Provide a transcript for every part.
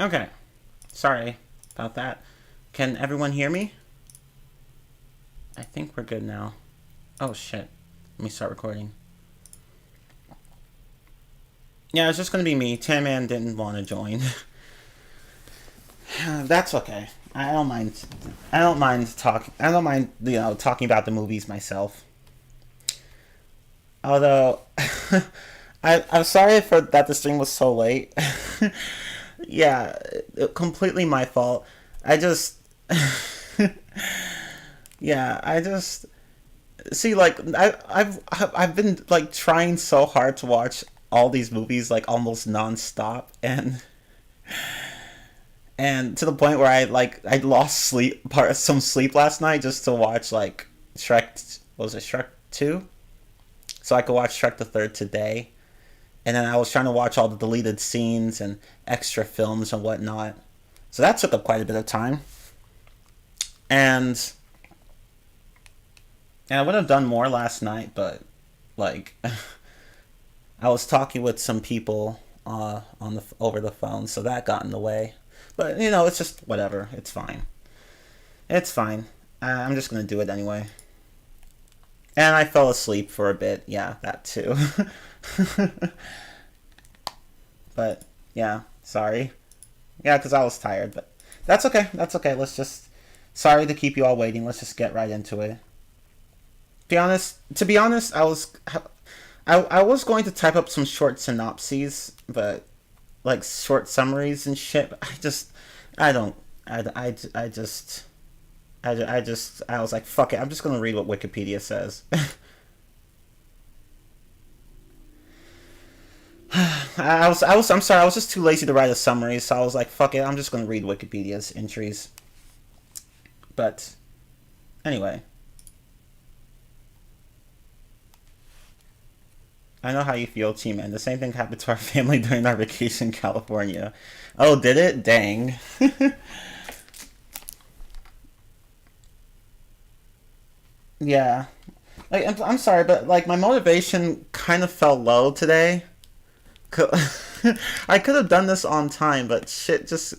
Okay. Sorry about that. Can everyone hear me? I think we're good now. Oh shit. Let me start recording. Yeah, it's just gonna be me. Tin Man didn't want to join. That's okay. I don't mind. I don't mind talking. I don't mind, talking about the movies myself. Although, I'm sorry for that the stream was so late. Yeah, completely my fault. I just, yeah, I just see like I've been like trying so hard to watch all these movies like almost nonstop, and to the point where I lost some sleep last night just to watch like Shrek. Was it Shrek 2? So I could watch Shrek the Third today. And then I was trying to watch all the deleted scenes and extra films and whatnot. So that took up quite a bit of time. And I would have done more last night, but like I was talking with some people on the over the phone, so that got in the way. But it's just whatever. It's fine. It's fine. I'm just gonna do it anyway. And I fell asleep for a bit. Yeah, that too. But yeah, sorry. Yeah, because I was tired, but that's okay. That's okay. Let's just. Sorry to keep you all waiting. Let's just get right into it. To be honest, I was going to type up some short synopses, but like short summaries and shit. But I don't, I just, I was like, fuck it. I'm just gonna read what Wikipedia says. I'm sorry. I was just too lazy to write a summary, so I was like, fuck it. I'm just gonna read Wikipedia's entries. But anyway, I know how you feel, T-Man. The same thing happened to our family during our vacation in California. Oh, did it? Dang. Yeah. Like, I'm sorry, but like my motivation kind of fell low today. I could have done this on time, but shit, just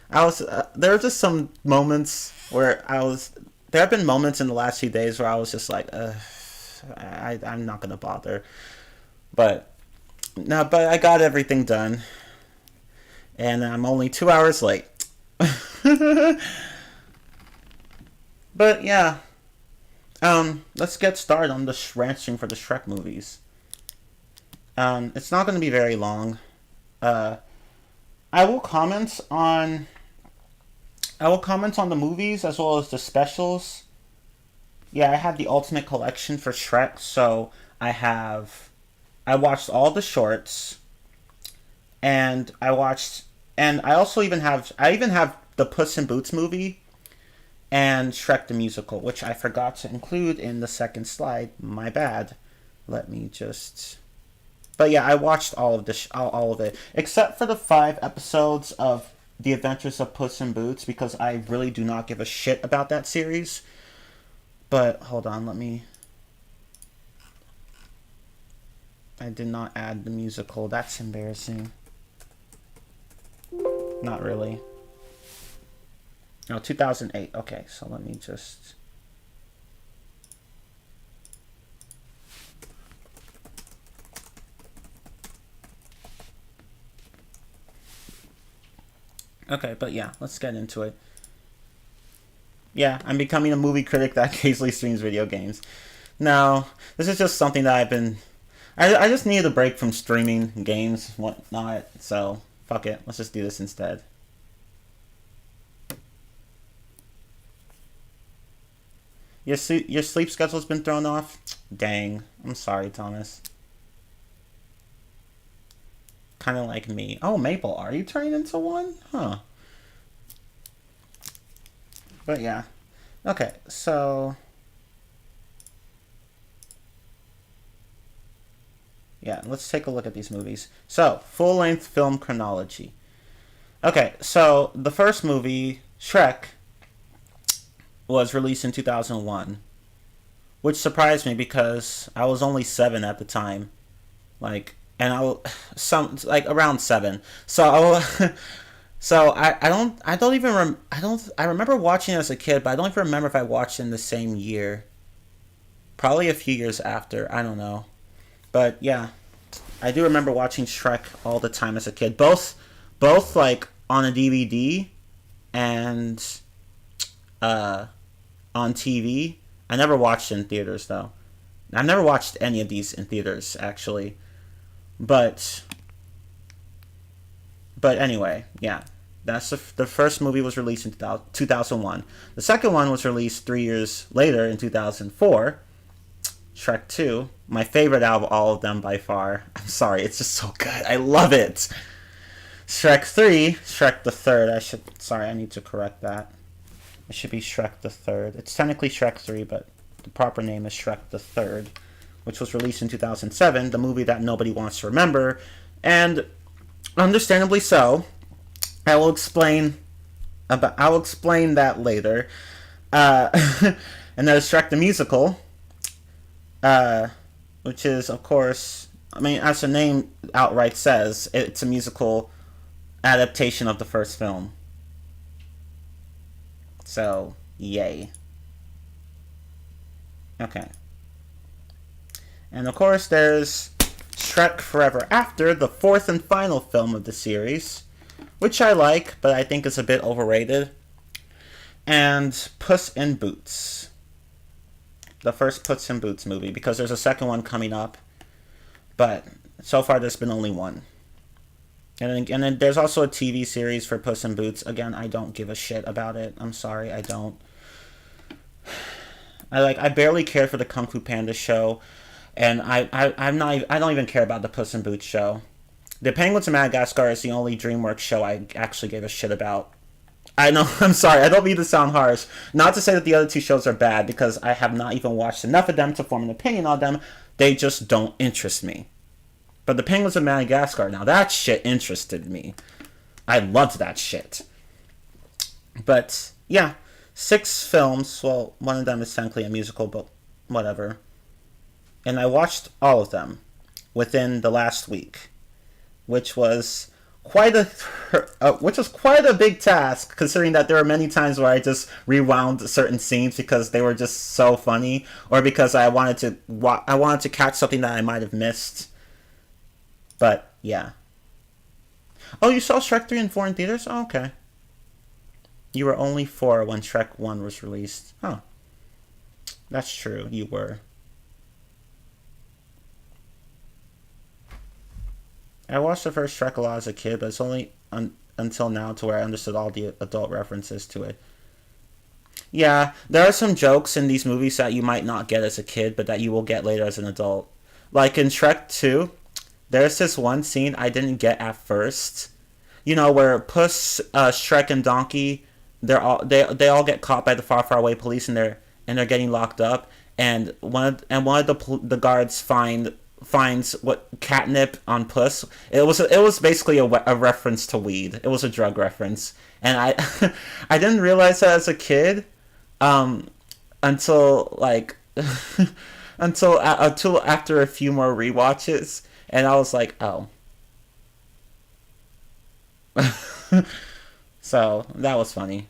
I was. There were just some moments where I was. There have been moments in the last few days where I was just like, I'm not gonna bother. But no, but I got everything done, and I'm only 2 hours late. But yeah, let's get started on the Rantstream for the Shrek movies. It's not going to be very long. Uh, I will comment on the movies as well as the specials. Yeah, I have the Ultimate Collection for Shrek, so I watched all the shorts, and I also even have the Puss in Boots movie and Shrek the Musical, which I forgot to include in the second slide. My bad. Let me just. But yeah, I watched all of all of it, except for the 5 episodes of The Adventures of Puss in Boots, because I really do not give a shit about that series. But hold on, let me. I did not add the musical. That's embarrassing. Not really. No, 2008. Okay, so let me just. Okay, but yeah, let's get into it. Yeah, I'm becoming a movie critic that occasionally streams video games. No, this is just something that I've been. I just needed a break from streaming games, whatnot. So fuck it, let's just do this instead. Your sleep schedule's been thrown off. Dang, I'm sorry, Thomas. Kind of like me. Oh, Maple, are you turning into one? Huh. But yeah. Okay, so. Yeah, let's take a look at these movies. So, full length film chronology. Okay, so the first movie, Shrek, was released in 2001, which surprised me because I was only 7 at the time. Like, and I some like around 7. So So I don't even I remember watching it as a kid, but I don't even remember if I watched it in the same year. Probably a few years after. I don't know. But yeah, I do remember watching Shrek all the time as a kid. Both like on a DVD and uh, on TV. I never watched it in theaters though. I've never watched any of these in theaters actually. But anyway, yeah. That's the first movie was released in 2001. The second one was released 3 years later in 2004. Shrek 2, my favorite out of all of them by far. I'm sorry, it's just so good. I love it. Shrek 3, Shrek the Third. I need to correct that. It should be Shrek the Third. It's technically Shrek 3, but the proper name is Shrek the Third, which was released in 2007, the movie that nobody wants to remember. And understandably so. I will explain that later. Uh, and there's Shrek the Musical, uh, which is, of course, I mean, as the name outright says, it's a musical adaptation of the first film. So, yay. Okay. And of course, there's Shrek Forever After, the fourth and final film of the series, which I like, but I think is a bit overrated. And Puss in Boots, the first Puss in Boots movie, because there's a second one coming up, but so far there's been only one. And then there's also a TV series for Puss in Boots. Again, I don't give a shit about it. I'm sorry, I don't. I barely cared for the Kung Fu Panda show, and I don't even care about the Puss in Boots show. The Penguins of Madagascar is the only DreamWorks show I actually gave a shit about. I know, I'm sorry, I don't mean to sound harsh. Not to say that the other two shows are bad, because I have not even watched enough of them to form an opinion on them. They just don't interest me. But the Penguins of Madagascar, now that shit interested me. I loved that shit. But, yeah, 6 films. Well, one of them is technically a musical, but whatever. And I watched all of them within the last week, which was quite a big task, considering that there were many times where I just rewound certain scenes because they were just so funny, or because I wanted to catch something that I might have missed. But yeah. Oh, you saw Shrek 3 and 4 in theaters? Oh, okay. You were only 4 when Shrek 1 was released. Oh, that's true. You were. I watched the first Shrek a lot as a kid, but it's only until now to where I understood all the adult references to it. Yeah, there are some jokes in these movies that you might not get as a kid, but that you will get later as an adult. Like in Shrek 2, there's this one scene I didn't get at first. You know, where Puss, Shrek, and Donkey, they all get caught by the far far away police, and they're getting locked up, and one of the guards finds what catnip on Puss. It was basically a reference to weed. It was a drug reference, and I I didn't realize that as a kid, until like until after a few more rewatches, and I was like, oh. So that was funny.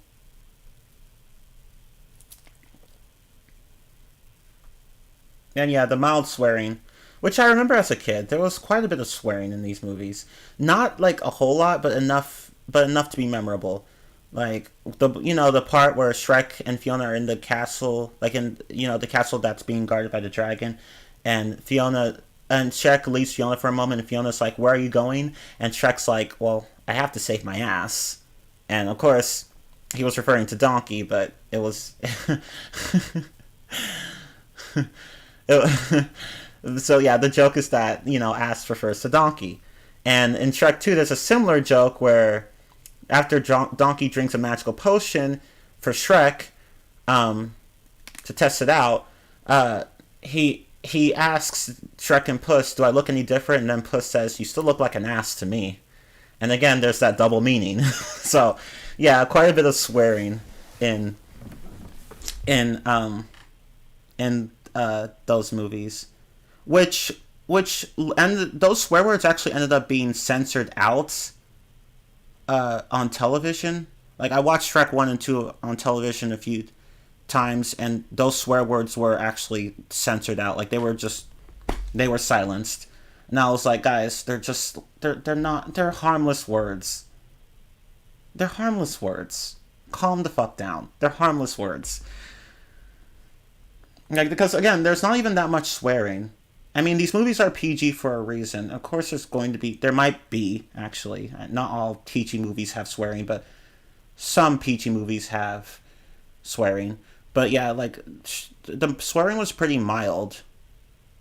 And yeah, the mild swearing, which I remember as a kid, there was quite a bit of swearing in these movies. Not like a whole lot, but enough to be memorable. Like the part where Shrek and Fiona are in the castle, like in the castle that's being guarded by the dragon, and Shrek leaves Fiona for a moment, and Fiona's like, "Where are you going?" And Shrek's like, "Well, I have to save my ass." And of course, he was referring to Donkey, but it was it, so yeah, the joke is that ass refers to Donkey, and in Shrek 2, there's a similar joke where after Donkey drinks a magical potion for Shrek, to test it out, he asks Shrek and Puss, "Do I look any different?" And then Puss says, "You still look like an ass to me." And again, there's that double meaning. So yeah, quite a bit of swearing in in um in those movies, which and those swear words actually ended up being censored out on television. Like I watched Shrek 1 and 2 on television a few times, and those swear words were actually censored out. Like they were silenced. And I was like, guys, they're not, they're harmless words. They're harmless words. Calm the fuck down. They're harmless words. Like, because again, there's not even that much swearing. I mean, these movies are PG for a reason. Of course, there might be, actually. Not all PG movies have swearing, but some PG movies have swearing. But yeah, like, the swearing was pretty mild.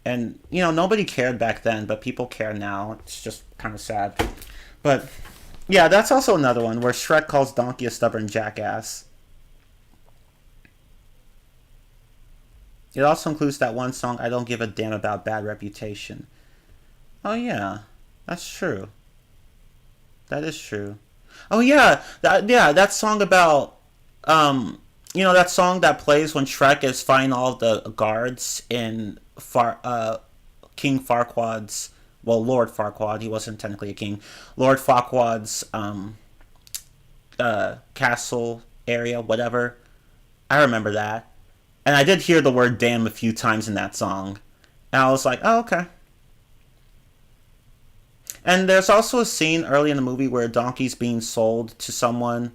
And, nobody cared back then, but people care now. It's just kind of sad. But, yeah, that's also another one where Shrek calls Donkey a stubborn jackass. It also includes that one song, I Don't Give a Damn About Bad Reputation. Oh, yeah. That's true. That is true. Oh, yeah. That song about, that song that plays when Shrek is fighting all the guards in King Farquaad's, well, Lord Farquaad, he wasn't technically a king, Lord Farquaad's, castle area, whatever. I remember that. And I did hear the word damn a few times in that song. And I was like, oh, okay. And there's also a scene early in the movie where Donkey's being sold to someone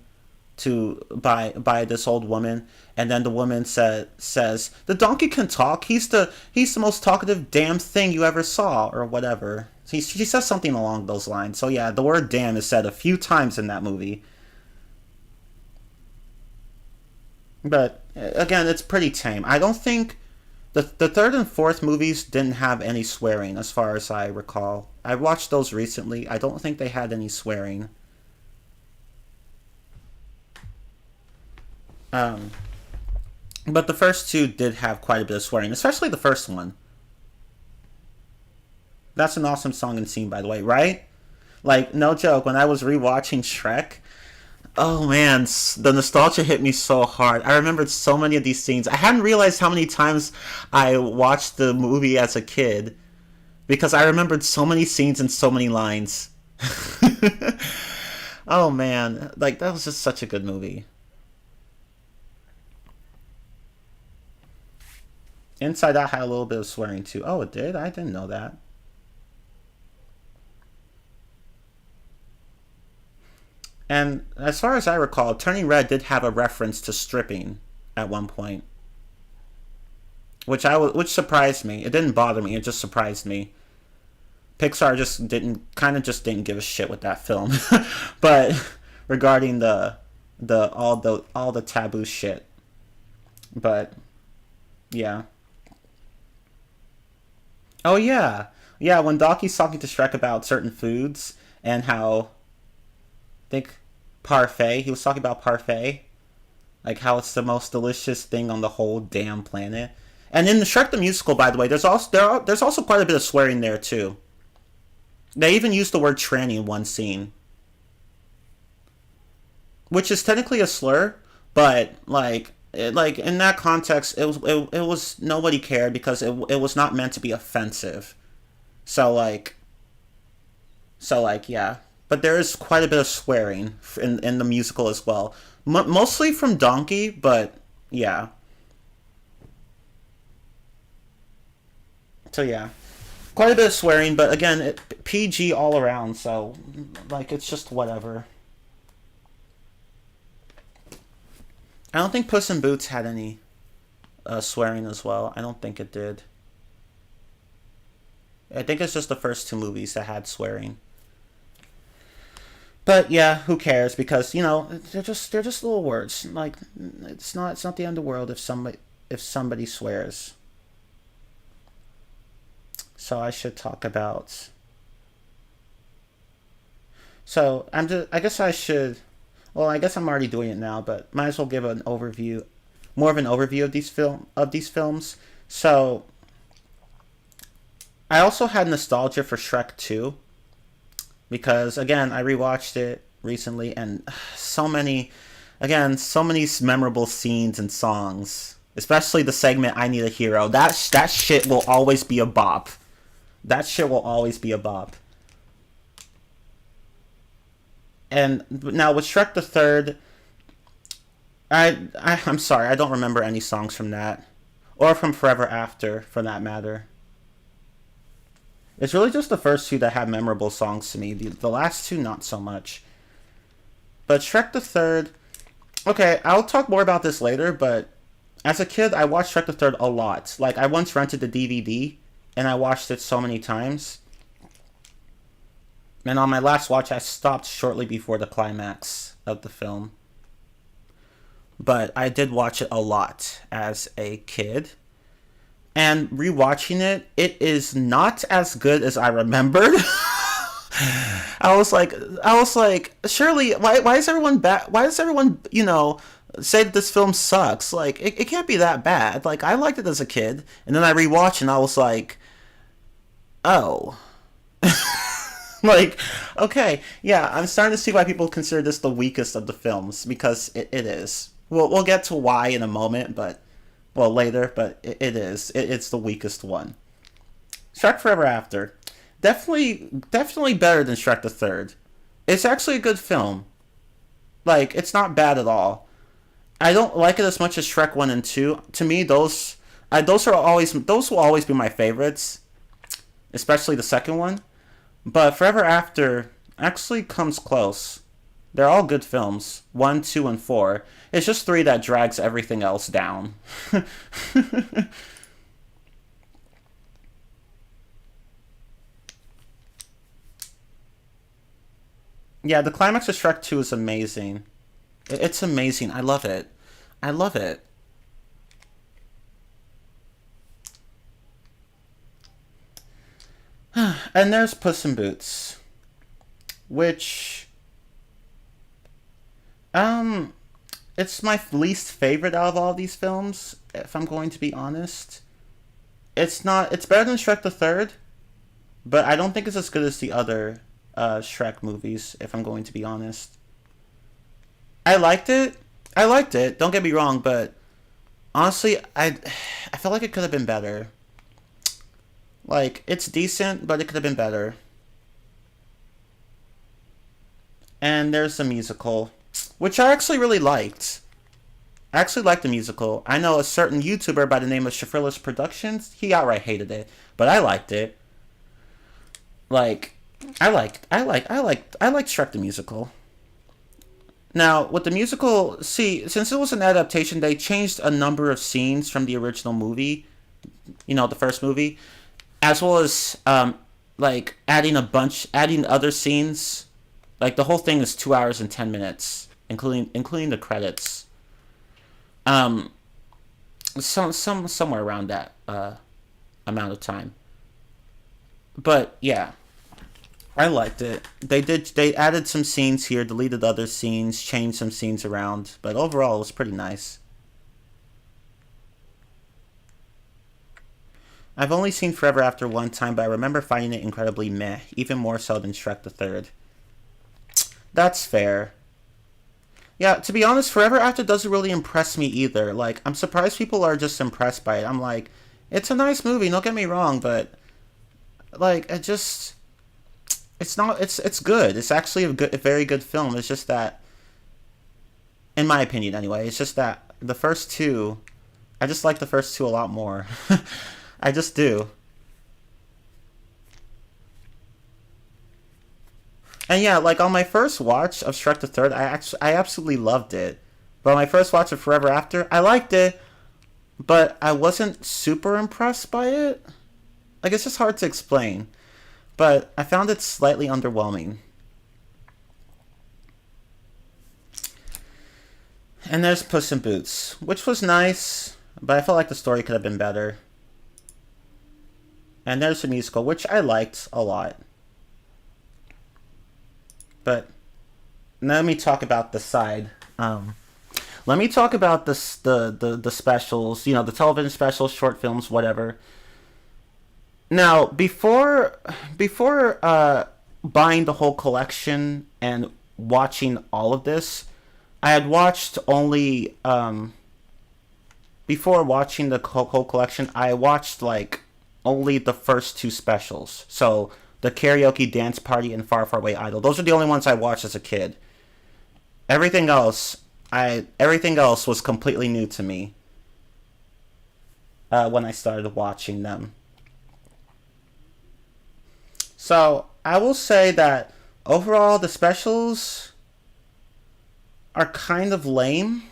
by this old woman, and then the woman says the donkey can talk. He's the most talkative damn thing you ever saw, or whatever. She says something along those lines. So yeah, the word damn is said a few times in that movie. But again, it's pretty tame. I don't think the third and fourth movies didn't have any swearing, as far as I recall. I watched those recently. I don't think they had any swearing. But the first two did have quite a bit of swearing, especially the first one. That's an awesome song and scene, by the way, right? Like, no joke, when I was rewatching Shrek, oh man, the nostalgia hit me so hard. I remembered so many of these scenes. I hadn't realized how many times I watched the movie as a kid, because I remembered so many scenes and so many lines. Oh man, like, that was just such a good movie. Inside Out had a little bit of swearing too. Oh, it did? I didn't know that. And as far as I recall, Turning Red did have a reference to stripping at one point, which surprised me. It didn't bother me. It just surprised me. Pixar just didn't give a shit with that film. But regarding all the taboo shit. But yeah. Oh yeah. Yeah, when Donkey's talking to Shrek about certain foods and how, I think, parfait. He was talking about parfait, like how it's the most delicious thing on the whole damn planet. And in the Shrek the Musical, by the way, there's also quite a bit of swearing there too. They even use the word tranny in one scene, which is technically a slur, but like in that context, it was nobody cared because it was not meant to be offensive. So yeah. But there is quite a bit of swearing in the musical as well. Mostly from Donkey, but yeah. So yeah. Quite a bit of swearing, but again, PG all around, so like it's just whatever. I don't think Puss in Boots had any swearing as well. I don't think it did. I think it's just the first two movies that had swearing. But yeah, who cares? Because they're just little words. Like it's not the end of the world if somebody swears. So I should talk about. So I guess I should. Well, I guess I'm already doing it now, but might as well give an overview, more of an overview of these films. So I also had nostalgia for Shrek 2. Because again, I rewatched it recently, and so many memorable scenes and songs. Especially the segment "I Need a Hero." That shit will always be a bop. That shit will always be a bop. And now with Shrek the Third, I'm sorry, I don't remember any songs from that, or from Forever After, for that matter. It's really just the first two that have memorable songs to me. The last two, not so much. But Shrek the Third, okay, I'll talk more about this later, but as a kid, I watched Shrek the Third a lot. Like, I once rented the DVD, and I watched it so many times. And on my last watch, I stopped shortly before the climax of the film. But I did watch it a lot as a kid. And rewatching it, it is not as good as I remembered. I was like, surely, why is everyone back? Why does everyone, say that this film sucks? Like, it can't be that bad. Like, I liked it as a kid, and then I rewatched, and I was like, oh, like, okay, yeah, I'm starting to see why people consider this the weakest of the films, because it is. We'll get to why in a moment, but later, but it is. It's the weakest one. Shrek Forever After. Definitely better than Shrek the Third. It's actually a good film. Like, it's not bad at all. I don't like it as much as Shrek 1 and 2. To me, those will always be my favorites, especially the second one. But Forever After actually comes close. They're all good films. 1, 2, and 4. It's just 3 that drags everything else down. Yeah, the climax of Shrek 2 is amazing. It's amazing. I love it. I love it. And there's Puss in Boots, which um it's my least favorite out of all these films, if I'm going to be honest. It's better than Shrek the Third, but I don't think it's as good as the other Shrek movies, if I'm going to be honest. I liked it. I liked it. Don't get me wrong, but honestly, I feel like it could have been better. Like, it's decent, but it could have been better. And there's the musical, which I actually really liked. I actually liked the musical. I know a certain YouTuber by the name of Shafrillis Productions. He outright hated it, but I liked it. Like, I liked Shrek the musical. Now, with the musical, see, since it was an adaptation, they changed a number of scenes from the original movie, the first movie, as well as, like, adding other scenes. Like, the whole thing is 2 hours and 10 minutes, including the credits. Um, somewhere around that, amount of time. But, yeah. I liked it. They added some scenes here, deleted other scenes, changed some scenes around, but overall it was pretty nice. I've only seen Forever After one time, but I remember finding it incredibly meh, even more so than Shrek the Third. That's fair. Yeah, to be honest, Forever After doesn't really impress me either. Like, I'm surprised people are just impressed by it. I'm like, it's a nice movie, don't get me wrong, but like, it's not. It's good. It's actually a very good film. It's just that, in my opinion, anyway, it's just that the first two, I just like the first two a lot more. I just do. And yeah, like on my first watch of Shrek the Third, I absolutely loved it. But on my first watch of Forever After, I liked it, but I wasn't super impressed by it. Like, it's just hard to explain. But I found it slightly underwhelming. And there's Puss in Boots, which was nice, but I felt like the story could have been better. And there's the musical, which I liked a lot. But let me talk about the side. Let me talk about the specials, the television specials, short films, whatever. Now, before buying the whole collection and watching all of this, I had watched only before watching the whole collection, I watched like only the first two specials. So the Karaoke Dance Party, and Far Far Away Idol. Those are the only ones I watched as a kid. Everything else, everything else was completely new to me when I started watching them. So I will say that overall the specials are kind of lame.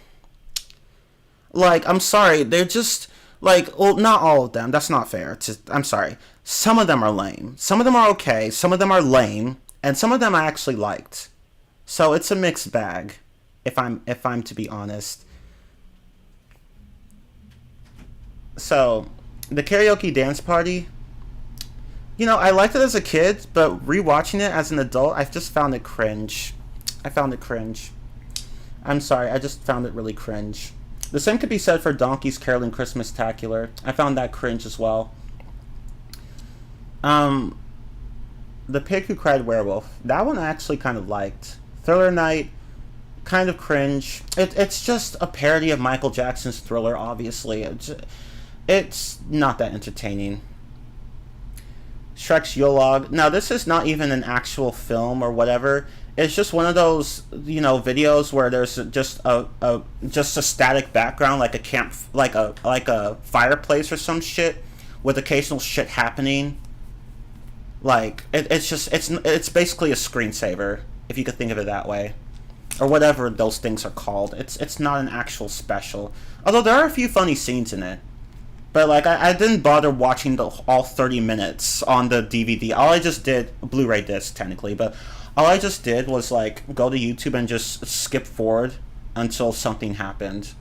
Like, I'm sorry, they're just like, well, not all of them. That's not fair. I'm sorry. Some of them are lame. Some of them are okay. Some of them are lame, and some of them I actually liked. So it's a mixed bag, if I'm to be honest. So, the Karaoke Dance Party, you know, I liked it as a kid, but rewatching it as an adult, I've just found it cringe. I found it cringe. I'm sorry, I just found it really cringe. The same could be said for Donkey's Carolyn Christmas-tacular. I found that cringe as well. The Pig Who Cried Werewolf, that one I actually kind of liked. Thriller Night, kind of cringe. It's just a parody of Michael Jackson's Thriller, obviously. It's not that entertaining. Shrek's Yolog. Now, this is not even an actual film or whatever. It's just one of those, you know, videos where there's just a static background, like a camp, like a fireplace or some shit, with occasional shit happening. Like it's basically a screensaver, if you could think of it that way, or whatever those things are called. It's not an actual special, although there are a few funny scenes in it. But like I didn't bother watching all 30 minutes on the DVD. All I just did, Blu-ray disc technically, but all I just did was like go to YouTube and just skip forward until something happened,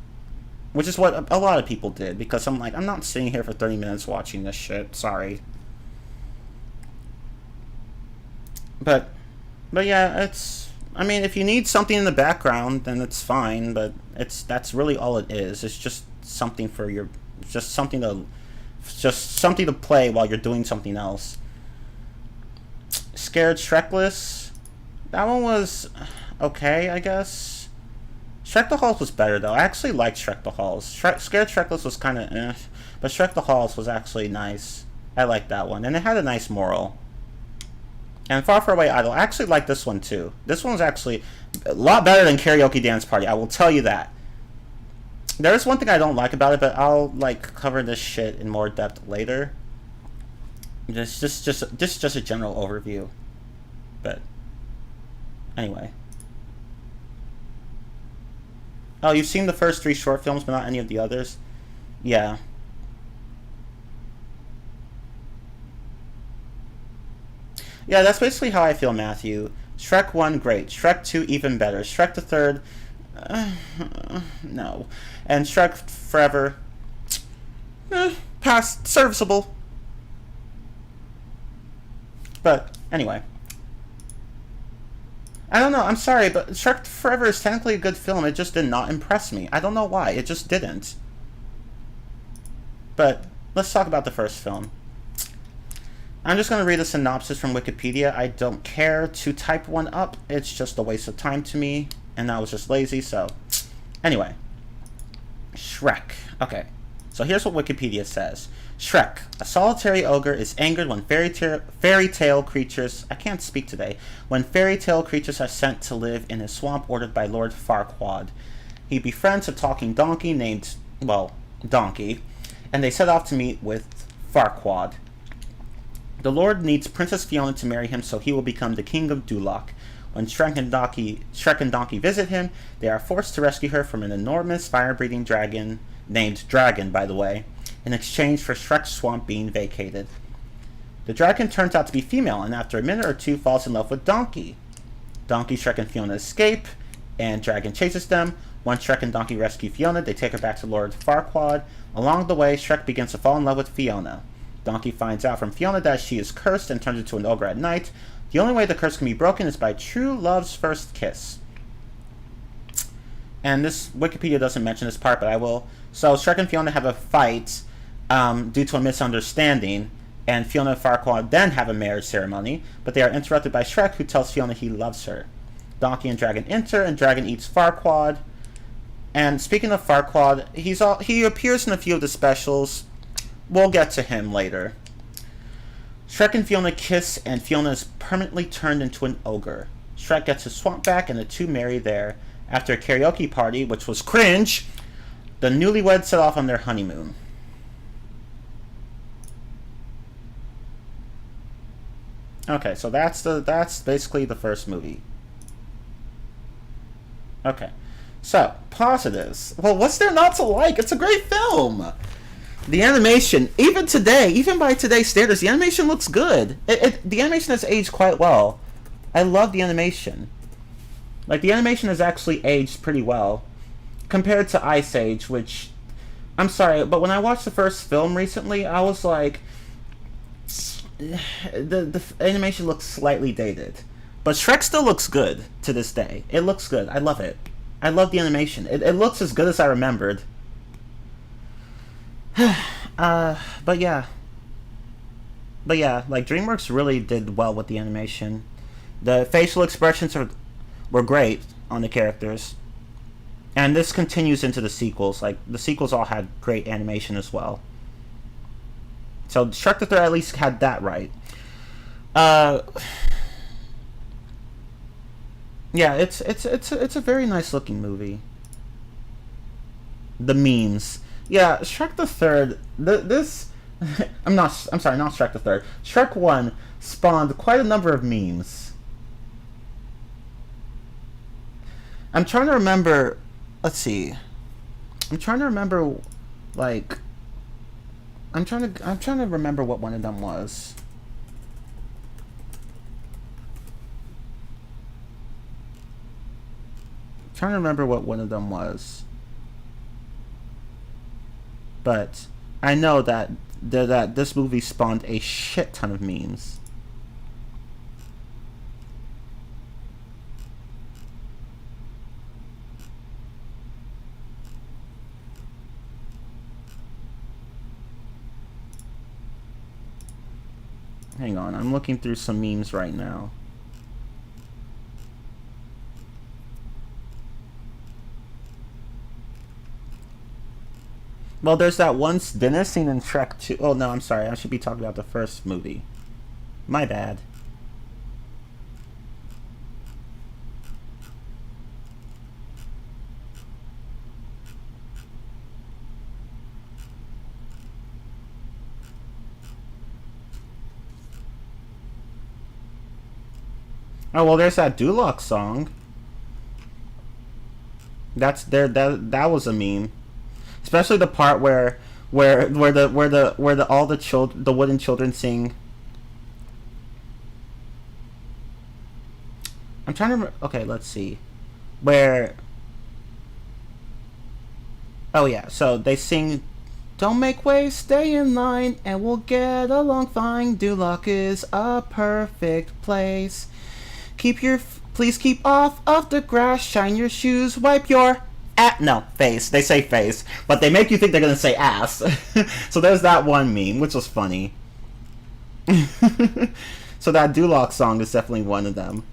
which is what a lot of people did, because I'm like, I'm not sitting here for 30 minutes watching this shit. Sorry. But yeah, I mean, if you need something in the background, then it's fine. But that's really all it is. It's just something just something to play while you're doing something else. Scared Shrekless, that one was okay, I guess. Shrek the Halls was better though. I actually liked Shrek the Halls. Scared Shrekless was kind of eh, but Shrek the Halls was actually nice. I liked that one, and it had a nice moral. And Far Far Away Idol, I actually like this one too. This one's actually a lot better than Karaoke Dance Party, I will tell you that. There is one thing I don't like about it, but I'll like cover this shit in more depth later. Just a general overview. But anyway. Oh, you've seen the first 3 short films, but not any of the others? Yeah. Yeah, that's basically how I feel, Matthew. Shrek 1, great. Shrek 2, even better. Shrek the Third, no. And Shrek Forever, past, serviceable. But, anyway. I don't know, I'm sorry, but Shrek Forever is technically a good film. It just did not impress me. I don't know why, it just didn't. But, let's talk about the first film. I'm just going to read a synopsis from Wikipedia. I don't care to type one up. It's just a waste of time to me. And I was just lazy, so... Anyway. Shrek. Okay. So here's what Wikipedia says. Shrek. A solitary ogre is angered when fairy tale creatures... I can't speak today. When fairy tale creatures are sent to live in a swamp ordered by Lord Farquaad. He befriends a talking donkey named... well, Donkey. And they set off to meet with Farquaad. The Lord needs Princess Fiona to marry him so he will become the King of Duloc. When Shrek and Donkey visit him, they are forced to rescue her from an enormous fire-breathing dragon, named Dragon, by the way, in exchange for Shrek's swamp being vacated. The dragon turns out to be female, and after a minute or two falls in love with Donkey. Donkey, Shrek, and Fiona escape, and Dragon chases them. Once Shrek and Donkey rescue Fiona, they take her back to Lord Farquaad. Along the way, Shrek begins to fall in love with Fiona. Donkey finds out from Fiona that she is cursed and turns into an ogre at night. The only way the curse can be broken is by true love's first kiss. And this Wikipedia doesn't mention this part, but I will. So Shrek and Fiona have a fight due to a misunderstanding, and Fiona and Farquaad then have a marriage ceremony, but they are interrupted by Shrek, who tells Fiona he loves her. Donkey and Dragon enter, and Dragon eats Farquaad. And speaking of Farquaad, he appears in a few of the specials. We'll get to him later. Shrek and Fiona kiss, and Fiona is permanently turned into an ogre. Shrek gets his swamp back, and the two marry there. After a karaoke party, which was cringe, the newlyweds set off on their honeymoon. Okay, so that's basically the first movie. Okay, so positives. Well, what's there not to like? It's a great film. The animation, even today, even by today's standards, the animation looks good. The animation has aged quite well. I love the animation. Like, the animation has actually aged pretty well compared to Ice Age, which, I'm sorry, but when I watched the first film recently, I was like, the animation looks slightly dated. But Shrek still looks good to this day. It looks good. I love it. I love the animation. It looks as good as I remembered. But yeah, like DreamWorks really did well with the animation. The facial expressions were great on the characters, and this continues into the sequels. Like, the sequels all had great animation as well. So Shrek the Third at least had that right. Yeah, it's a very nice looking movie. The memes. Yeah, Shrek the Third. This, I'm sorry, not Shrek the Third. Shrek 1 spawned quite a number of memes. I'm trying to remember. Let's see. I'm trying to remember, like. I'm trying to remember what one of them was. I'm trying to remember what one of them was. But I know that this movie spawned a shit ton of memes. Hang on, I'm looking through some memes right now. Well, there's that one dinner scene in Shrek 2. Oh, no, I'm sorry. I should be talking about the first movie. My bad. Oh, well, there's that Duloc song. That's there. That was a meme. Especially the part where all the children, the wooden children sing. I'm trying to remember. Okay, let's see. Where. Oh yeah, so they sing, "Don't make waves, stay in line, and we'll get along fine. Duloc is a perfect place. Please keep off of the grass. Shine your shoes, wipe your face. They say face, but they make you think they're gonna say ass. So there's that one meme, which was funny. So that Duloc song is definitely one of them.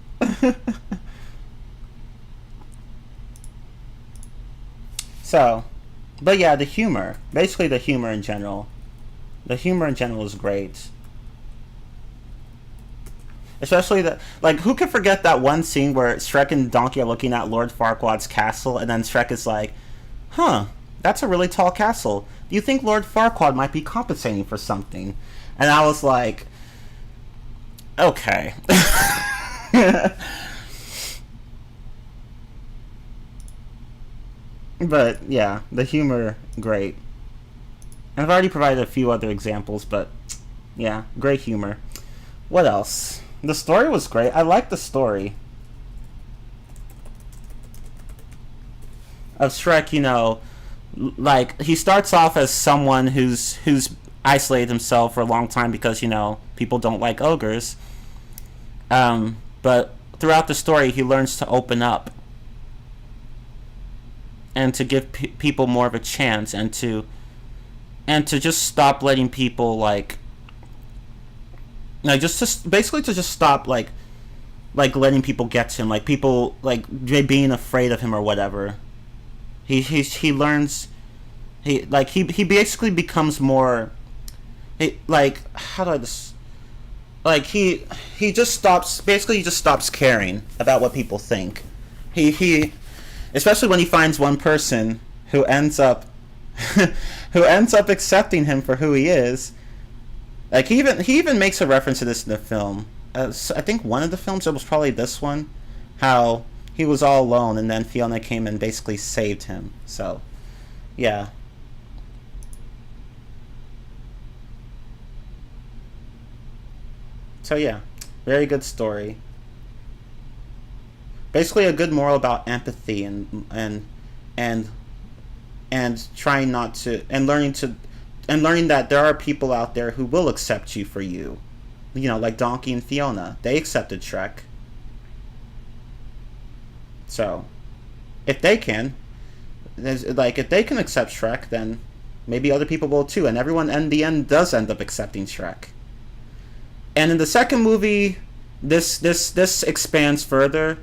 So, but yeah, the humor. Basically, the humor in general. The humor in general is great. Especially like, who can forget that one scene where Shrek and Donkey are looking at Lord Farquaad's castle, and then Shrek is like, huh, that's a really tall castle. Do you think Lord Farquaad might be compensating for something? And I was like, okay. But, yeah, the humor, great. And I've already provided a few other examples, but, yeah, great humor. What else? The story was great. I liked the story of Shrek. You know, like, he starts off as someone who's isolated himself for a long time because, you know, people don't like ogres. But throughout the story, he learns to open up and to give people more of a chance, and to just stop letting people basically to just stop like letting people get to him, like people like being afraid of him or whatever. He learns, he basically becomes more, like, how do I just, like he just stops. Basically, he just stops caring about what people think. He especially when he finds one person who ends up who ends up accepting him for who he is. Like he even makes a reference to this in the film. I think one of the films, it was probably this one, how he was all alone and then Fiona came and basically saved him. So, yeah. So yeah, very good story. Basically, a good moral about empathy and and trying not to and learning that there are people out there who will accept you for you. You know, like Donkey and Fiona, they accepted Shrek. So, if they can, like if they can accept Shrek, then maybe other people will too. And everyone in the end does end up accepting Shrek. And in the second movie, this expands further,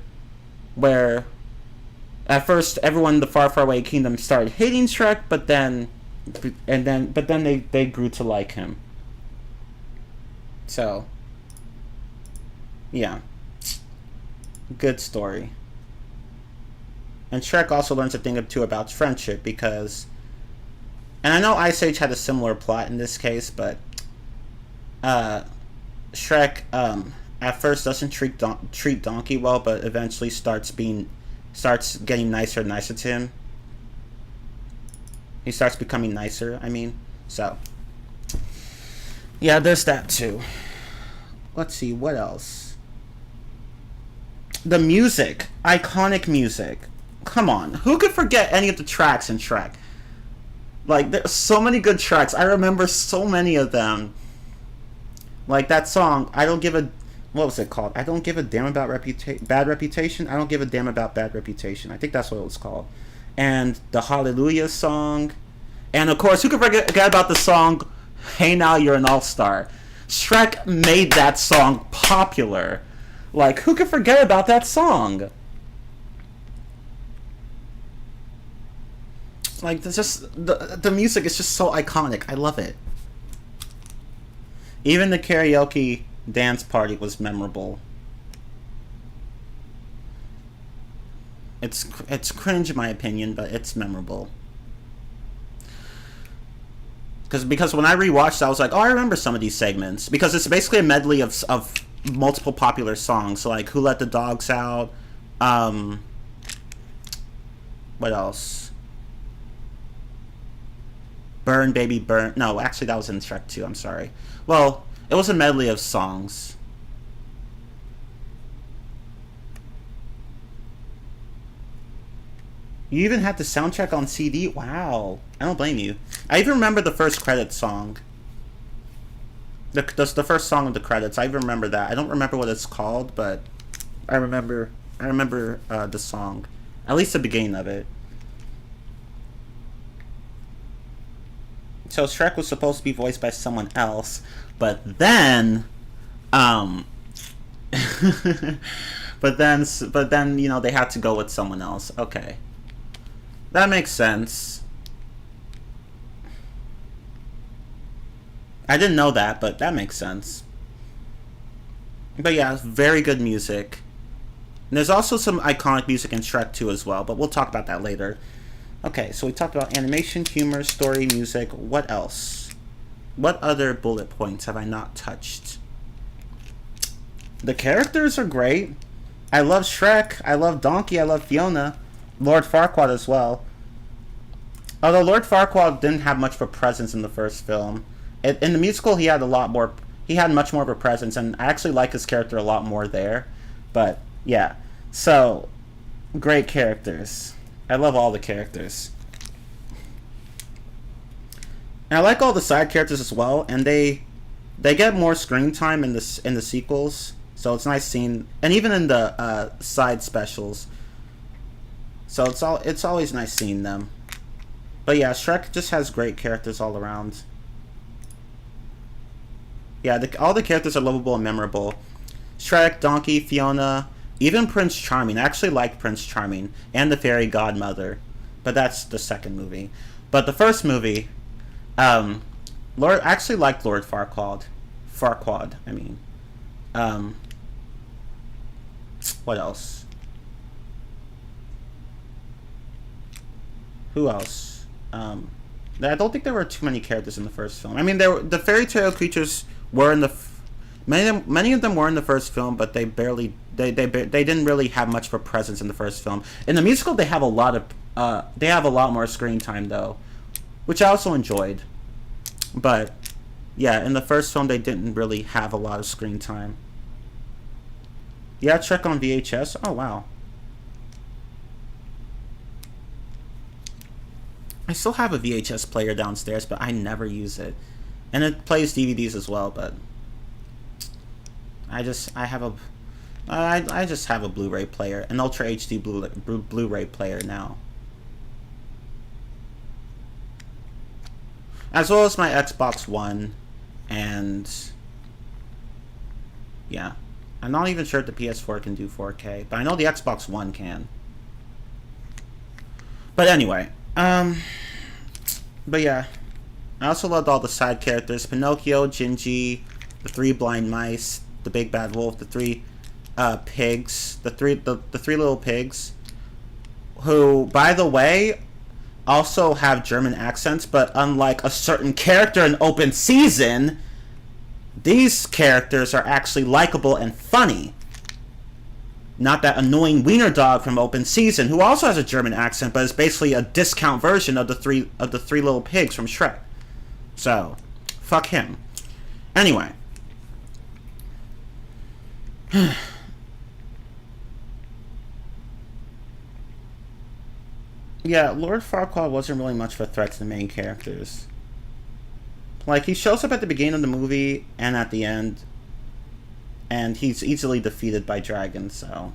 where at first everyone in the far away kingdom started hating Shrek, but then they grew to like him. So, yeah, good story. And Shrek also learns a thing or two about friendship because, and I know Ice Age had a similar plot in this case, but Shrek at first doesn't treat Donkey well, but eventually starts getting nicer and nicer to him. He starts becoming nicer. I mean, so yeah, there's that too. Let's see what else. The music, iconic music. Come on, who could forget any of the tracks in Shrek? Like, there's so many good tracks. I remember so many of them. Like that song, I don't give a... What was it called? I don't give a damn about bad reputation. I don't give a damn about bad reputation. I think that's what it was called. And the Hallelujah song. And of course, who could forget about the song, Hey Now You're an All-Star? Shrek made that song popular. Like, who could forget about that song? Like, the music is just so iconic. I love it. Even the karaoke dance party was memorable. It's cringe in my opinion, but it's memorable. Because when I rewatched, I was like, oh, I remember some of these segments, because it's basically a medley of multiple popular songs. So like, Who Let the Dogs Out? What else? Burn Baby Burn. No, actually that was in Shrek 2. I'm sorry. Well, it was a medley of songs. You even had the soundtrack on CD? Wow. I don't blame you. I even remember the first credits song. The first song of the credits. I even remember that. I don't remember what it's called, but I remember the song. At least the beginning of it. So Shrek was supposed to be voiced by someone else, but then but then you know, they had to go with someone else. Okay. That makes sense. I didn't know that, but that makes sense. But yeah, very good music. And there's also some iconic music in Shrek 2 as well, but we'll talk about that later. Okay, so we talked about animation, humor, story, music. What else? What other bullet points have I not touched? The characters are great. I love Shrek. I love Donkey. I love Fiona. Lord Farquaad as well. Although Lord Farquaad didn't have much of a presence in the first film. In the musical, he had a lot more... He had much more of a presence, and I actually like his character a lot more there. But, yeah. So, great characters. I love all the characters. And I like all the side characters as well, and they get more screen time in the sequels, so it's nice seeing, and even in the side specials. So it's always nice seeing them. But yeah, Shrek just has great characters all around. Yeah, all the characters are lovable and memorable. Shrek, Donkey, Fiona, even Prince Charming. I actually liked Prince Charming and the Fairy Godmother, but that's the second movie. But the first movie, I actually liked Lord Farquaad. I mean, Um, what else? Who else? I don't think there were too many characters in the first film. I mean, the fairy tale creatures were in the many of them were in the first film, but they didn't really have much of a presence in the first film. In the musical, they have a lot more screen time though, which I also enjoyed. But yeah, in the first film, they didn't really have a lot of screen time. Yeah, Shrek on VHS. Oh wow. I still have a VHS player downstairs, but I never use it, and it plays DVDs as well. But I just have a Blu-ray player, an Ultra HD Blu-ray player now, as well as my Xbox One, and yeah, I'm not even sure if the PS4 can do 4K, but I know the Xbox One can. But anyway. But yeah, I also loved all the side characters: Pinocchio, Gingy, the 3 blind mice, the big bad wolf, the 3 pigs, the three little pigs, who, by the way, also have German accents. But unlike a certain character in Open Season, these characters are actually likable and funny. Not that annoying wiener dog from Open Season, who also has a German accent, but is basically a discount version of the three little pigs from Shrek. So, fuck him. Anyway, yeah, Lord Farquaad wasn't really much of a threat to the main characters. Like, he shows up at the beginning of the movie and at the end, and he's easily defeated by dragons, so.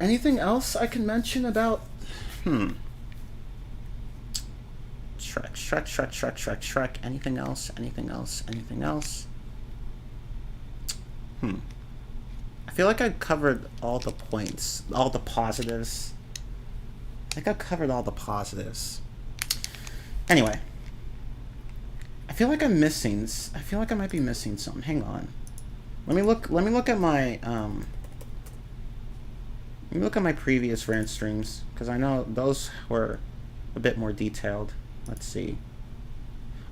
Anything else I can mention about... Shrek. Anything else? I feel like I covered all the points, all the positives. I think I covered all the positives. Anyway. I feel like I might be missing something. Hang on. Let me look at my previous rant streams, because I know those were a bit more detailed. Let's see.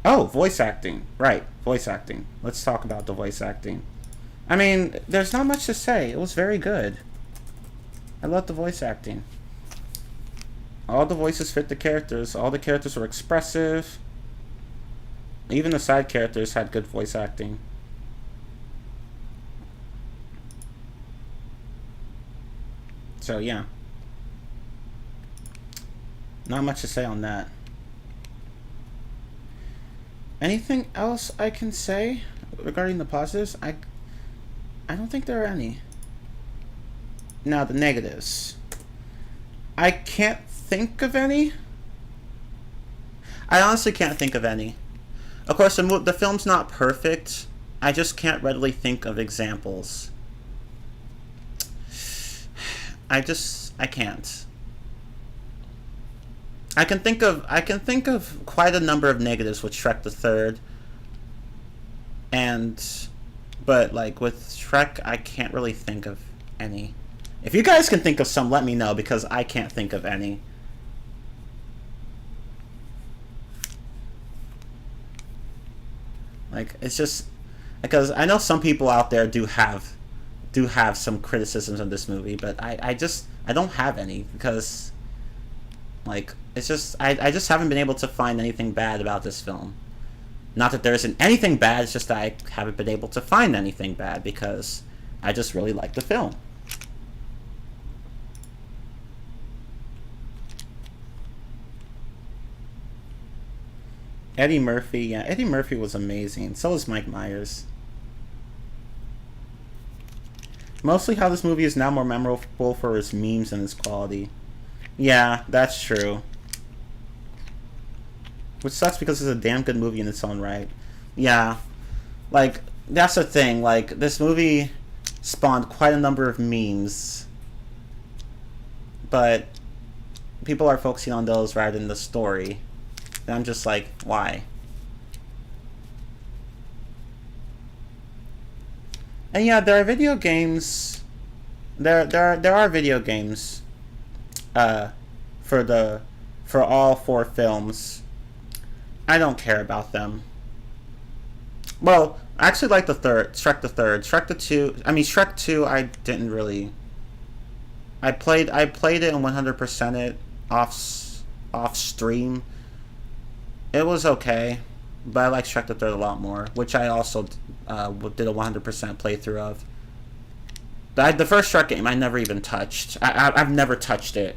Oh, voice acting. Right, voice acting. Let's talk about the voice acting. I mean, there's not much to say. It was very good. I love the voice acting. All the voices fit the characters. All the characters were expressive. Even the side characters had good voice acting. So, yeah. Not much to say on that. Anything else I can say regarding the positives? I don't think there are any. Now, the negatives. I can't think of any. I honestly can't think of any. Of course, the film's not perfect. I just can't readily think of examples. I can't. I can think of quite a number of negatives with Shrek the Third. But like with Shrek, I can't really think of any. If you guys can think of some, let me know, because I can't think of any. Like, it's just because I know some people out there do have some criticisms of this movie, but I don't have any, because like it's just I just haven't been able to find anything bad about this film. Not that there isn't anything bad, it's just that I haven't been able to find anything bad, because I just really like the film. Eddie Murphy, yeah, Eddie Murphy was amazing. So was Mike Myers. Mostly how this movie is now more memorable for its memes and its quality. Yeah, that's true. Which sucks, because it's a damn good movie in its own right. Yeah. Like, that's the thing. Like, this movie spawned quite a number of memes. But people are focusing on those rather than the story. And I'm just like, why? And yeah, there are video games. There are video games. Uh, for the for all four films. I don't care about them. Well, I actually like the third, Shrek the third, Shrek the two. I mean, Shrek two. I didn't really. I played it and 100% it off stream. It was okay, but I like Shrek the third a lot more, which I also did a 100% playthrough of. The first Shrek game I never even touched. I've never touched it.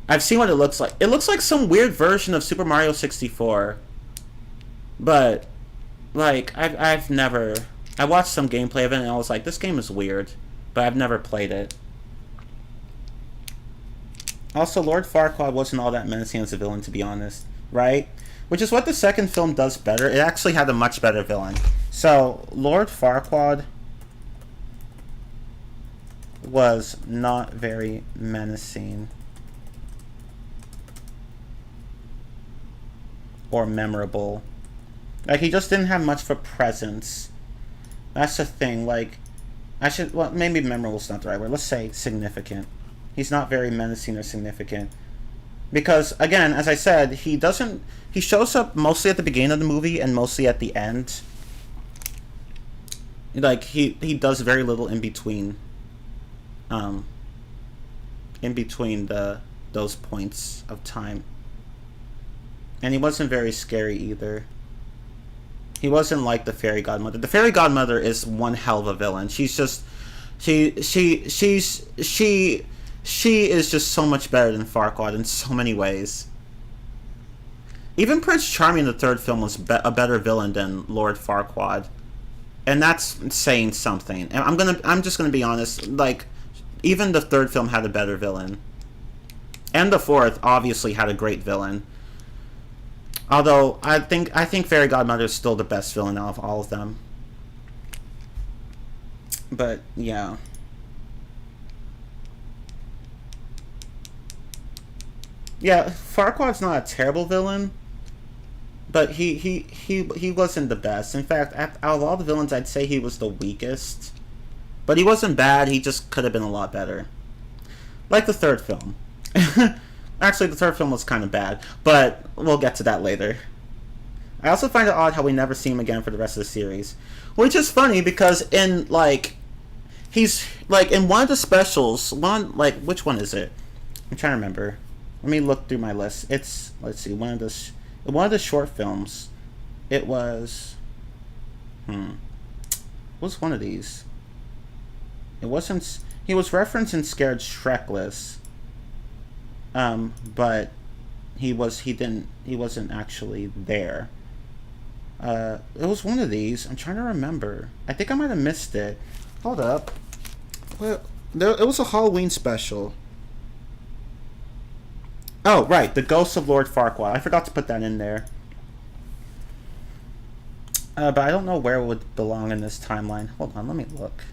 I've seen what it looks like. It looks like some weird version of Super Mario 64. But like I've never I watched some gameplay of it and I was like, this game is weird, but I've never played it. Also, Lord Farquaad wasn't all that menacing as a villain, to be honest, right? Which is what the second film does better. It actually had a much better villain. So Lord Farquaad was not very menacing or memorable. Like, he just didn't have much of a presence. That's the thing. Like, well, maybe memorable is not the right word. Let's say significant. He's not very menacing or significant. Because, again, as I said, he shows up mostly at the beginning of the movie and mostly at the end. Like, he does very little in between. In between those points of time. And he wasn't very scary either. He wasn't like the fairy godmother. The fairy godmother is one hell of a villain. She's just she is just so much better than Farquaad in so many ways. Even Prince Charming in the third film was a better villain than Lord Farquaad, and that's saying something. And I'm just gonna be honest. Like, even the third film had a better villain, and the fourth obviously had a great villain. Although I think Fairy Godmother is still the best villain out of all of them. But yeah. Yeah, Farquaad's not a terrible villain, but he wasn't the best. In fact, out of all the villains, I'd say he was the weakest. But he wasn't bad, he just could have been a lot better. Like the third film. Actually, the third film was kind of bad, but we'll get to that later. I also find it odd how we never see him again for the rest of the series. Which is funny, because in, like, he's, like, in one of the specials, which one is it? I'm trying to remember. Let me look through my list. It's, let's see, one of the short films, it was, what was one of these? It wasn't, he was referenced in Scared Shrekless. But he wasn't actually there. It was one of these. I'm trying to remember. I think I might have missed it. Hold up. Well, it was a Halloween special. Oh, right. The Ghost of Lord Farquaad. I forgot to put that in there. But I don't know where it would belong in this timeline. Hold on, let me look.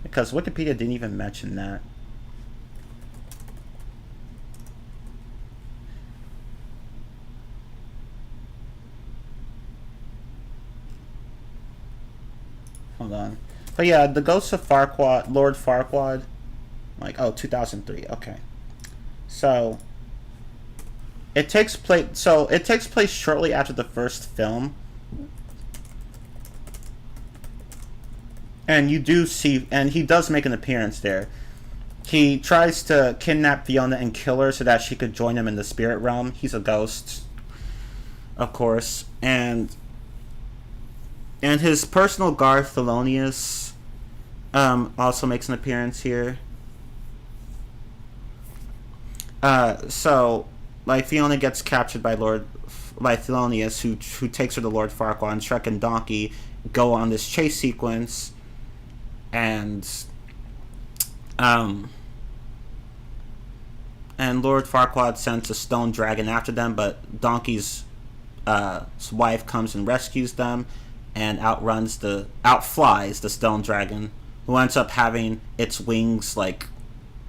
Because Wikipedia didn't even mention that. Hold on. But yeah, the Ghost of Farquaad, Lord Farquaad. Like, 2003. Okay. So it takes place shortly after the first film. And you do see, and he does make an appearance there. He tries to kidnap Fiona and kill her so that she could join him in the spirit realm. He's a ghost, of course, and his personal guard Thelonious also makes an appearance here. So, like, Fiona gets captured by Thelonious, who takes her to Lord Farquaad, and Shrek and Donkey go on this chase sequence, and Lord Farquaad sends a stone dragon after them, but Donkey's wife comes and rescues them, and outflies the stone dragon, who ends up having its wings, like,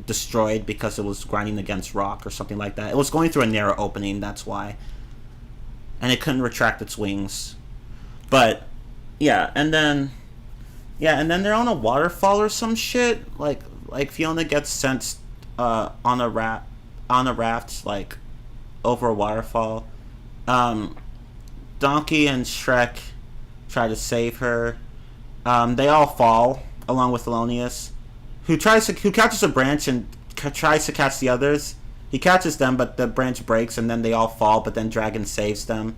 destroyed because it was grinding against rock or something like that. It was going through a narrow opening, that's why. And it couldn't retract its wings. But, yeah, and then Yeah, and then they're on a waterfall or some shit. Like Fiona gets sent on a raft like over a waterfall. Um, Donkey and Shrek try to save her. They all fall along with Thelonious, who catches a branch and tries to catch the others. He catches them, but the branch breaks, and then they all fall. But then Dragon saves them,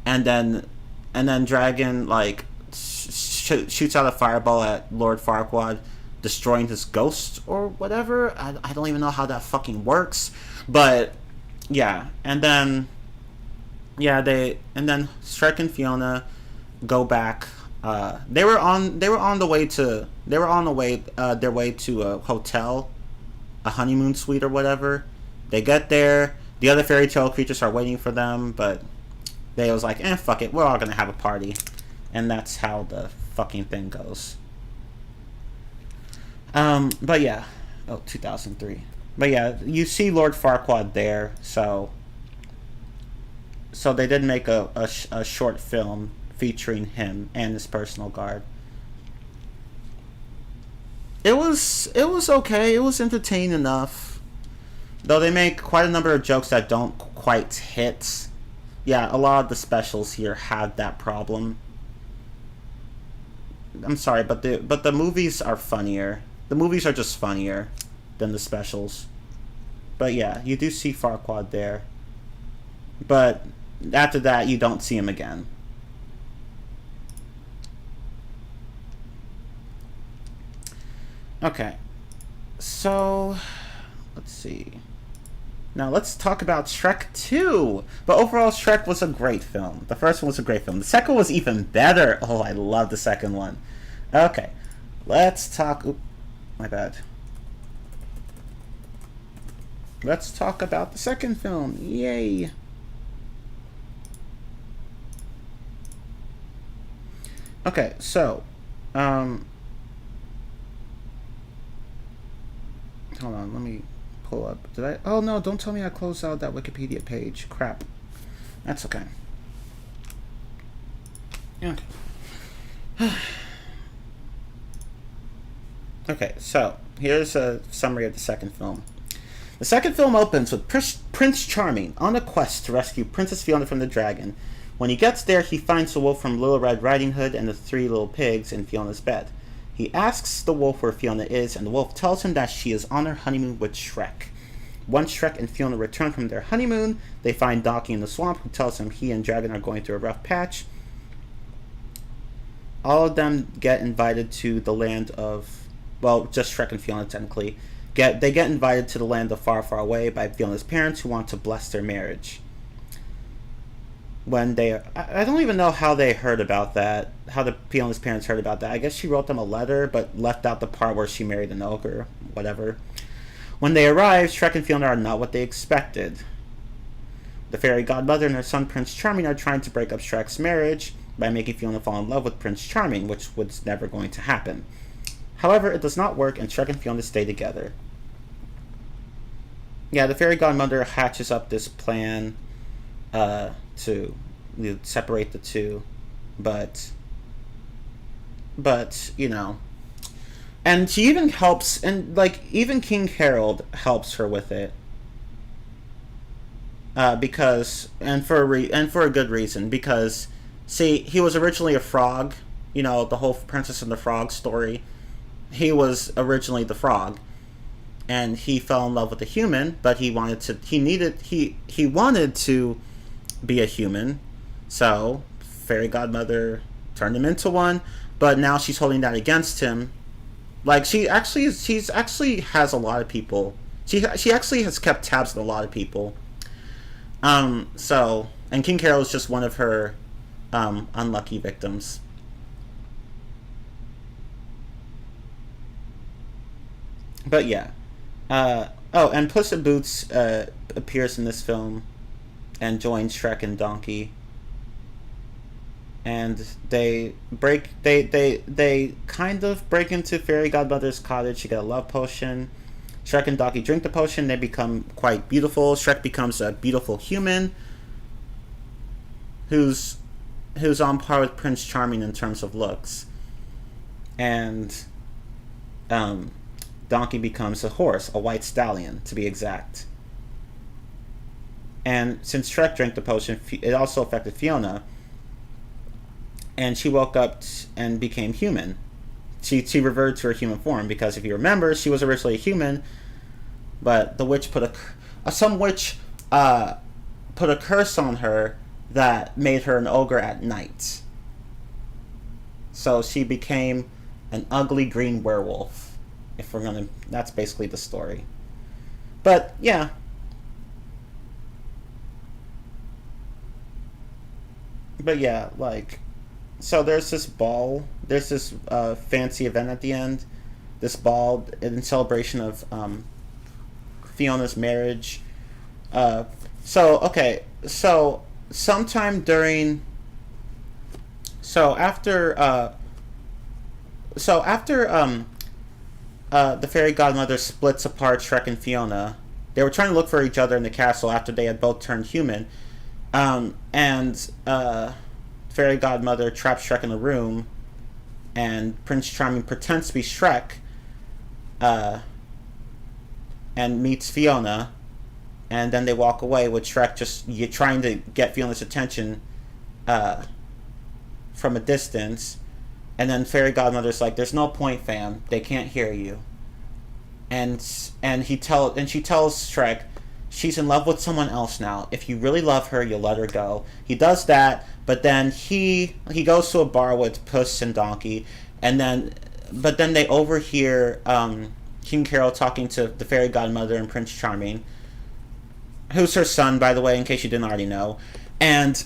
and then Dragon like shoots out a fireball at Lord Farquaad, destroying his ghost or whatever. I don't even know how that fucking works, but yeah, and then Shrek and Fiona go back. They were on their way to a hotel, a honeymoon suite or whatever. They get there. The other fairy tale creatures are waiting for them, but they was like, fuck it, we're all gonna have a party, and that's how the fucking thing goes. But yeah, 2003. But yeah, you see Lord Farquaad there, so they did make a short film featuring him and his personal guard. It was okay. It was entertaining enough, though they make quite a number of jokes that don't quite hit. Yeah, a lot of the specials here had that problem. I'm sorry, but the movies are funnier. The movies are just funnier than the specials. But yeah, you do see Farquaad there. But after that, you don't see him again. Okay, so let's see. Now let's talk about Shrek 2. But overall, Shrek was a great film. The first one was a great film. The second was even better. Oh, I love the second one. Okay, let's talk... Oop, my bad. Let's talk about the second film. Yay! Okay, so... hold on, let me pull up. Did I? Oh no! Don't tell me I closed out that Wikipedia page. Crap. That's okay. Okay. Okay, so here's a summary of the second film. The second film opens with Prince Charming on a quest to rescue Princess Fiona from the dragon. When he gets there, he finds the wolf from Little Red Riding Hood and the three little pigs in Fiona's bed. He asks the wolf where Fiona is, and the wolf tells him that she is on her honeymoon with Shrek. Once Shrek and Fiona return from their honeymoon, they find Donkey in the swamp, who tells him he and Dragon are going through a rough patch. All of them get invited to the land of... Well, just Shrek and Fiona, technically. They get invited to the land of Far, Far Away by Fiona's parents, who want to bless their marriage. When they... I don't even know how they heard about that. How the Fiona's parents heard about that. I guess she wrote them a letter, but left out the part where she married an ogre. Whatever. When they arrive, Shrek and Fiona are not what they expected. The fairy godmother and her son Prince Charming are trying to break up Shrek's marriage by making Fiona fall in love with Prince Charming, which was never going to happen. However, it does not work, and Shrek and Fiona stay together. Yeah, the fairy godmother hatches up this plan to separate the two, but you know, and she even helps, and like even King Harold helps her with it, because for a good reason, because see, he was originally a frog, you know, the whole Princess and the Frog story. He was originally the frog, and he fell in love with a human, but he wanted to be a human, so fairy godmother turned him into one, but now she's holding that against him. Like, she's actually has a lot of people. She actually has kept tabs on a lot of people. So, and King Carol is just one of her unlucky victims. But yeah. And Puss in Boots appears in this film and joins Shrek and Donkey. And they kind of break into Fairy Godmother's cottage to get a love potion. Shrek and Donkey drink the potion, they become quite beautiful. Shrek becomes a beautiful human who's on par with Prince Charming in terms of looks. and um, Donkey becomes a horse, a white stallion to be exact. And since Shrek drank the potion, it also affected Fiona, and she woke up and became human. She reverted to her human form because if you remember, she was originally a human, but the witch some witch put a curse on her that made her an ogre at night. So she became an ugly green werewolf. If we're gonna, that's basically the story. But yeah, like, so there's this ball, there's this fancy event at the end. This ball in celebration of Fiona's marriage. So okay, so sometime during, so after the fairy godmother splits apart Shrek and Fiona. They were trying to look for each other in the castle after they had both turned human. And fairy godmother traps Shrek in the room, and Prince Charming pretends to be Shrek, and meets Fiona, and then they walk away with Shrek just trying to get Fiona's attention from a distance. And then fairy godmother's like, "There's no point, fam. They can't hear you." And she tells Shrek, "She's in love with someone else now. If you really love her, you'll let her go." He does that, but then he goes to a bar with Puss and Donkey, and then they overhear King Carol talking to the fairy godmother and Prince Charming, who's her son, by the way, in case you didn't already know. And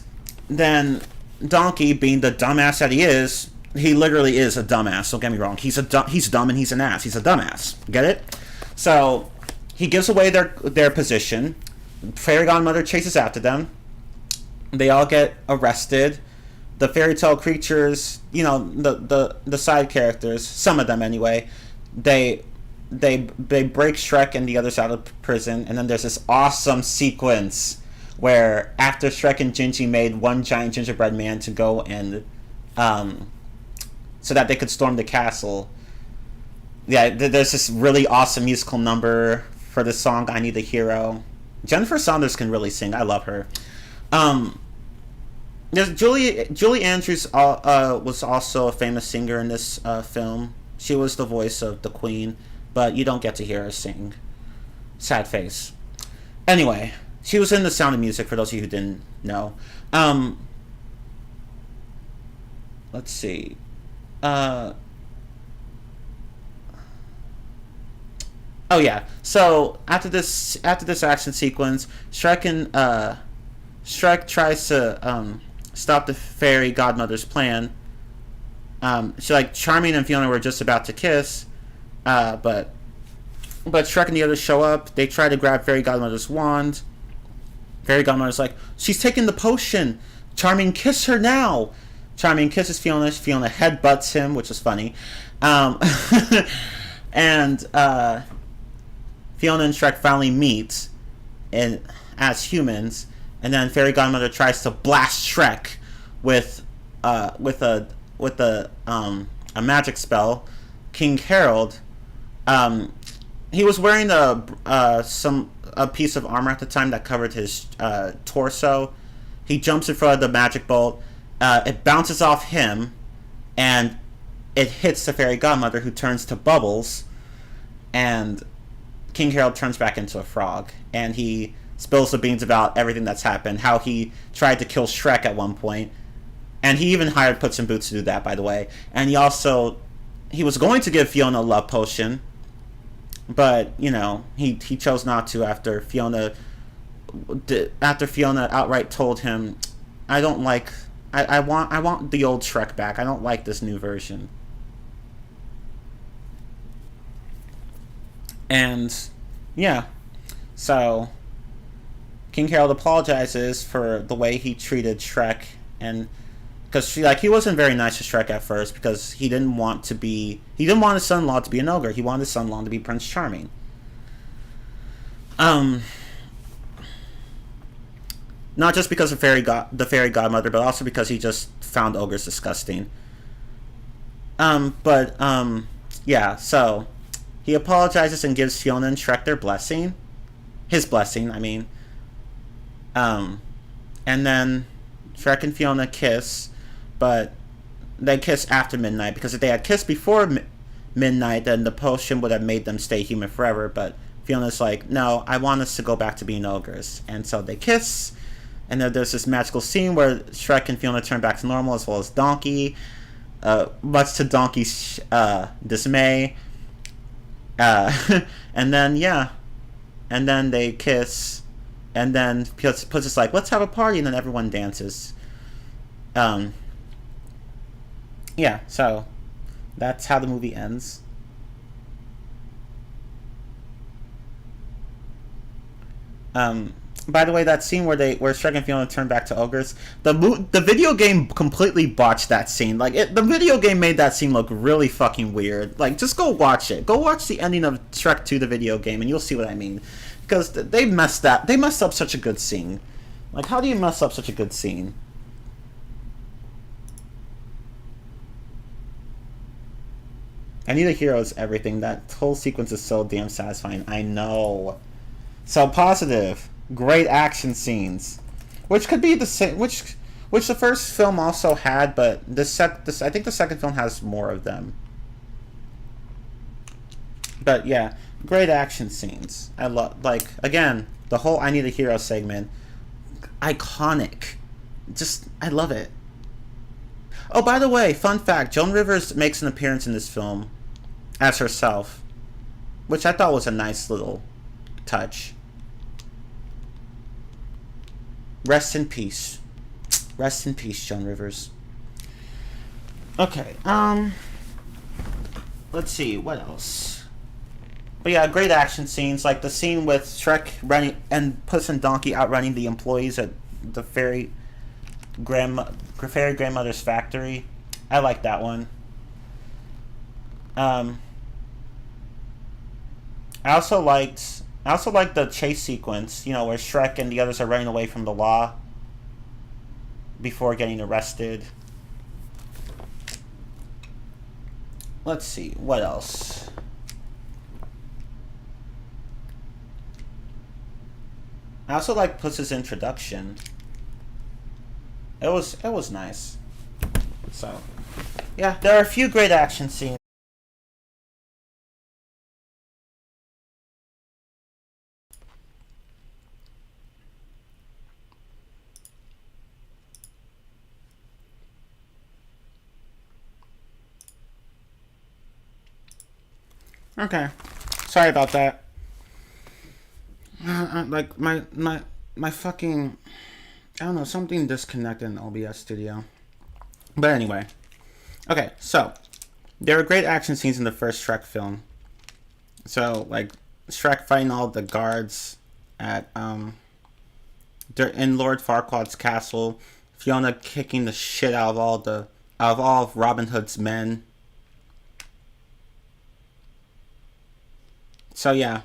then Donkey, being the dumbass that he is, he literally is a dumbass. Don't get me wrong. He's dumb and he's an ass. He's a dumbass. Get it? So he gives away their position. Fairy godmother chases after them. They all get arrested. The fairy tale creatures, the side characters, some of them anyway, they break Shrek and the others out of prison, and then there's this awesome sequence where after Shrek and Gingy made one giant gingerbread man to go and so that they could storm the castle. Yeah, there's this really awesome musical number for the song "I Need a Hero." Jennifer Saunders can really sing. I love her. There's Julie Andrews was also a famous singer in this film. She was the voice of the Queen, but you don't get to hear her sing. Sad face. Anyway, she was in The Sound of Music, for those of you who didn't know. Let's see. Oh yeah. So after this action sequence, Shrek tries to stop the fairy godmother's plan. Charming and Fiona were just about to kiss, but Shrek and the others show up. They try to grab fairy godmother's wand. Fairy godmother's like, "She's taking the potion. Charming, kiss her now." Charming kisses Fiona. Fiona headbutts him, which is funny. And Fiona and Shrek finally meet as humans, and then fairy godmother tries to blast Shrek with a magic spell. King Harold, he was wearing a piece of armor at the time that covered his torso. He jumps in front of the magic bolt. It bounces off him, and it hits the fairy godmother, who turns to bubbles, and King Harold turns back into a frog, and he spills the beans about everything that's happened, how he tried to kill Shrek at one point, and he even hired Puss in Boots to do that, by the way. And he was going to give Fiona a love potion, but he chose not to after Fiona outright told him, "I don't like. I want the old Shrek back. I don't like this new version." And yeah, so King Harold apologizes for the way he treated Shrek, and because he wasn't very nice to Shrek at first, because he didn't want his son-in-law to be an ogre. He wanted his son-in-law to be Prince Charming. Not just because of the fairy godmother, but also because he just found ogres disgusting. Yeah, so he apologizes and gives Fiona and Shrek their blessing. His blessing, I mean. Um, and then Shrek and Fiona kiss, but they kiss after midnight because if they had kissed before midnight, then the potion would have made them stay human forever. But Fiona's like, no, I want us to go back to being ogres. And so they kiss, and then there's this magical scene where Shrek and Fiona turn back to normal, as well as Donkey. Much to Donkey's dismay. And then, yeah. And then they kiss. And then Puss is like, let's have a party. And then everyone dances. Yeah, so that's how the movie ends. By the way, that scene where Shrek and Fiona turn back to ogres, the video game completely botched that scene. Like the video game made that scene look really fucking weird. Like just go watch it. Go watch the ending of Shrek 2 the video game and you'll see what I mean. Because they messed up such a good scene. Like how do you mess up such a good scene? I Need a Hero is everything. That whole sequence is so damn satisfying. I know. So positive. Great action scenes. Which could be the same which the first film also had, but I think the second film has more of them. But yeah, great action scenes. I love, like, again, the whole I Need a Hero segment. Iconic. Just, I love it. Oh, by the way, fun fact, Joan Rivers makes an appearance in this film as herself, which I thought was a nice little touch. Rest in peace. Rest in peace, Joan Rivers. Okay, let's see, what else? But yeah, great action scenes, like the scene with Shrek running and Puss and Donkey outrunning the employees at the fairy grandmother's factory. I like that one. I also liked the chase sequence, you know, where Shrek and the others are running away from the law before getting arrested. Let's see, what else? I also like Puss's introduction. It was nice. So, yeah, there are a few great action scenes. Okay, sorry about that. Like my fucking, I don't know, something disconnected in OBS Studio. But anyway, okay, so there are great action scenes in the first Shrek film. So like Shrek fighting all the guards at in Lord Farquaad's castle, Fiona kicking the shit out of all of Robin Hood's men. So yeah,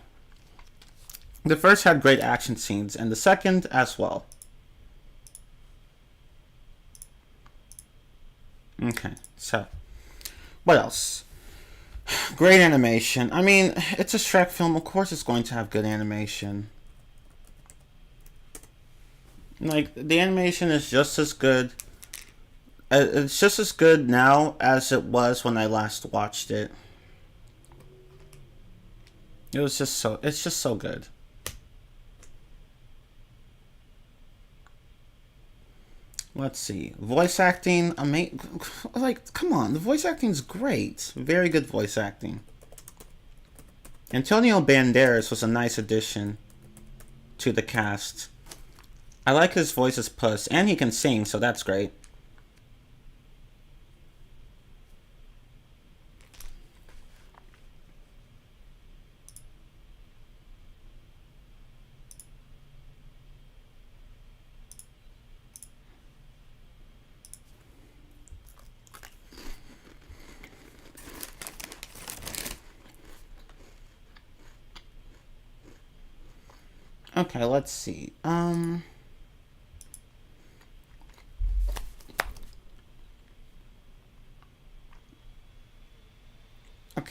the first had great action scenes, and the second as well. Okay, so what else? Great animation. I mean, it's a Shrek film. Of course, it's going to have good animation. Like the animation is just as good. It's just as good now as it was when I last watched it. It's just so good. Let's see. Voice acting, like, come on, the voice acting's great. Very good voice acting. Antonio Banderas was a nice addition to the cast. I like his voice as Puss, and he can sing, so that's great. Okay, let's see.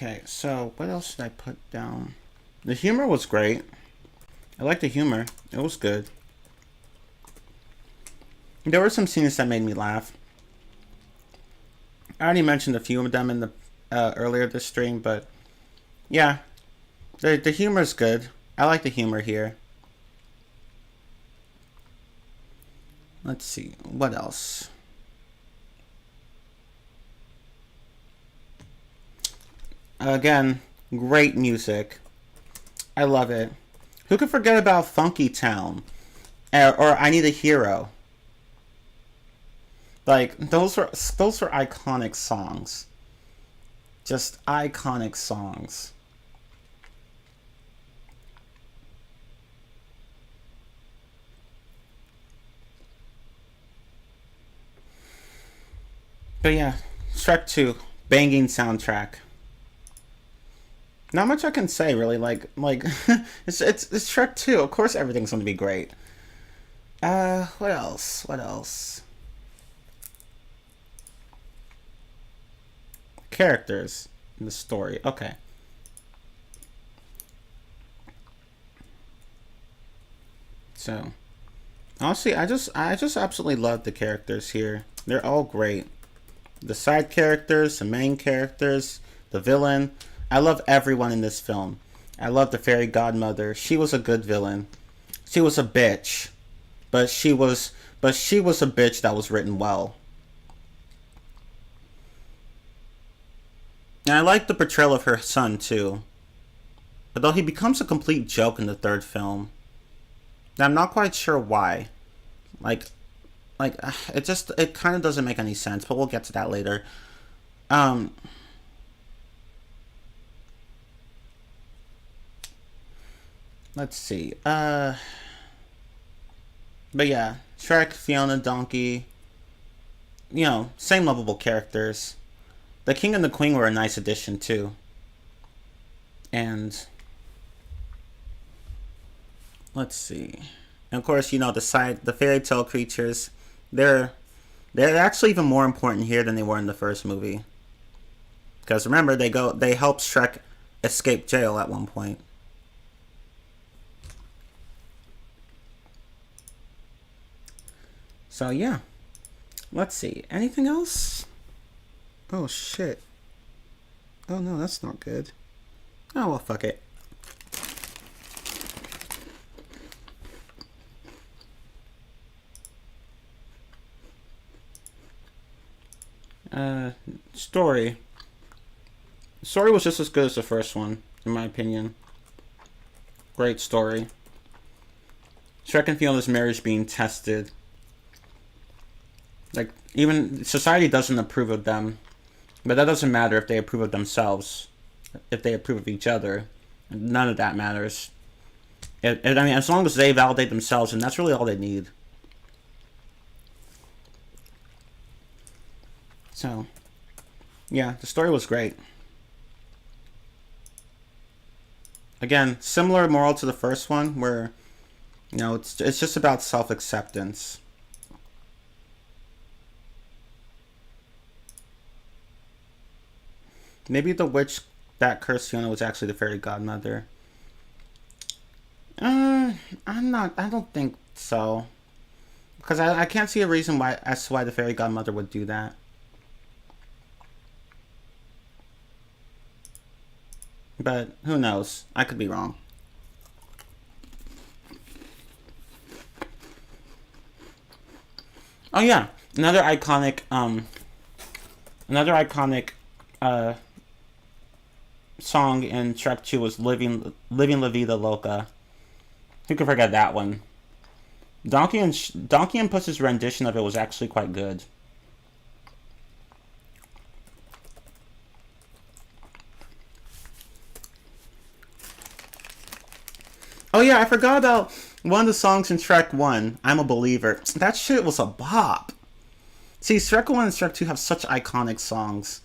Okay, so what else did I put down? The humor was great. I liked the humor. It was good. There were some scenes that made me laugh. I already mentioned a few of them in the earlier this stream, but yeah, the humor is good. I like the humor here. Let's see, what else? Again, great music. I love it. Who could forget about Funky Town? Or I Need a Hero? Like, those were iconic songs. Just iconic songs. But yeah, Shrek 2, banging soundtrack. Not much I can say really. Like it's Shrek 2. Of course, everything's going to be great. What else? What else? Characters in the story. Okay. So, honestly, I just absolutely love the characters here. They're all great. The side characters, the main characters, the villain. I love everyone in this film. I love the fairy godmother. She was a good villain. She was a bitch, but she was a bitch that was written well. And I like the portrayal of her son too. Although he becomes a complete joke in the third film. And I'm not quite sure why. Like it kind of doesn't make any sense, but we'll get to that later. Let's see. But yeah, Shrek, Fiona, Donkey, you know, same lovable characters. The King and the Queen were a nice addition too. And let's see. And of course, you know, the fairy tale creatures, they're actually even more important here than they were in the first movie. Because remember, they help Shrek escape jail at one point. So yeah, let's see. Anything else? Oh shit. Oh no, that's not good. Oh well, fuck it. Story. The story was just as good as the first one, in my opinion. Great story. Shrek and Fiona's marriage being tested. Like, even society doesn't approve of them, but that doesn't matter if they approve of themselves. If they approve of each other, none of that matters. I mean, as long as they validate themselves, and that's really all they need. So, yeah, the story was great. Again, similar moral to the first one, where, you know, it's just about self-acceptance. Maybe the witch that cursed Fiona was actually the fairy godmother. I don't think so. Because I can't see a reason as to why the fairy godmother would do that. But who knows? I could be wrong. Oh yeah, another iconic song in Shrek 2 was Living La Vida Loca. Who could forget that one? Donkey and Puss's rendition of it was actually quite good. Oh yeah, I forgot about one of the songs in Shrek 1, I'm a Believer. That shit was a bop. See, Shrek 1 and Shrek 2 have such iconic songs.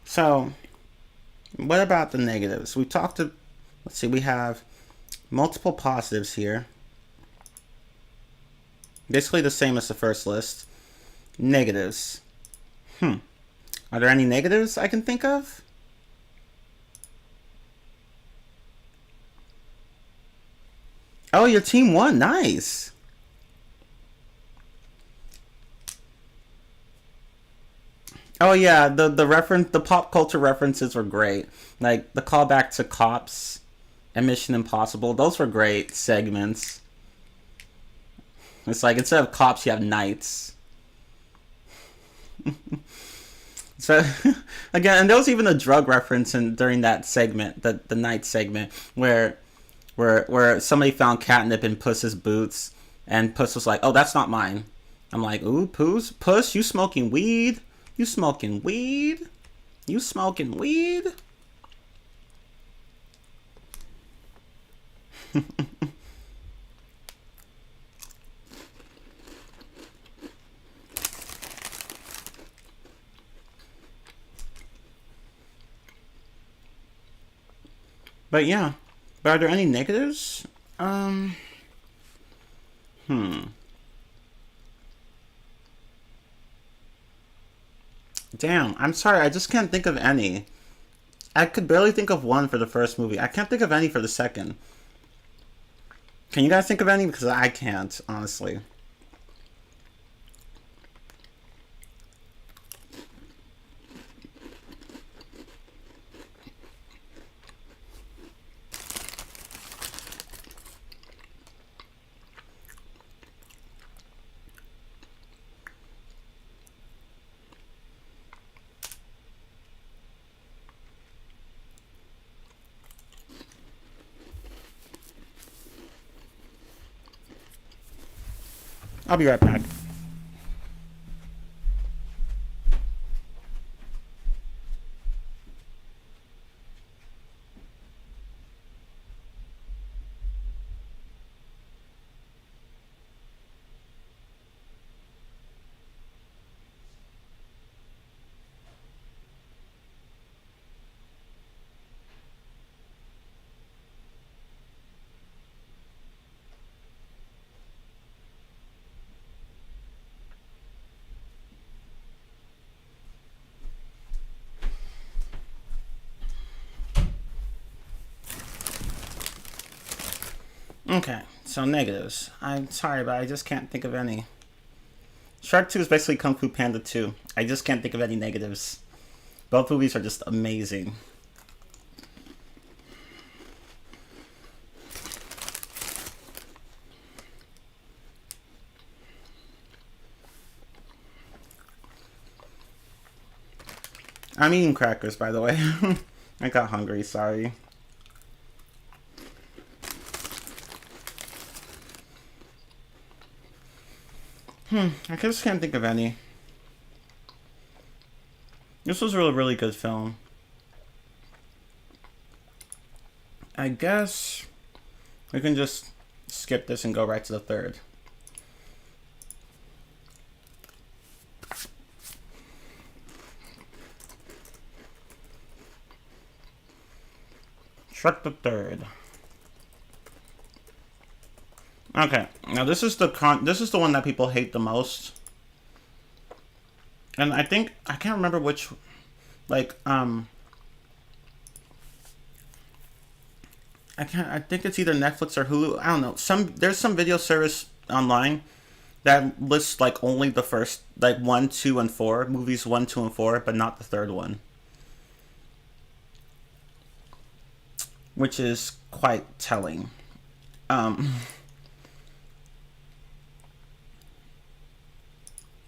So, what about the negatives? We talked to... Let's see, we have multiple positives here. Basically the same as the first list. Negatives. Are there any negatives I can think of? Oh, your team won. Nice. Oh yeah, the pop culture references were great. Like the callback to Cops and Mission Impossible. Those were great segments. It's like instead of cops, you have knights. So again, and there was even a drug reference during that segment, the night segment, where somebody found catnip in Puss's boots, and Puss was like, "Oh, that's not mine." I'm like, "Ooh, Puss, you smoking weed? You smoking weed? You smoking weed?" But yeah, but are there any negatives? Um, hmm. Damn, I'm sorry, I just can't think of any. I could barely think of one for the first movie. I can't think of any for the second. Can you guys think of any? Because I can't, honestly. I'll be right back. Okay, so negatives. I'm sorry, but I just can't think of any. Shark 2 is basically Kung Fu Panda 2. I just can't think of any negatives. Both movies are just amazing. I'm eating crackers, by the way. I got hungry, sorry. I just can't think of any. This was a really, really good film. I guess we can just skip this and go right to the third. Shrek the Third. Okay, now this is the one that people hate the most, and I can't remember which, like I think it's either Netflix or Hulu. I don't know. There's some video service online that lists like only the first like 1, 2, and 4 movies, 1, 2, and 4, but not the third one, which is quite telling. Um,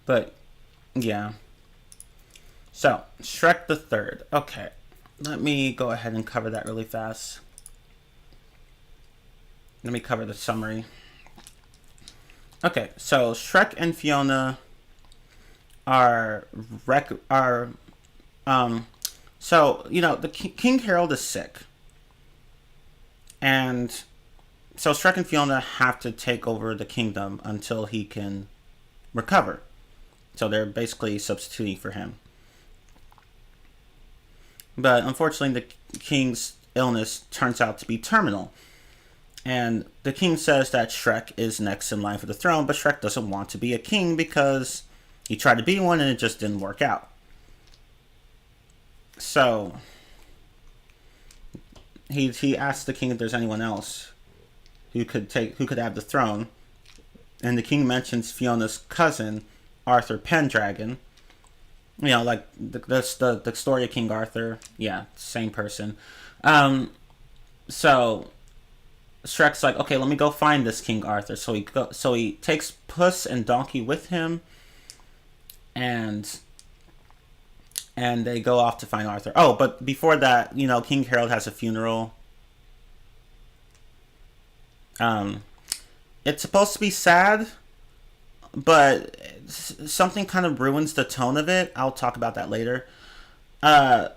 but yeah. So Shrek the Third. Okay, let me go ahead and cover that really fast. Let me cover the summary. Okay, so Shrek and Fiona are so you know the King Harold is sick, and so Shrek and Fiona have to take over the kingdom until he can recover. So they're basically substituting for him. But unfortunately, the king's illness turns out to be terminal. And the king says that Shrek is next in line for the throne, but Shrek doesn't want to be a king because he tried to be one and it just didn't work out. So he asks the king if there's anyone else who could have the throne, and the king mentions Fiona's cousin, Arthur Pendragon. You know, like the story of King Arthur. Yeah, same person. Um, so Shrek's like, okay, let me go find this King Arthur. So he takes Puss and Donkey with him, and they go off to find Arthur. Oh, but before that, you know, King Harold has a funeral. Um, it's supposed to be sad, but something kind of ruins the tone of it. I'll talk about that later. Uh,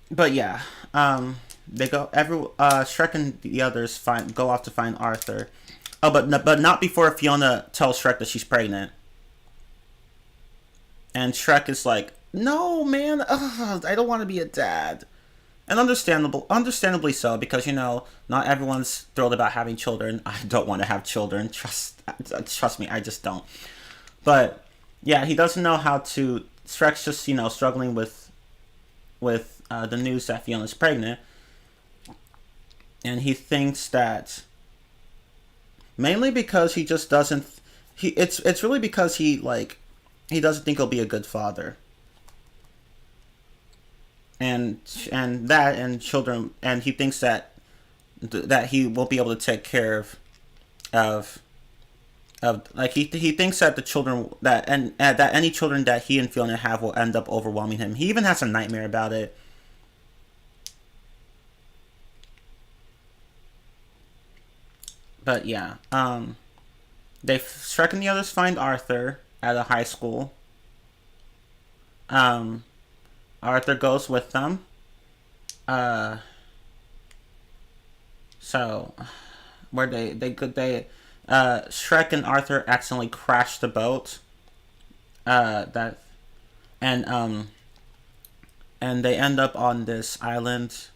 but yeah, they go Shrek and the others go off to find Arthur. Oh, but not before Fiona tells Shrek that she's pregnant. And Shrek is like, "No, man, I don't want to be a dad." And understandably so, because you know not everyone's thrilled about having children. I don't want to have children. Trust me, I just don't. But yeah, he doesn't know how to. Shrek's just struggling with the news that Fiona's pregnant, and he thinks that mainly because he just doesn't. It's really because he doesn't think he'll be a good father. And children, and he thinks that he won't be able to take care of like he thinks that the children that any children that he and Fiona have will end up overwhelming him. He even has a nightmare about it. But yeah, Shrek and the others find Arthur at a high school. Um, Arthur goes with them. Uh, so where they Shrek and Arthur accidentally crash the boat. That and they end up on this island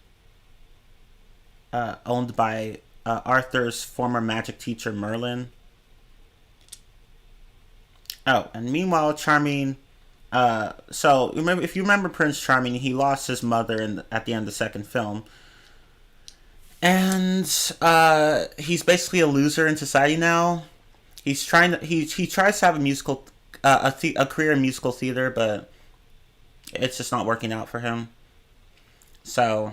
owned by Arthur's former magic teacher Merlin. Oh, and meanwhile, Charming. So remember, if you remember Prince Charming, he lost his mother at the end of the second film, and he's basically a loser in society now. He tries to have a musical a career in musical theater, but it's just not working out for him. So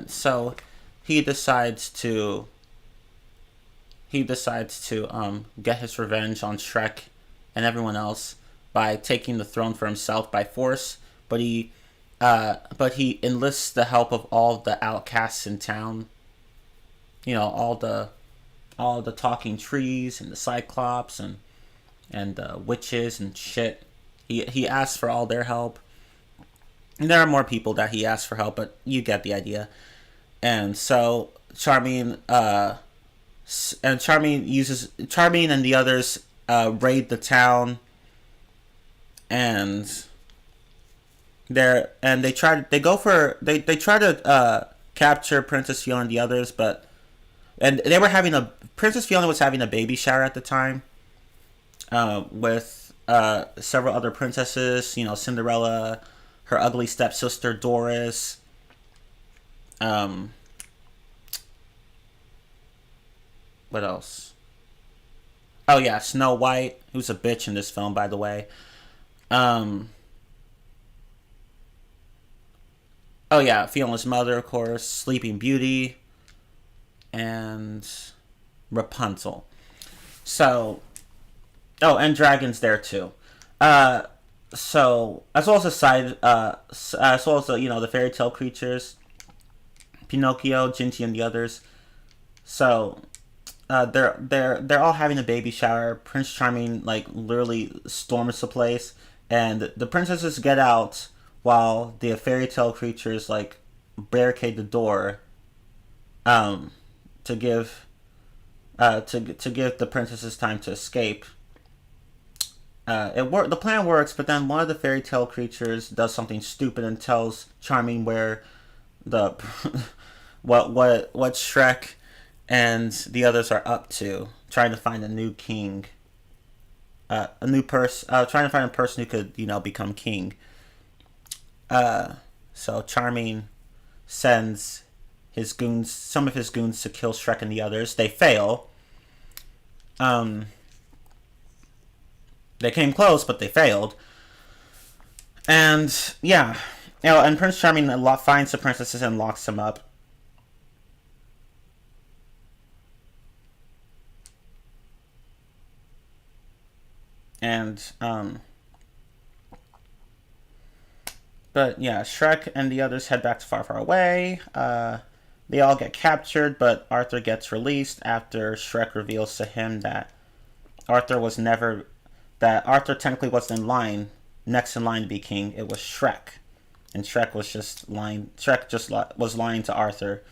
so he decides to get his revenge on Shrek and everyone else by taking the throne for himself by force. But he enlists the help of all the outcasts in town. You know, all the talking trees and the Cyclops and witches and shit. He asks for all their help. And there are more people that he asks for help, but you get the idea. And so Charming and the others raid the town, and they try to capture Princess Fiona and the others, and Princess Fiona was having a baby shower at the time, with several other princesses, Cinderella, her ugly stepsister Doris, what else? Oh yeah, Snow White, who's a bitch in this film, by the way. Um, oh yeah, Fiona's mother, of course, Sleeping Beauty, and Rapunzel. So, oh, and Dragon's there too. Uh, so as well as the fairy tale creatures, Pinocchio, Ginty, and the others. So they're all having a baby shower. Prince Charming literally storms the place, and the princesses get out while the fairy tale creatures barricade the door, to give the princesses time to escape. The plan works, but then one of the fairy tale creatures does something stupid and tells Charming where the what Shrek and the others are up to, trying to find a new king, trying to find a person who could become king. So Charming sends some of his goons to kill Shrek and the others. They fail. Um, they came close, but they failed. And yeah, and Prince Charming finds the princesses and locks them up. And but yeah, Shrek and the others head back to Far Far Away. They all get captured, but Arthur gets released after Shrek reveals to him that Arthur was never that Arthur technically wasn't next in line to be king. It was Shrek, and Shrek was just lying. Shrek just was lying to Arthur.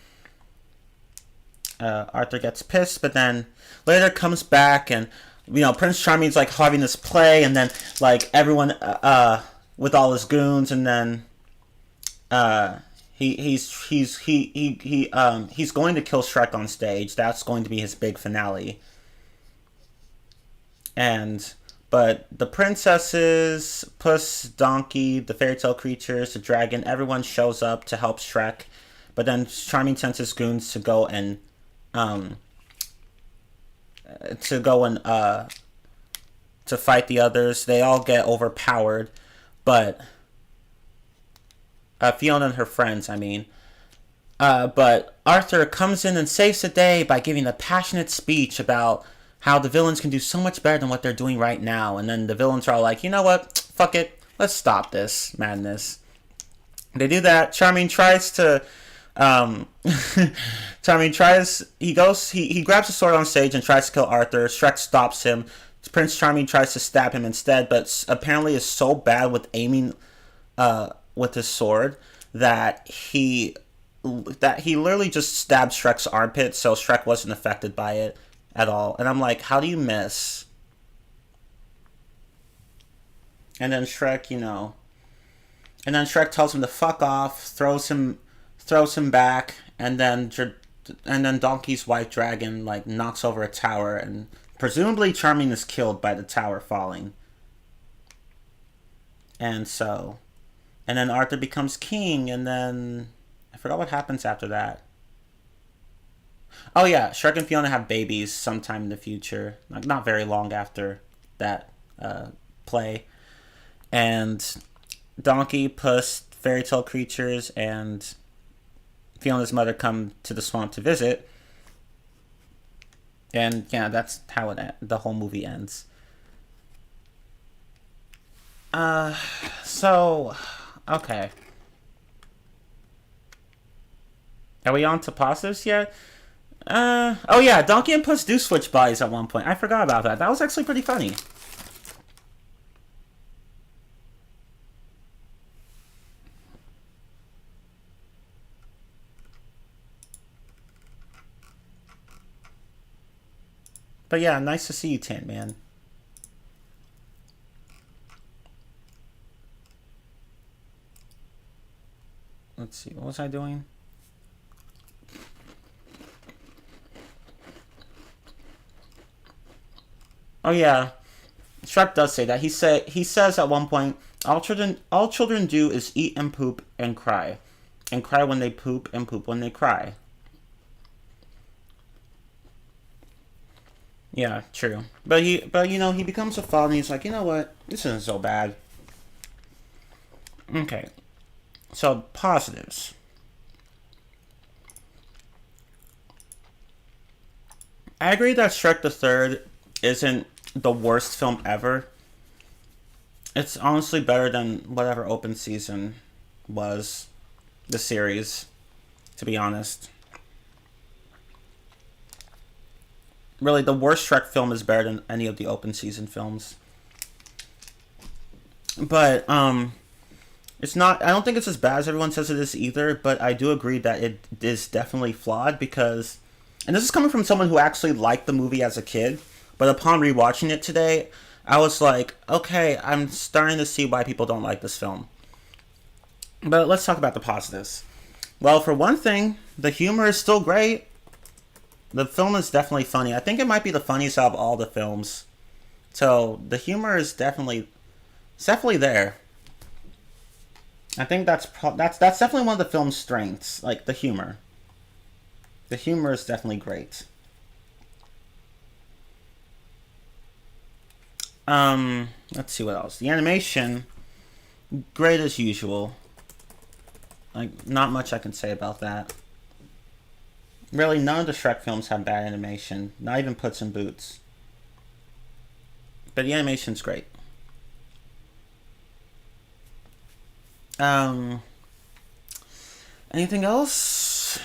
Arthur gets pissed, but then later comes back, and Prince Charming's like having this play, and then like everyone with all his goons, and then he's going to kill Shrek on stage. That's going to be his big finale. But the princesses, Puss, Donkey, the fairy tale creatures, the dragon, everyone shows up to help Shrek. But then Charming sends his goons to go and to fight the others. They all get overpowered, but Fiona and her friends, I mean. But Arthur comes in and saves the day by giving a passionate speech about how the villains can do so much better than what they're doing right now. And then the villains are all like, you know what? Fuck it. Let's stop this madness. They do that. Charming tries to... he grabs a sword on stage and tries to kill Arthur. Shrek stops him. Prince Charming tries to stab him instead, but apparently is so bad with aiming with his sword that he literally just stabbed Shrek's armpit, so Shrek wasn't affected by it at all. And I'm like, how do you miss? And then Shrek, tells him to fuck off, throws him back, and then Donkey's white dragon like knocks over a tower, and presumably Charming is killed by the tower falling. And then Arthur becomes king, and then I forgot what happens after that. Oh yeah, Shrek and Fiona have babies sometime in the future, like not very long after that play. And Donkey, Puss, fairy tale creatures, and Fiona's mother come to the swamp to visit. And yeah, that's how the whole movie ends. Okay. Are we on to positives yet? Oh yeah, Donkey and Puss do switch bodies at one point. I forgot about that. That was actually pretty funny. But yeah, nice to see you, Tin Man. Let's see, what was I doing? Oh yeah, Shrek does say that. He says at one point, all children do is eat and poop and cry when they poop and poop when they cry. Yeah, true. But he becomes a father and he's like, you know what? This isn't so bad. Okay. So, positives. I agree that Shrek the Third isn't the worst film ever. It's honestly better than whatever open season was, the series, to be honest. Really, the worst Shrek film is better than any of the open season films. But, it's not, I don't think it's as bad as everyone says it is either, but I do agree that it is definitely flawed because, and this is coming from someone who actually liked the movie as a kid, but upon rewatching it today, I was like, okay, I'm starting to see why people don't like this film. But let's talk about the positives. Well, for one thing, the humor is still great. The film is definitely funny. I think it might be the funniest out of all the films. So, the humor is definitely there. I think that's definitely one of the film's strengths, like the humor. The humor is definitely great. Let's see what else. The animation, great as usual. Like, not much I can say about that. Really, none of the Shrek films have bad animation. Not even Puss in Boots. But the animation's great. Um, Anything else?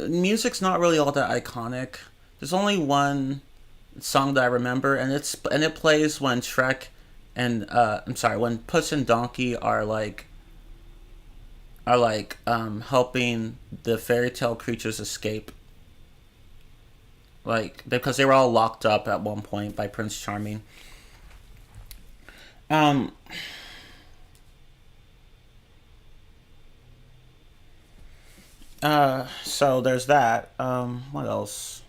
Music's not really all that iconic. There's only one song that I remember, and it plays when Shrek and I'm sorry, when Puss and Donkey are helping the fairy tale creatures escape, like because they were all locked up at one point by Prince Charming. Um, so there's that. What else?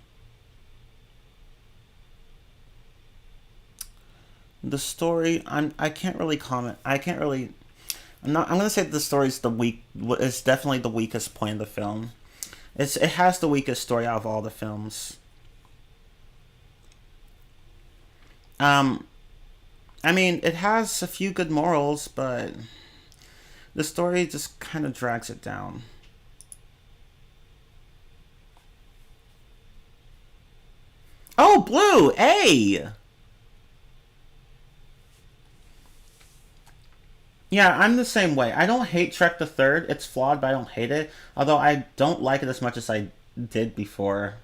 The story. I can't really comment. I can't really. I'm not. I'm gonna say the story's the weak. It's definitely the weakest point of the film. It has the weakest story out of all the films. Um, I mean, it has a few good morals, but the story just kind of drags it down. Oh, Blue! Hey! Yeah, I'm the same way. I don't hate Shrek the Third. It's flawed, but I don't hate it. Although I don't like it as much as I did before.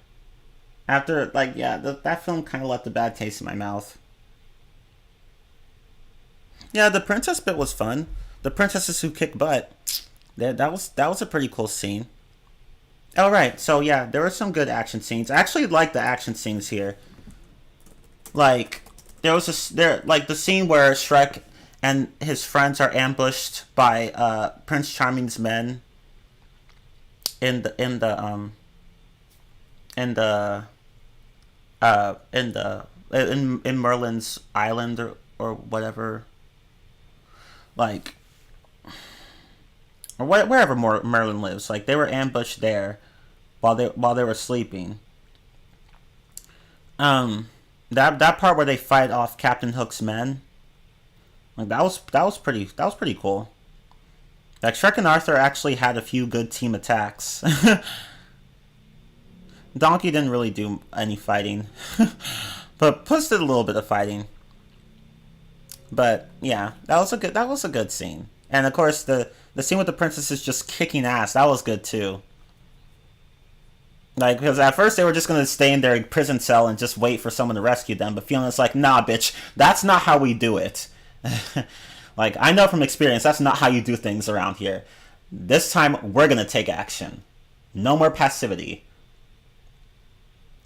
After, like, yeah, that film kind of left a bad taste in my mouth. Yeah, the princess bit was fun. The princesses who kick butt. That was a pretty cool scene. Oh right, so yeah, there were some good action scenes. I actually like the action scenes here. Like there like the scene where Shrek and his friends are ambushed by Prince Charming's men in the in the in the in Merlin's island or whatever, like, or wherever Merlin lives. Like they were ambushed there while they were sleeping. Um, that part where they fight off Captain Hook's men, like that was pretty cool. Like Shrek and Arthur actually had a few good team attacks. Donkey didn't really do any fighting, but Puss did a little bit of fighting. But yeah, that was a good scene. And of course the scene with the princesses just kicking ass, that was good too. Like, because at first they were just gonna stay in their prison cell and just wait for someone to rescue them, but Fiona's like, nah, bitch, that's not how we do it. Like, I know from experience, that's not how you do things around here. This time, we're gonna take action. No more passivity.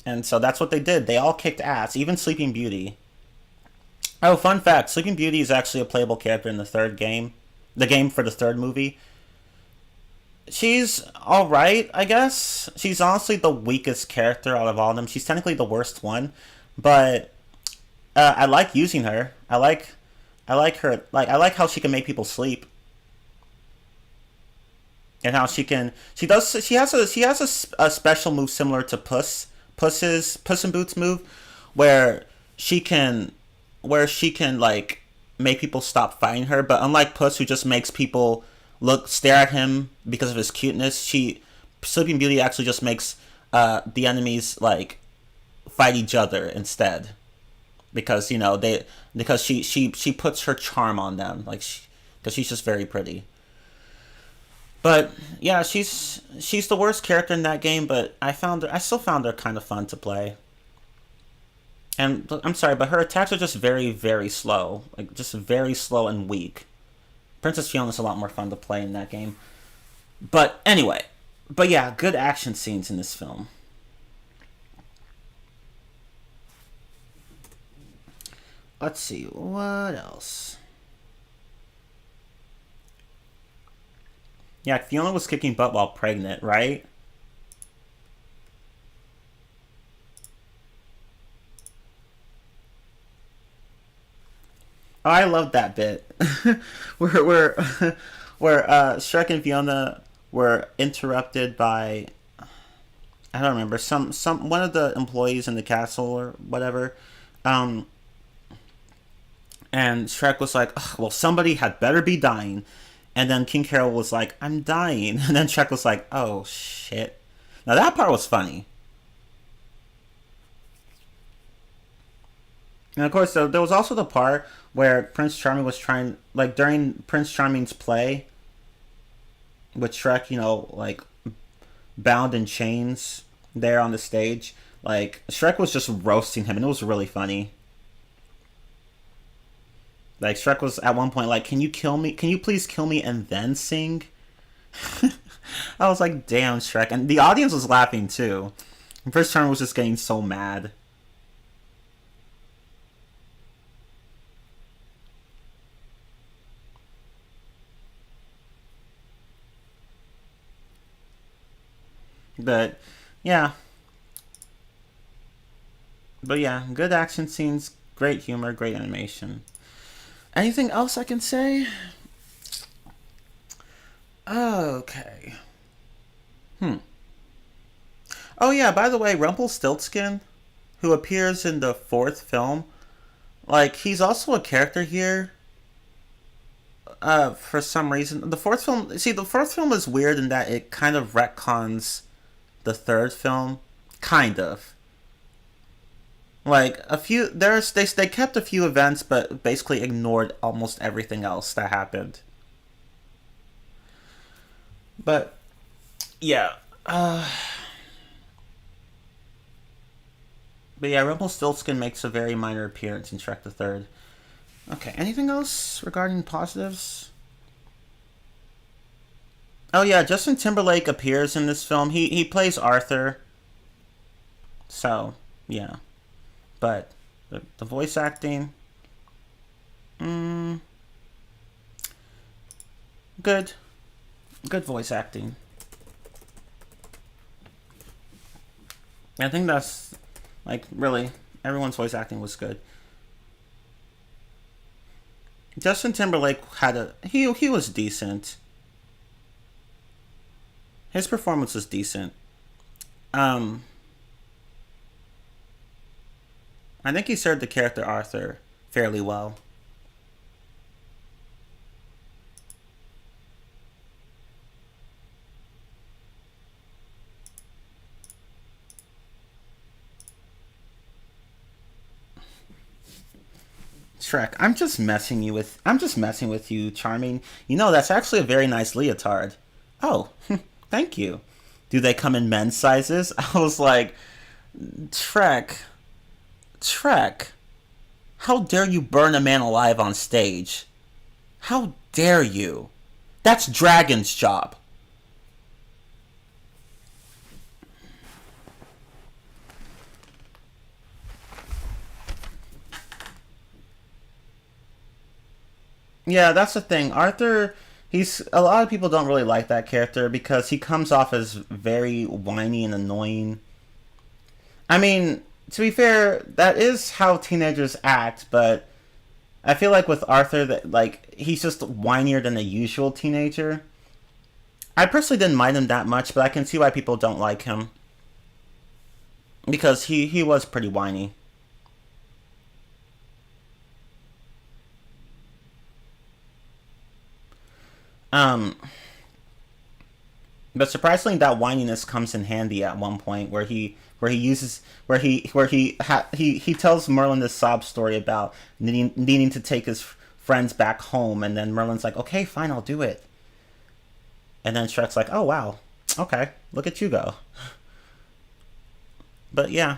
And so that's what they did. They all kicked ass, even Sleeping Beauty. Oh, fun fact: Sleeping Beauty is actually a playable character in the third game, the game for the third movie. She's all right, I guess. She's honestly the weakest character out of all of them. She's technically the worst one, but I like using her. I like her. Like I like how she can make people sleep, and how she has a special move similar to Puss in Boots move, where she can like make people stop fighting her. But unlike Puss, who just makes people stare at him because of his cuteness, Sleeping Beauty actually just makes the enemies like fight each other instead, because she puts her charm on them, like because she's just very pretty. But yeah, she's the worst character in that game, but I still found her kind of fun to play. And I'm sorry, but her attacks are just very, very slow. Like, just very slow and weak. Princess Fiona's a lot more fun to play in that game. But anyway. But yeah, good action scenes in this film. Let's see, what else? Yeah, Fiona was kicking butt while pregnant, right? Oh, I love that bit. where where Shrek and Fiona were interrupted by, I don't remember, some one of the employees in the castle or whatever. Um, and Shrek was like, "Ugh, well, somebody had better be dying." And then King Carol was like, "I'm dying." And then Shrek was like, "Oh shit." Now that part was funny. And of course, there was also the part where Prince Charming was trying, like during Prince Charming's play with Shrek, like bound in chains there on the stage. Like Shrek was just roasting him, and it was really funny. Like Shrek was at one point like, "Can you kill me? Can you please kill me and then sing?" I was like, "Damn, Shrek!" And the audience was laughing too. And Prince Charming was just getting so mad. But yeah, good action scenes, great humor, great animation. Anything else I can say? Okay. Hmm. Oh yeah, by the way, Rumpelstiltskin, who appears in the fourth film, like he's also a character here. For some reason, the fourth film is weird in that it kind of retcons the third film, kind of. Like a few, they kept a few events, but basically ignored almost everything else that happened. But yeah, but yeah, Rumpelstiltskin makes a very minor appearance in Shrek the Third. Okay, anything else regarding positives? Oh yeah, Justin Timberlake appears in this film. He plays Arthur. So yeah, but the voice acting, mm, good, good voice acting. I think that's like really everyone's voice acting was good. Justin Timberlake had he was decent. His performance was decent. Um, I think he served the character Arthur fairly well. Shrek, I'm just messing with you, Charming. That's actually a very nice leotard. Oh, thank you. Do they come in men's sizes? I was like, Shrek, Shrek, how dare you burn a man alive on stage? How dare you? That's Dragon's job. Yeah, that's the thing. Arthur, he's a lot of people don't really like that character because he comes off as very whiny and annoying. I mean, to be fair, that is how teenagers act, but I feel like with Arthur that like he's just whinier than a usual teenager. I personally didn't mind him that much, but I can see why people don't like him because he was pretty whiny. Um, but surprisingly, that whininess comes in handy at one point where he uses where he tells Merlin this sob story about needing to take his friends back home, and then Merlin's like, "Okay, fine, I'll do it." And then Shrek's like, "Oh wow, okay, look at you go." But yeah,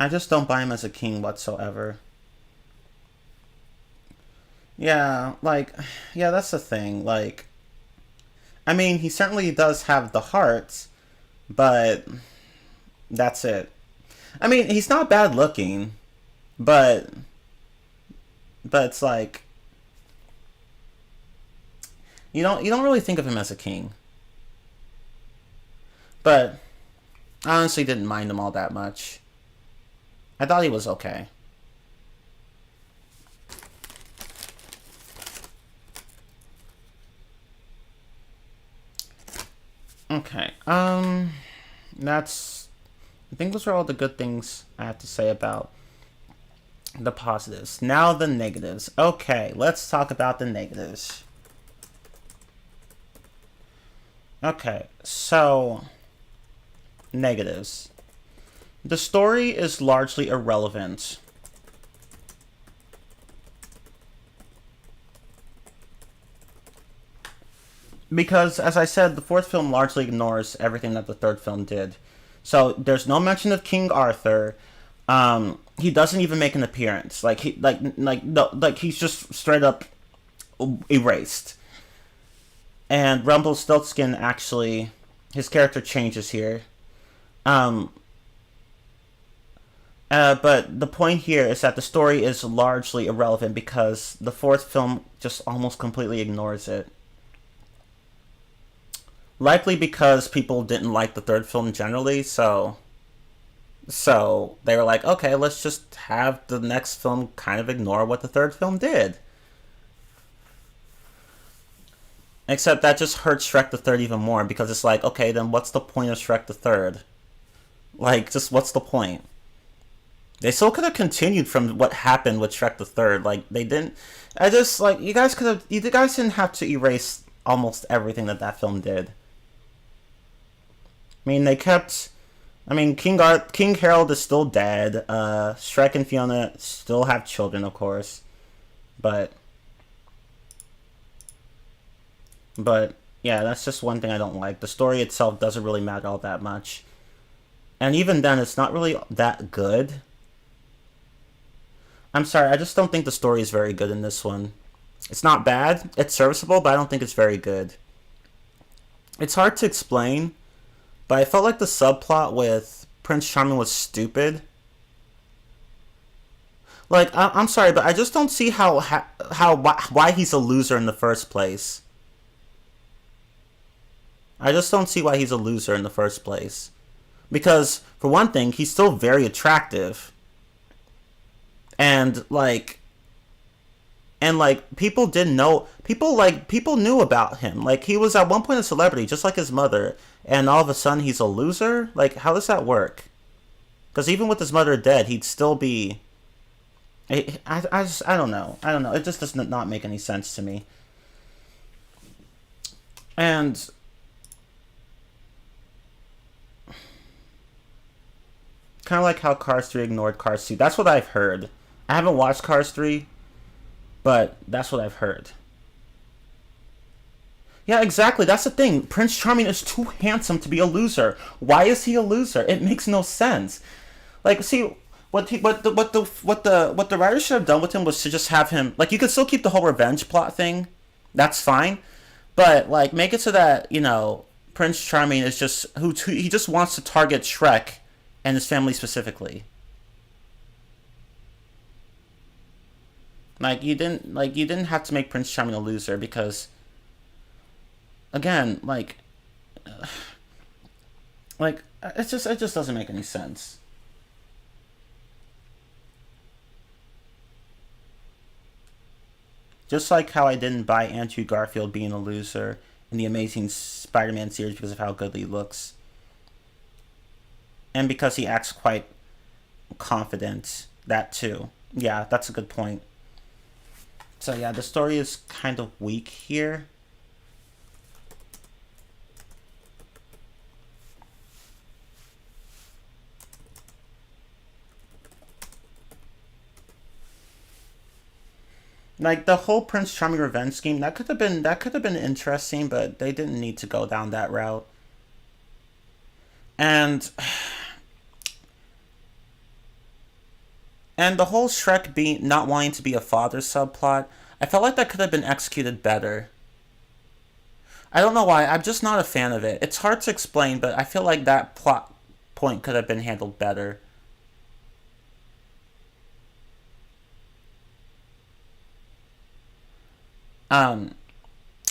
I just don't buy him as a king whatsoever. Yeah, like, yeah, that's the thing. Like, I mean, he certainly does have the heart, but that's it. I mean, he's not bad looking, but it's like you don't really think of him as a king. But I honestly didn't mind him all that much. I thought he was okay. Okay. That's. I think those are all the good things I have to say about the positives. Now the negatives. Okay, let's talk about the negatives. Okay, so negatives. The story is largely irrelevant. Because, as I said, the fourth film largely ignores everything that the third film did. So there's no mention of King Arthur. He doesn't even make an appearance. No, he's just straight up erased. And Rumpelstiltskin actually, his character changes here. Um, but the point here is that the story is largely irrelevant because the fourth film just almost completely ignores it. Likely because people didn't like the third film generally, so they were like, okay, let's just have the next film kind of ignore what the third film did. Except that just hurts Shrek the Third even more because it's like, okay, then what's the point of Shrek the Third? Like, just what's the point? They still could have continued from what happened with Shrek the Third. Like, they didn't. I just like you guys could have. You guys didn't have to erase almost everything that that film did. I mean, they kept. I mean, King Harold is still dead. Shrek and Fiona still have children, of course, but yeah, that's just one thing I don't like. The story itself doesn't really matter all that much, and even then, it's not really that good. I'm sorry, I just don't think the story is very good in this one. It's not bad, it's serviceable, but I don't think it's very good. It's hard to explain, but I felt like the subplot with Prince Charming was stupid. Like, I'm sorry, but I just don't see why he's a loser in the first place. I just don't see why he's a loser in the first place. Because, for one thing, he's still very attractive. And, people didn't know, people knew about him. Like, he was at one point a celebrity, just like his mother. And all of a sudden he's a loser? Like, how does that work? Because even with his mother dead, he'd still be. I don't know. I don't know. It just does not make any sense to me. And kind of like how Cars 3 ignored Cars 2. That's what I've heard. I haven't watched Cars 3, but that's what I've heard. Yeah, exactly. That's the thing. Prince Charming is too handsome to be a loser. Why is he a loser? It makes no sense. Like, see, what the writers should have done with him was to just have him, like, you could still keep the whole revenge plot thing. That's fine, but like make it so that Prince Charming is just who he just wants to target Shrek and his family specifically. You didn't have to make Prince Charming a loser because again it just doesn't make any sense. Just like how I didn't buy Andrew Garfield being a loser in the Amazing Spider-Man series because of how good he looks. And because he acts quite confident. That too. Yeah, that's a good point. So yeah, the story is kind of weak here. Like the whole Prince Charming revenge scheme, that could have been interesting, but they didn't need to go down that route. And and the whole Shrek being not wanting to be a father subplot, I felt like that could have been executed better. I don't know why, I'm just not a fan of it. It's hard to explain, but I feel like that plot point could have been handled better. Um,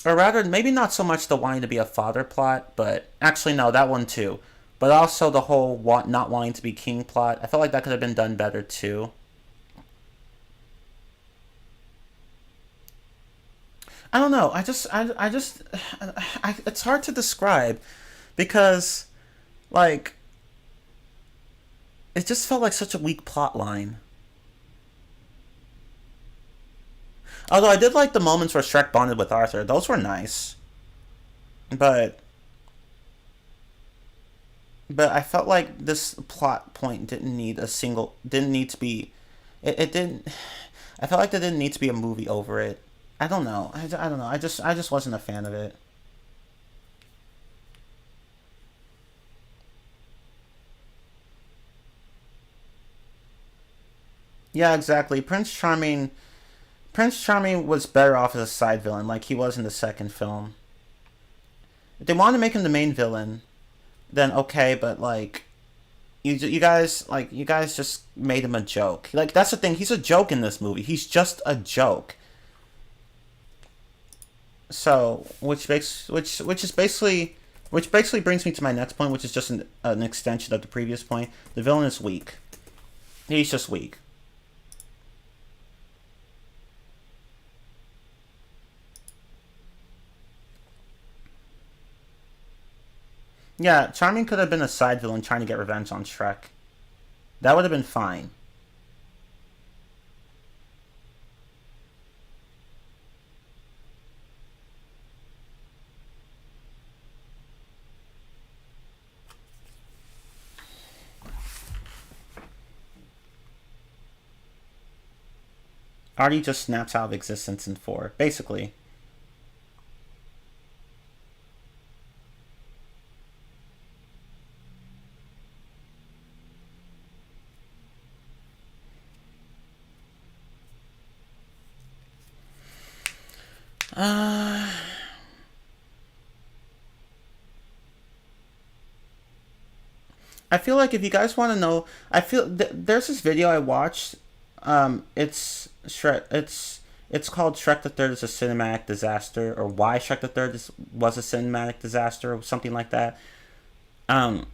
or rather, maybe not so much the wanting to be a father plot, but actually no, that one too. But also the whole not wanting to be king plot. I felt like that could have been done better too. I don't know. It's hard to describe because, like, it just felt like such a weak plot line. Although I did like the moments where Shrek bonded with Arthur. Those were nice. But I felt like this plot point didn't need to be it didn't I felt like there didn't need to be a movie over it. I don't know. I don't know. I just wasn't a fan of it. Yeah, exactly. Prince Charming was better off as a side villain, like he was in the second film. If they wanted to make him the main villain, then okay, but like you guys just made him a joke. Like that's the thing, he's a joke in this movie. He's just a joke. So, which basically brings me to my next point, which is just an extension of the previous point. The villain is weak. He's just weak. Yeah, Charming could have been a side villain trying to get revenge on Shrek. That would have been fine. Artie just snaps out of existence in 4, basically. Uh, I feel like if you guys want to know, there's this video I watched. It's Shrek. It's called Shrek the Third is a cinematic disaster, or why Shrek the Third was a cinematic disaster, or something like that. Um,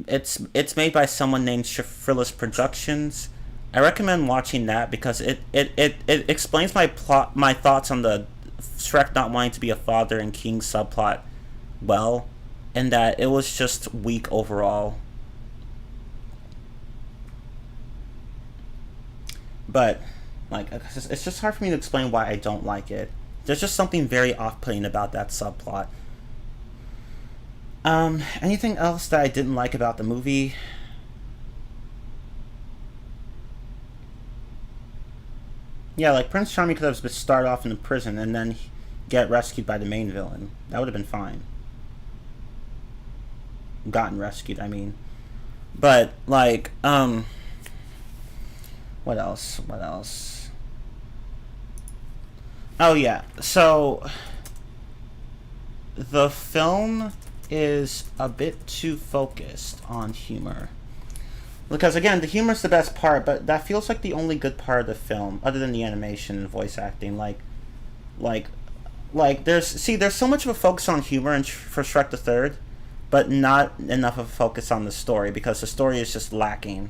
it's made by someone named Frivolous Productions. I recommend watching that because it explains my thoughts on the Shrek not wanting to be a father and king subplot well, and that it was just weak overall. But like it's just hard for me to explain why I don't like it. There's just something very off-putting about that subplot. Anything else that I didn't like about the movie? Yeah, like Prince Charming could have started off in the prison and then get rescued by the main villain. That would have been fine. Gotten rescued, I mean. But like, what else? What else? Oh yeah. So the film is a bit too focused on humor. Because again, the humor's the best part, but that feels like the only good part of the film, other than the animation and voice acting. Like, there's so much of a focus on humor for Shrek the Third, but not enough of a focus on the story because the story is just lacking.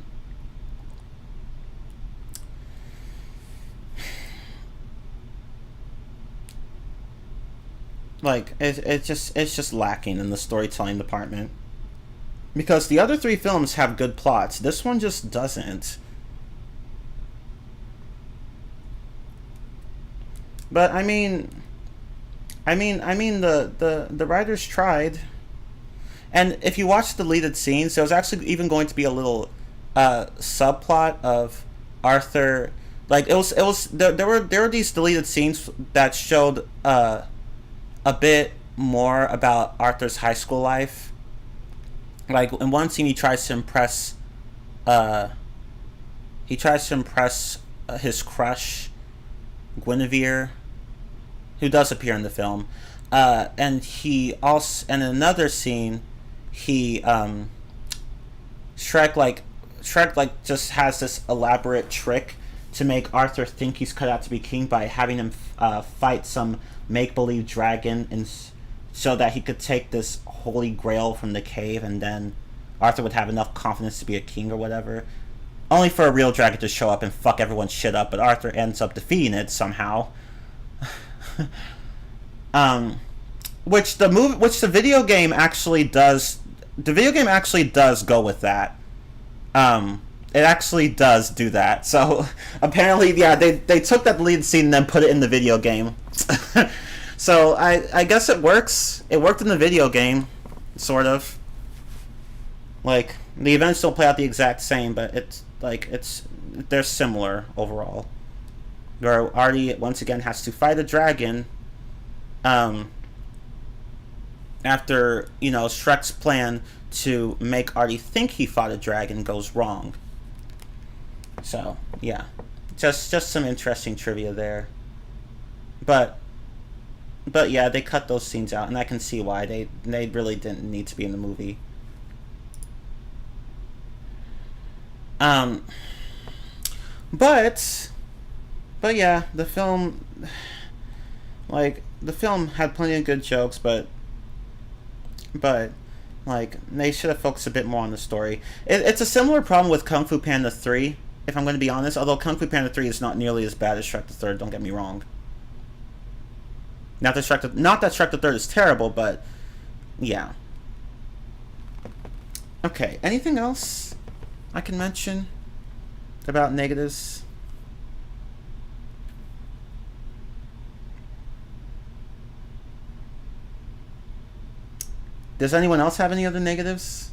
Like it's just lacking in the storytelling department. Because the other three films have good plots. This one just doesn't. But the writers tried. And if you watch the deleted scenes, there was actually even going to be a little subplot of Arthur. Like there were these deleted scenes that showed a bit more about Arthur's high school life. Like in one scene, uh, he tries to impress his crush, Guinevere, who does appear in the film, and in another scene, he Shrek like just has this elaborate trick to make Arthur think he's cut out to be king by having him fight some make believe dragon, and so that he could take this holy grail from the cave and then Arthur would have enough confidence to be a king or whatever. Only for a real dragon to show up and fuck everyone's shit up, but Arthur ends up defeating it somehow. Which the video game actually does. The video game actually does go with that. It actually does do that. So apparently, yeah, they took that lead scene and then put it in the video game. So I guess it works. It worked in the video game, sort of. Like the events don't play out the exact same, but they're similar overall. Where Artie once again has to fight a dragon. After Shrek's plan to make Artie think he fought a dragon goes wrong. So yeah, just some interesting trivia there. But yeah, they cut those scenes out, and I can see why they really didn't need to be in the movie. But yeah, the film had plenty of good jokes, but they should have focused a bit more on the story. It's a similar problem with Kung Fu Panda 3, if I'm going to be honest, although Kung Fu Panda 3 is not nearly as bad as Shrek the Third, don't get me wrong. Not that Shrek the Third is terrible, but yeah. Okay, anything else I can mention about negatives? Does anyone else have any other negatives?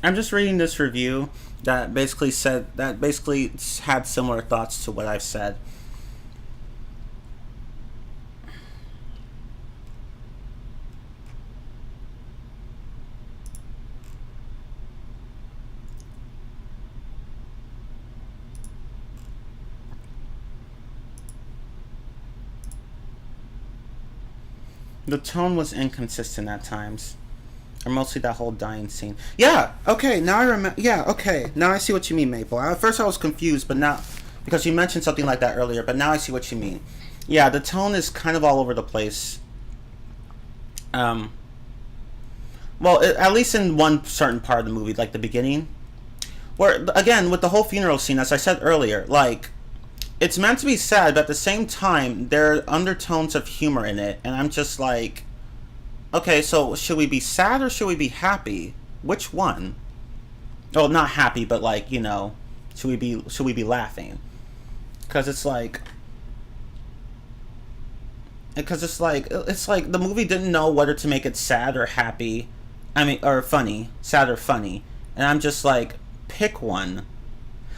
I'm just reading this review that basically had similar thoughts to what I've said. The tone was inconsistent at times. Or mostly that whole dying scene. Yeah, okay, now I remember. Yeah, okay, now I see what you mean, Maple. At first I was confused, but now, because you mentioned something like that earlier, but now I see what you mean. Yeah, the tone is kind of all over the place. Well, at least in one certain part of the movie, like the beginning. Where, again, with the whole funeral scene, as I said earlier, like, it's meant to be sad, but at the same time, there are undertones of humor in it, and I'm just like, okay, so should we be sad or should we be happy? Which one? Oh, not happy, but like, should we be laughing? Because it's like the movie didn't know whether to make it sad or happy. I mean, or funny, sad or funny. And I'm just like, pick one.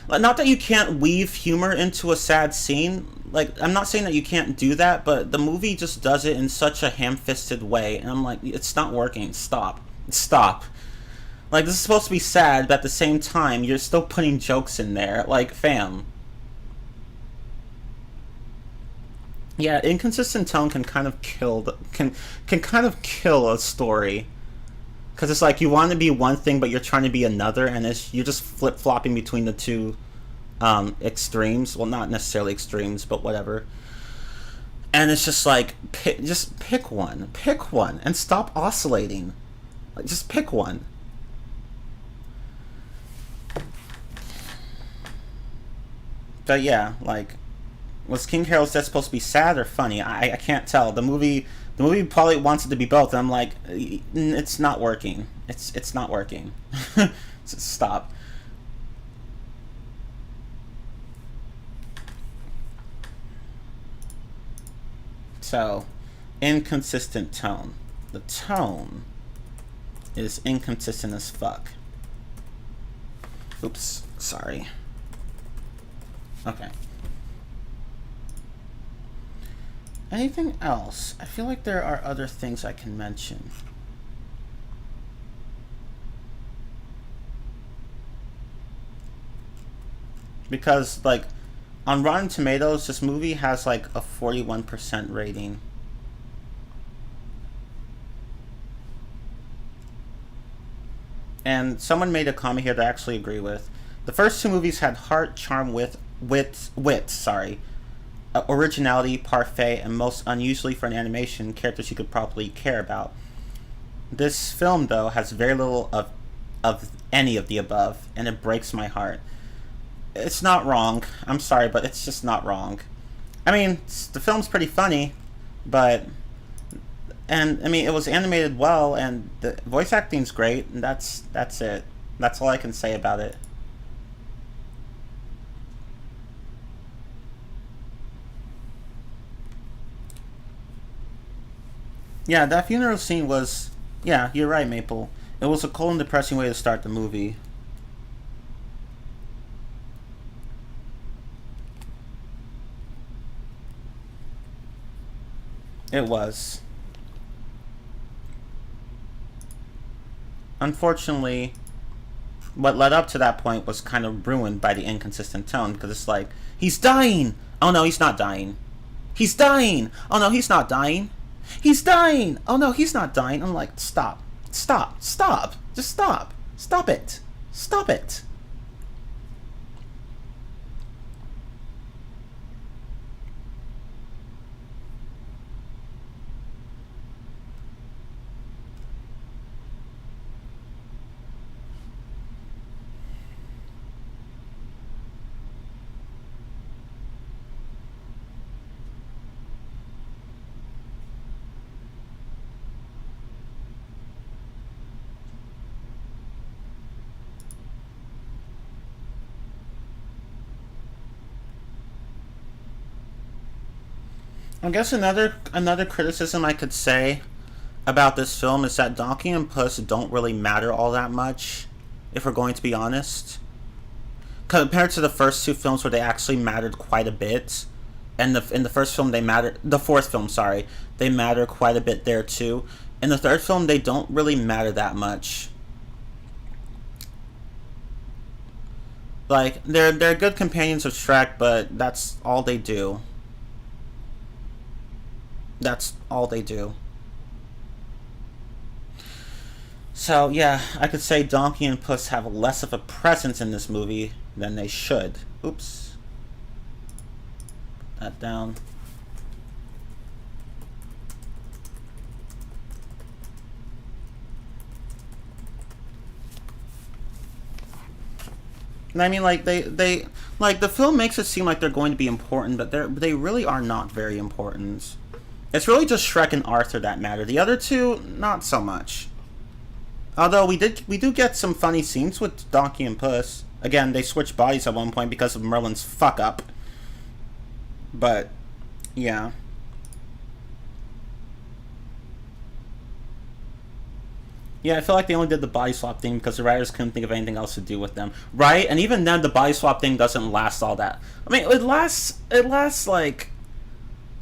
Not that you can't weave humor into a sad scene. Like, I'm not saying that you can't do that, but the movie just does it in such a ham-fisted way, and I'm like, it's not working. Stop. Like, this is supposed to be sad, but at the same time, you're still putting jokes in there. Like, fam. Yeah, inconsistent tone can kind of kill a story. Because it's like, you want to be one thing, but you're trying to be another, and you're just flip-flopping between the two extremes. Well, not necessarily extremes, but whatever. And it's just like, just pick one, and stop oscillating. Like, just pick one. But yeah, like, was King Harold's death supposed to be sad or funny? I can't tell. The movie probably wants it to be both, and I'm like, it's not working. It's not working. Stop. So, inconsistent tone. The tone is inconsistent as fuck. Oops, sorry. Okay. Anything else? I feel like there are other things I can mention. Because, like, on Rotten Tomatoes, this movie has, like, a 41% rating. And someone made a comment here that I actually agree with. The first two movies had heart, charm, wit, originality, parfait, and most unusually for an animation, characters you could properly care about. This film, though, has very little of any of the above, and it breaks my heart. It's not wrong. I'm sorry, but it's just not wrong. I mean, the film's pretty funny, but... And, I mean, it was animated well, and the voice acting's great, and that's it. That's all I can say about it. Yeah, that funeral scene was... Yeah, you're right, Maple. It was a cold and depressing way to start the movie. It was. Unfortunately, what led up to that point was kind of ruined by the inconsistent tone, because it's like, he's dying! Oh no, he's not dying. He's dying! Oh no, he's not dying. He's dying! Oh no, he's not dying. I'm like, stop. Stop. Stop. Just stop. Stop it. Stop it. I guess another criticism I could say about this film is that Donkey and Puss don't really matter all that much, if we're going to be honest. Compared to the first two films where they actually mattered quite a bit. And in the first film the fourth film, sorry, they matter quite a bit there too. In the third film they don't really matter that much. Like, they're good companions of Shrek, but that's all they do. That's all they do. So, yeah, I could say Donkey and Puss have less of a presence in this movie than they should. Oops. Put that down. And I mean, like, they like, the film makes it seem like they're going to be important, but they really are not very important. It's really just Shrek and Arthur that matter. The other two, not so much. Although we do get some funny scenes with Donkey and Puss. Again, they switch bodies at one point because of Merlin's fuck up. But yeah. Yeah, I feel like they only did the body swap thing because the writers couldn't think of anything else to do with them. Right? And even then, the body swap thing doesn't last all that. I mean, it lasts like...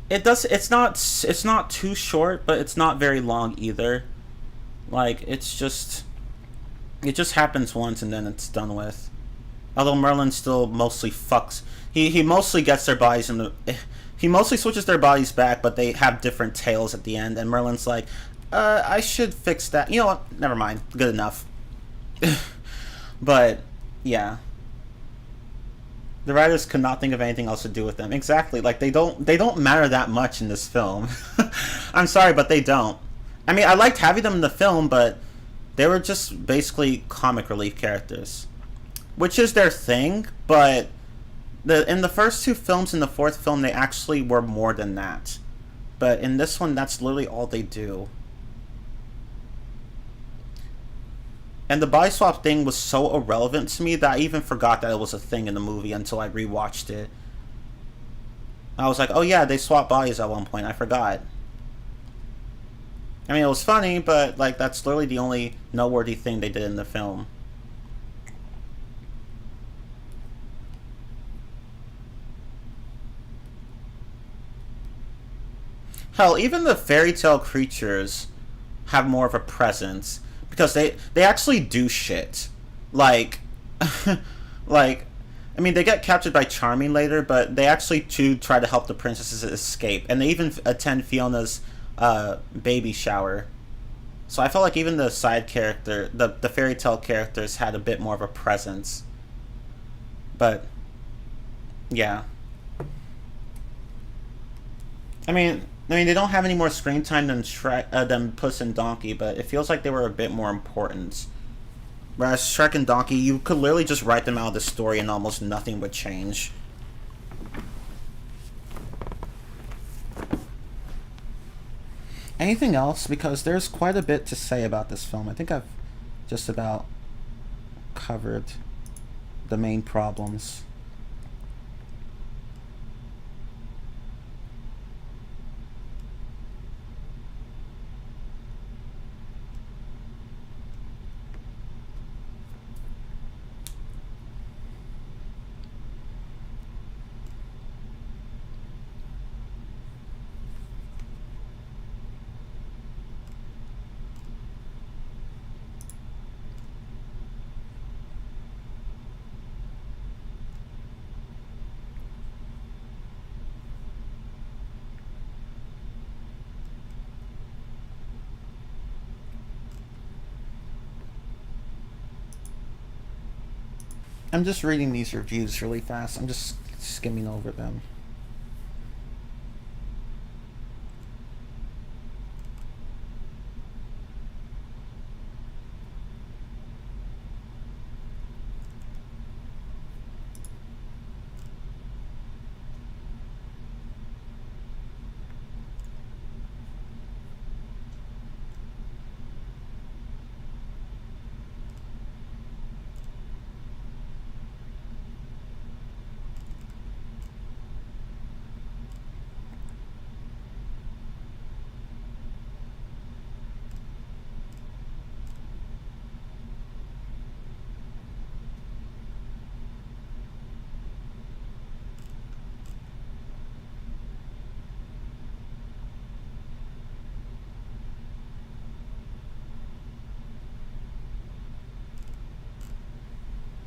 It's not too short, but it's not very long either. Like, it just happens once and then it's done with. Although Merlin still mostly fucks. He mostly gets their bodies in the... He mostly switches their bodies back, but they have different tails at the end, and Merlin's like, I should fix that. You know what? Never mind. Good enough. But, yeah. The writers could not think of anything else to do with them. Exactly. Like, they don't matter that much in this film. I'm sorry, but they don't. I mean, I liked having them in the film, but they were just basically comic relief characters. Which is their thing, but in the first two films and the fourth film, they actually were more than that. But in this one, that's literally all they do. And the body swap thing was so irrelevant to me that I even forgot that it was a thing in the movie until I rewatched it. I was like, oh yeah, they swapped bodies at one point. I forgot. I mean, it was funny, but like that's literally the only noteworthy thing they did in the film. Hell, even the fairy tale creatures have more of a presence because they actually do shit. Like, like, I mean, they get captured by Charming later, but they actually too try to help the princesses escape, and they even attend Fiona's baby shower. So I felt like even the side character, the fairy tale characters, had a bit more of a presence. But yeah, I mean, they don't have any more screen time than Shrek, than Puss and Donkey, but it feels like they were a bit more important. Whereas Shrek and Donkey, you could literally just write them out of the story and almost nothing would change. Anything else? Because there's quite a bit to say about this film. I think I've just about covered the main problems. I'm just reading these reviews really fast. I'm just skimming over them.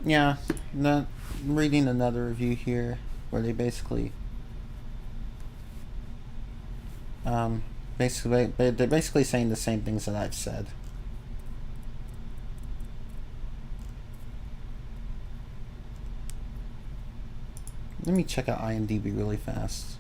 Yeah, I'm reading another review here where they um, they're basically saying the same things that I've said. Let me check out IMDb really fast.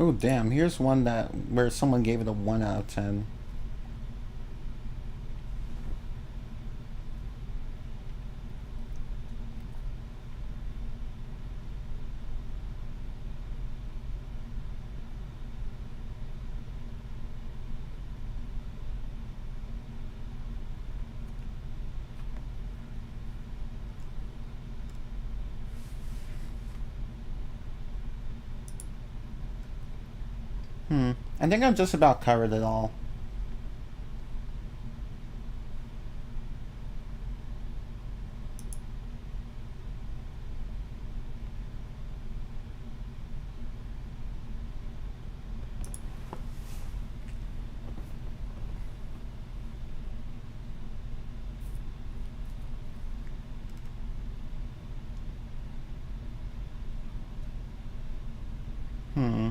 Oh damn! Here's one that where someone gave it a 1 out of 10. I think I've just about covered it all. Hmm.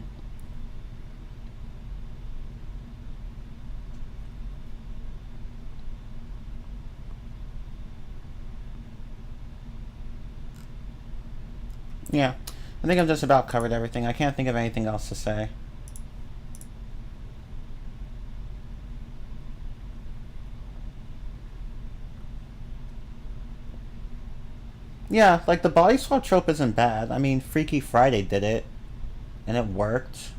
Yeah. I think I've just about covered everything. I can't think of anything else to say. Yeah, like the body swap trope isn't bad. I mean, Freaky Friday did it, and it worked.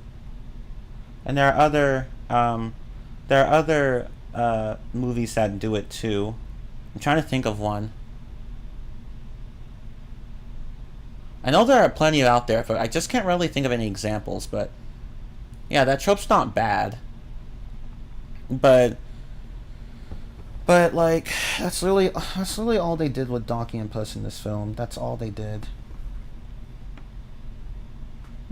And there are other movies that do it too. I'm trying to think of one. I know there are plenty out there, but I just can't really think of any examples. But yeah, that trope's not bad. But like that's really all they did with Donkey and Puss in this film. That's all they did.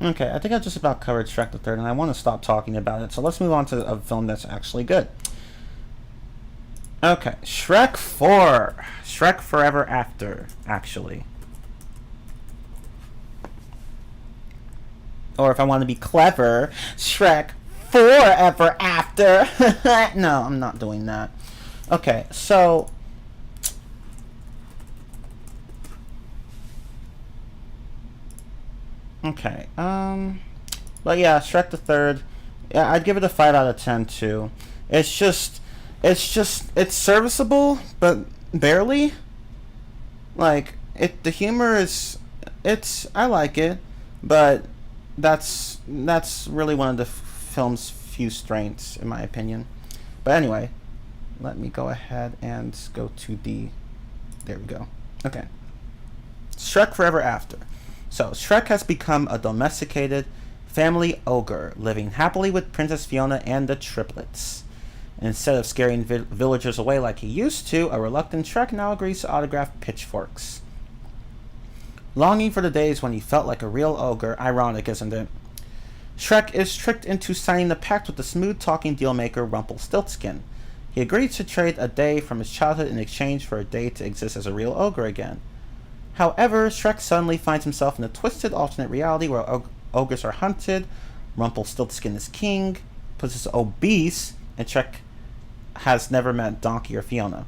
Okay, I think I just about covered Shrek the Third, and I want to stop talking about it. So let's move on to a film that's actually good. Okay, Shrek 4. Shrek Forever After, actually. Or if I want to be clever, Shrek Forever After. No, I'm not doing that. Okay, so okay, but yeah, Shrek the Third. Yeah, I'd give it a 5 out of 10 too. It's just, it's serviceable, but barely. Like the humor is, I like it, but that's really one of the film's few strengths, in my opinion. But anyway, let me go ahead and go to the, there we go. Okay, Shrek Forever After. So Shrek has become a domesticated family ogre, living happily with Princess Fiona and the triplets. Instead of scaring villagers away like he used to, a reluctant Shrek now agrees to autograph pitchforks. Longing for the days when he felt like a real ogre, ironic, isn't it? Shrek is tricked into signing a pact with the smooth-talking dealmaker Rumpelstiltskin. He agrees to trade a day from his childhood in exchange for a day to exist as a real ogre again. However, Shrek suddenly finds himself in a twisted alternate reality where ogres are hunted, Rumpelstiltskin is king, Puss is obese, and Shrek has never met Donkey or Fiona.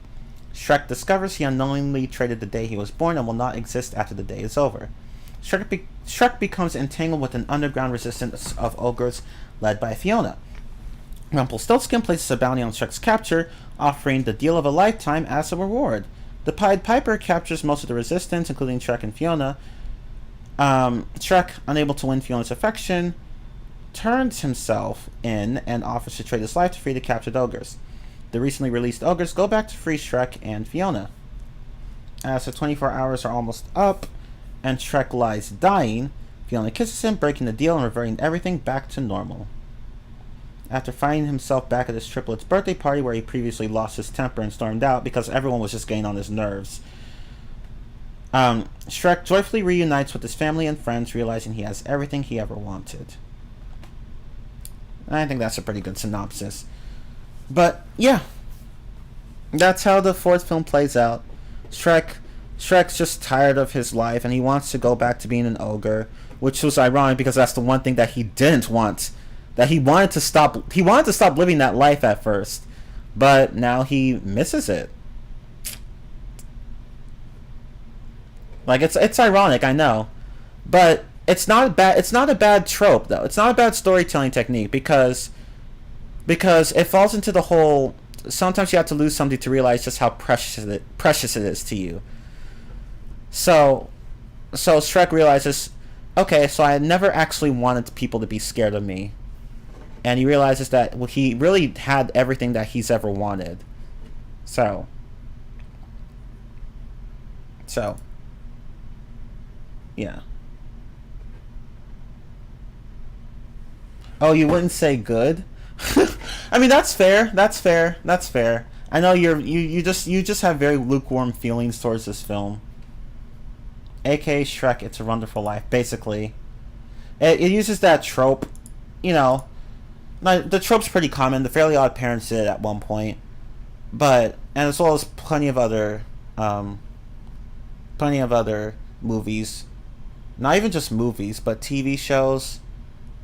Shrek discovers he unknowingly traded the day he was born and will not exist after the day is over. Shrek becomes entangled with an underground resistance of ogres led by Fiona. Rumpelstiltskin places a bounty on Shrek's capture, offering the deal of a lifetime as a reward. The Pied Piper captures most of the resistance, including Shrek and Fiona. Shrek, unable to win Fiona's affection, turns himself in and offers to trade his life to free the captured ogres. The recently released ogres go back to free Shrek and Fiona. As the 24 hours are almost up, and Shrek lies dying, Fiona kisses him, breaking the deal and reverting everything back to normal. After finding himself back at his triplet's birthday party where he previously lost his temper and stormed out because everyone was just getting on his nerves, Shrek joyfully reunites with his family and friends, realizing he has everything he ever wanted. I think that's a pretty good synopsis. But, yeah. That's how the fourth film plays out. Shrek's just tired of his life, and he wants to go back to being an ogre, which was ironic because that's the one thing that he didn't want. That he wanted to stop living that life at first, but now he misses it. Like it's ironic, I know, but it's not a bad trope though. It's not a bad storytelling technique because it falls into the whole. Sometimes you have to lose something to realize just how precious it is to you. So Shrek realizes, okay, so I never actually wanted people to be scared of me. And he realizes that he really had everything that he's ever wanted. So, yeah. Oh, you wouldn't say good? I mean, that's fair. I know you just have very lukewarm feelings towards this film. AKA Shrek, It's a Wonderful Life. Basically, it uses that trope, you know. The trope's pretty common. The Fairly Odd Parents did it at one point, and as well as plenty of other movies. Not even just movies, but TV shows.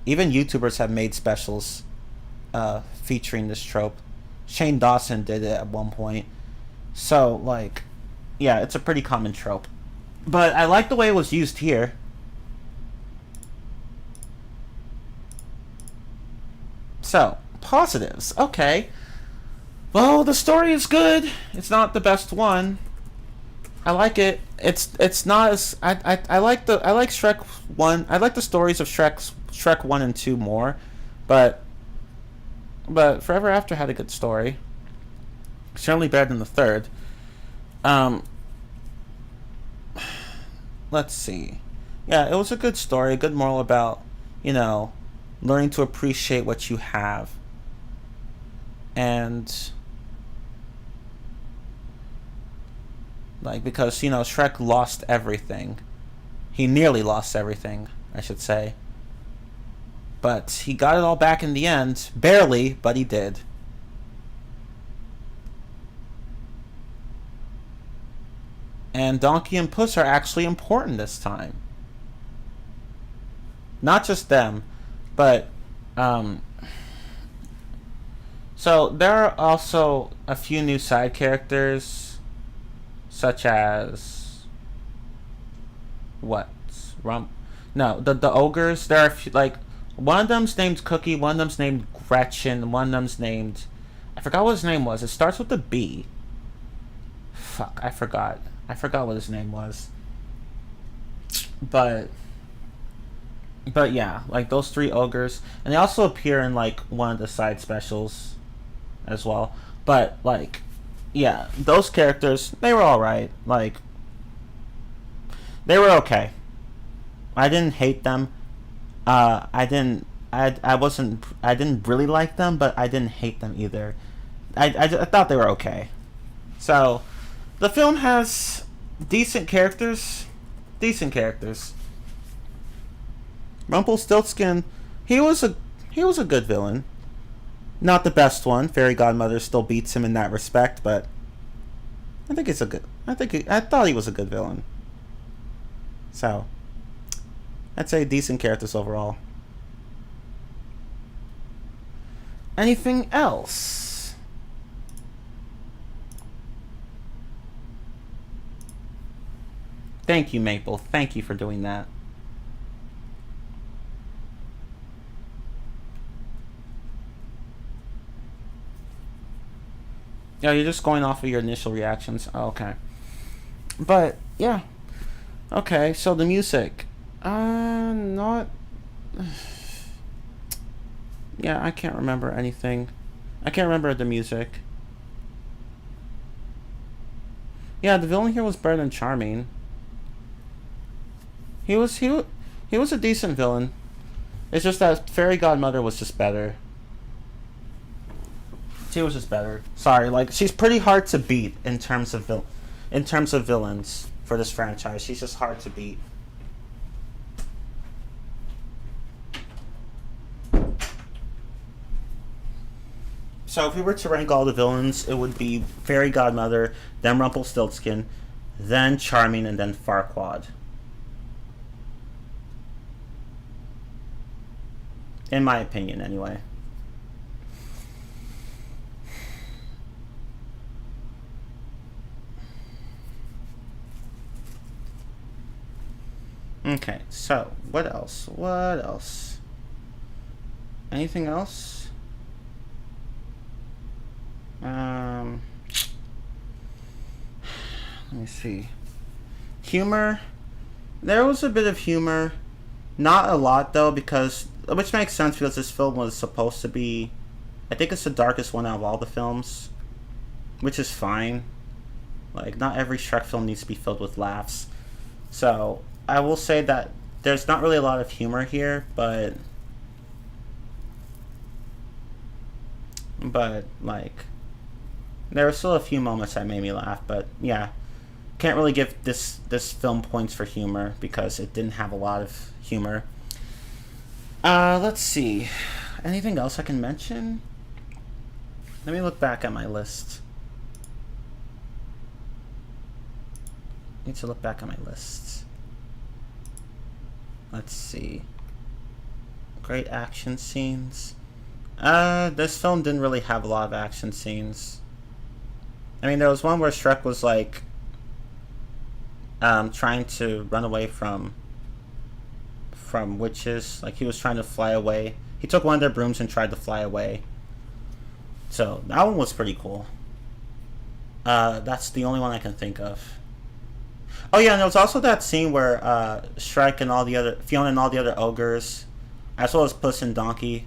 Even YouTubers have made specials featuring this trope. Shane Dawson did it at one point. So, like, yeah, it's a pretty common trope. But I like the way it was used here. So, positives. Okay. Well, the story is good. It's not the best one. I like it. It's not as I like Shrek 1. I like the stories of Shrek 1 and 2 more, but Forever After had a good story. Certainly better than the third. Um let's see. Yeah, it was a good story, a good moral about, you know, learning to appreciate what you have. And like, because, you know, Shrek lost everything. He nearly lost everything, I should say. But he got it all back in the end. Barely, but he did. And Donkey and Puss are actually important this time. Not just them, but so there are also a few new side characters, such as what? No, the ogres. There are a few, like, one of them's named Cookie, one of them's named Gretchen, one of them's named, I forgot what his name was. It starts with a B. Fuck, I forgot. I forgot what his name was. But yeah, like those three ogres, and they also appear in like one of the side specials as well. But like, yeah, those characters, they were all right. Like, they were okay. I didn't hate them. I didn't really like them, but I didn't hate them either. I thought they were okay. So, the film has decent characters. Decent characters. Rumpelstiltskin, he was a good villain. Not the best one. Fairy Godmother still beats him in that respect, but I think it's a good. I thought he was a good villain. So, I'd say decent characters overall. Anything else? Thank you, Maple. Thank you for doing that. Yeah, you're just going off of your initial reactions. Oh, okay. But, yeah. Okay, so the music. Not... Yeah, I can't remember anything. I can't remember the music. Yeah, the villain here was better than Charming. He was a decent villain. It's just that Fairy Godmother was just better. She was just better. Sorry, like, she's pretty hard to beat in terms of villains for this franchise. She's just hard to beat. So if we were to rank all the villains, it would be Fairy Godmother, then Rumpelstiltskin, then Charming, and then Farquaad. In my opinion, anyway. Okay, so what else? What else? Anything else? Let me see. Humor. There was a bit of humor. Not a lot, though, which makes sense because this film was supposed to be, I think it's the darkest one out of all the films, which is fine. Like, not every Shrek film needs to be filled with laughs. So, I will say that there's not really a lot of humor here, but like, there were still a few moments that made me laugh, but yeah. Can't really give this film points for humor because it didn't have a lot of humor. Let's see. Anything else I can mention? Let me look back at my list. Need to look back at my list. Let's see. Great action scenes. This film didn't really have a lot of action scenes. I mean, there was one where Shrek was like trying to run away from from witches. Like he was trying to fly away. He took one of their brooms and tried to fly away. So that one was pretty cool. That's the only one I can think of. Oh yeah, and there was also that scene where Shrek and all the other Fiona and all the other ogres, as well as Puss and Donkey,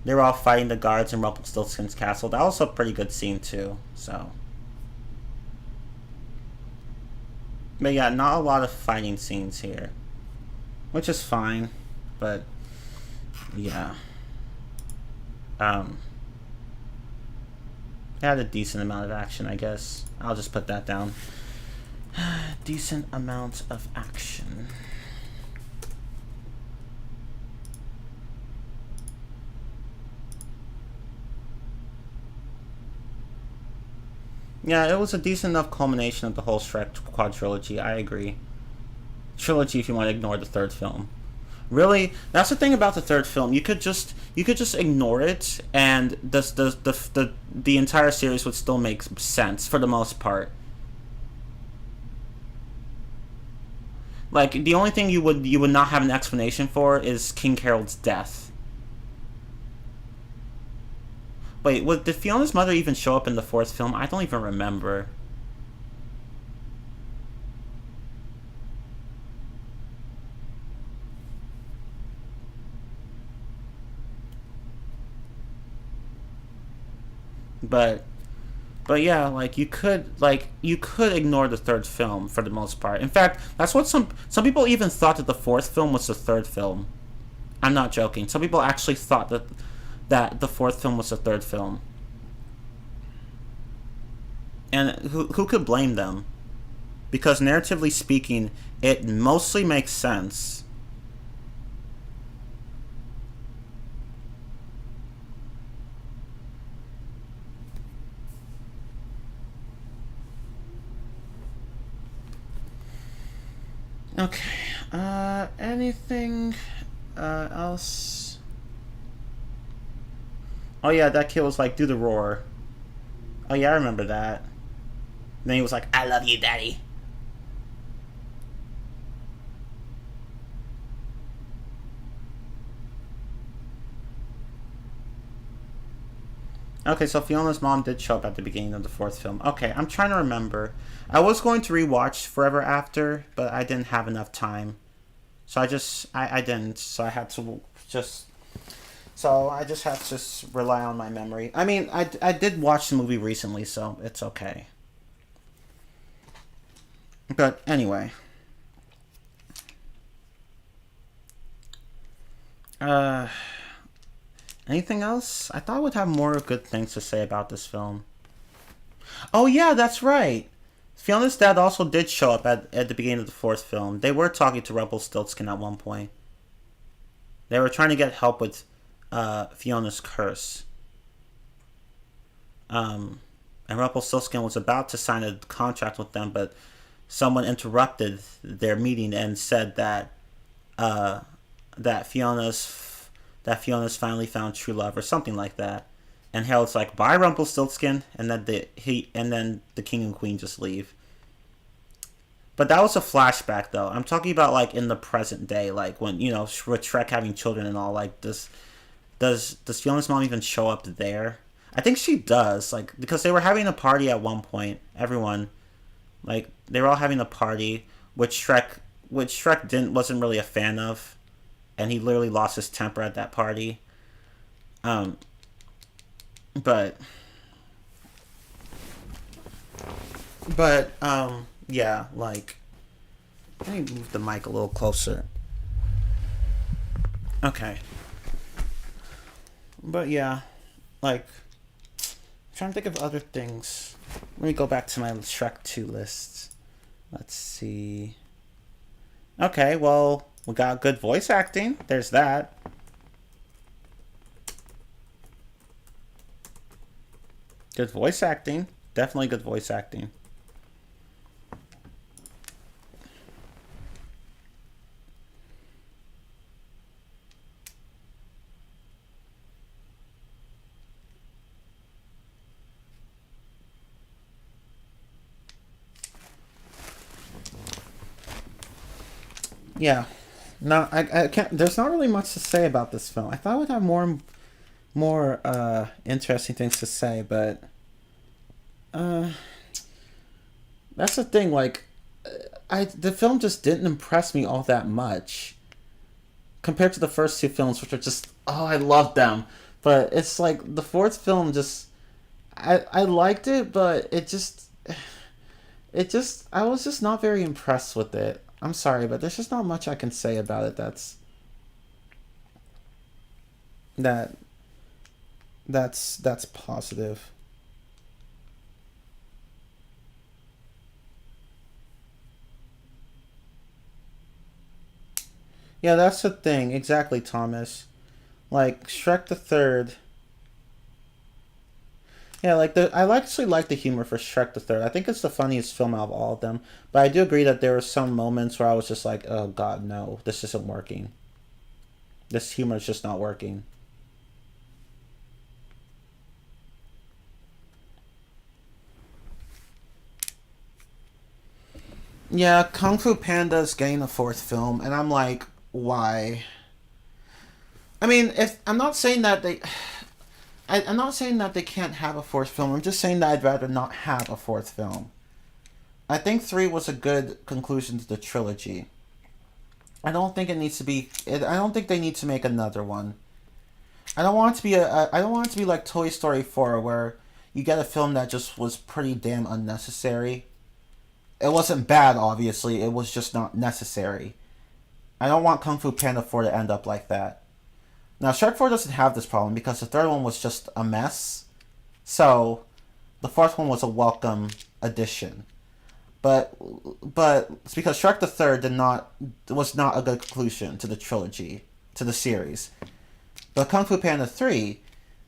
they were all fighting the guards in Rumpelstiltskin's castle. That was a pretty good scene too. So, but yeah, not a lot of fighting scenes here, which is fine. But yeah, it had a decent amount of action, I guess. I'll just put that down. Decent amount of action. Yeah, it was a decent enough culmination of the whole Shrek quadrilogy. I agree. Trilogy, if you want to ignore the third film. Really, that's the thing about the third film. You could just ignore it, and the entire series would still make sense for the most part. Like the only thing you would not have an explanation for is King Harold's death. Wait, did Fiona's mother even show up in the fourth film? I don't even remember. But but yeah, like you could ignore the third film for the most part. In fact, that's what some people even thought that the fourth film was the third film. I'm not joking. Some people actually thought that the fourth film was the third film. And who could blame them? Because narratively speaking, it mostly makes sense. Okay. Anything else? Oh yeah, that kid was like, "Do the roar." Oh yeah, I remember that. Then he was like, "I love you, daddy." Okay, so Fiona's mom did show up at the beginning of the fourth film. Okay, I'm trying to remember. I was going to rewatch Forever After, but I didn't have enough time. So I didn't. So I had to just so I just had to just rely on my memory. I mean, I did watch the movie recently, so it's okay. But anyway, uh, anything else? I thought I would have more good things to say about this film. Oh yeah, that's right. Fiona's dad also did show up at the beginning of the fourth film. They were talking to Rumpelstiltskin at one point. They were trying to get help with Fiona's curse. And Rumpelstiltskin was about to sign a contract with them, but someone interrupted their meeting and said uh, that Fiona's finally found true love or something like that. And Harold's like, "Bye, Rumpelstiltskin," and then the king and queen just leave. But that was a flashback, though. I'm talking about like in the present day, like when with Shrek having children and all. Like, does Fiona's mom even show up there? I think she does, like because they were having a party at one point. Everyone, like they were all having a party, which Shrek didn't wasn't really a fan of, and he literally lost his temper at that party. Um, but yeah, like let me move the mic a little closer. Okay, but yeah, like I'm trying to think of other things. Let me go back to my Shrek 2 list. Let's see. Okay, well, we got good voice acting. There's that. Good voice acting. Definitely good voice acting. Yeah. No, I can't. There's not really much to say about this film. I thought I would have more interesting things to say, but uh, that's the thing. Like, the film just didn't impress me all that much compared to the first two films, which are just, oh, I love them. But it's like the fourth film just, I liked it, but it just I was just not very impressed with it. I'm sorry, but there's just not much I can say about it. That that's positive. Yeah, that's the thing. Exactly, Thomas. Like Shrek the Third. Yeah, actually like the humor for Shrek the Third. I think it's the funniest film out of all of them. But I do agree that there were some moments where I was just like, oh God, no, this isn't working. This humor is just not working. Yeah, Kung Fu Panda is getting a fourth film, and I'm like, why? I mean, if I'm not saying that I'm not saying that they can't have a fourth film. I'm just saying that I'd rather not have a fourth film. I think three was a good conclusion to the trilogy. I don't think it needs to be. I don't think they need to make another one. I don't want it to be I don't want it to be like Toy Story 4, where you get a film that just was pretty damn unnecessary. It wasn't bad, obviously. It was just not necessary. I don't want Kung Fu Panda 4 to end up like that. Now, Shrek 4 doesn't have this problem because the third one was just a mess. So, the fourth one was a welcome addition. But it's because Shrek the Third did not was not a good conclusion to the trilogy, to the series. But Kung Fu Panda 3,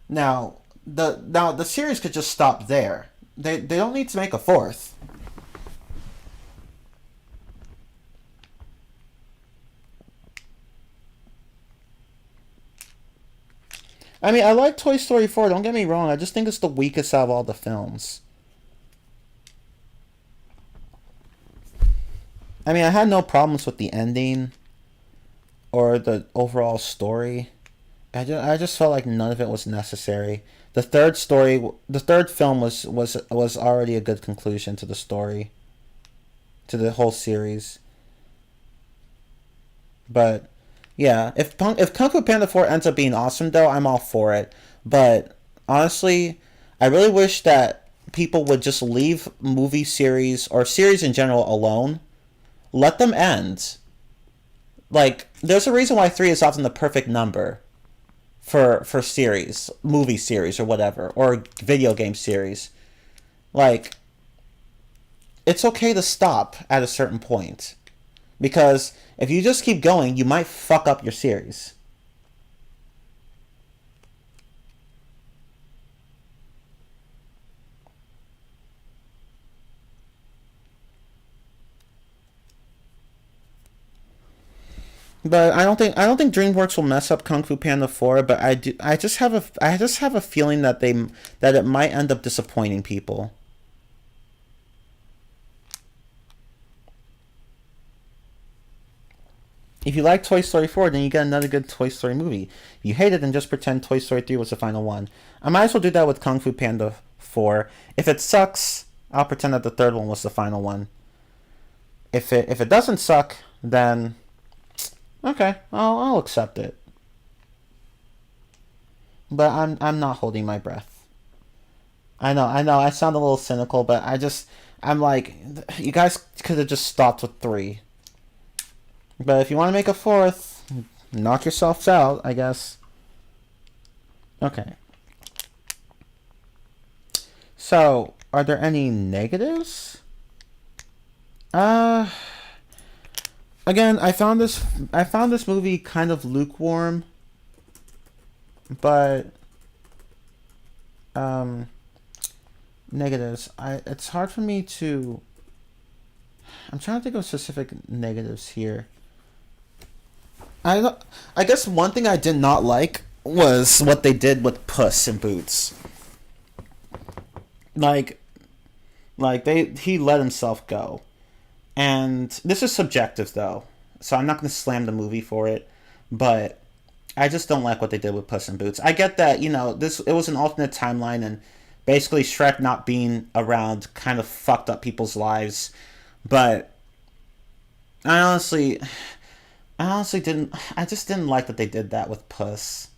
now the series could just stop there. They don't need to make a fourth. I mean, I like Toy Story 4, don't get me wrong. I just think it's the weakest out of all the films. I mean, I had no problems with the ending or the overall story. I just felt like none of it was necessary. The third film was already a good conclusion to the story, to the whole series. But yeah, if Kung Fu Panda 4 ends up being awesome though, I'm all for it. But honestly, I really wish that people would just leave movie series or series in general alone. Let them end. Like there's a reason why 3 is often the perfect number for series, movie series or whatever, or video game series. Like it's okay to stop at a certain point because if you just keep going, you might fuck up your series. But I don't think DreamWorks will mess up Kung Fu Panda 4, but I just have a feeling that it might end up disappointing people. If you like Toy Story 4, then you get another good Toy Story movie. If you hate it, then just pretend Toy Story 3 was the final one. I might as well do that with Kung Fu Panda 4. If it sucks, I'll pretend that the third one was the final one. If it doesn't suck, then okay, I'll accept it. But I'm not holding my breath. I know, I sound a little cynical, but I'm like, you guys could have just stopped with three. But if you want to make a fourth, knock yourselves out, I guess. Okay. So, are there any negatives? Uh, Again, I found this movie kind of lukewarm, but um negatives. It's hard for me to I'm trying to think of specific negatives here. I I guess one thing I did not like was what they did with Puss in Boots. Like he let himself go. And this is subjective though. so I'm not going to slam the movie for it, but I just don't like what they did with Puss in Boots. I get that, this it was an alternate timeline, and basically Shrek not being around kind of fucked up people's lives, but I honestly I just didn't like that they did that with Puss.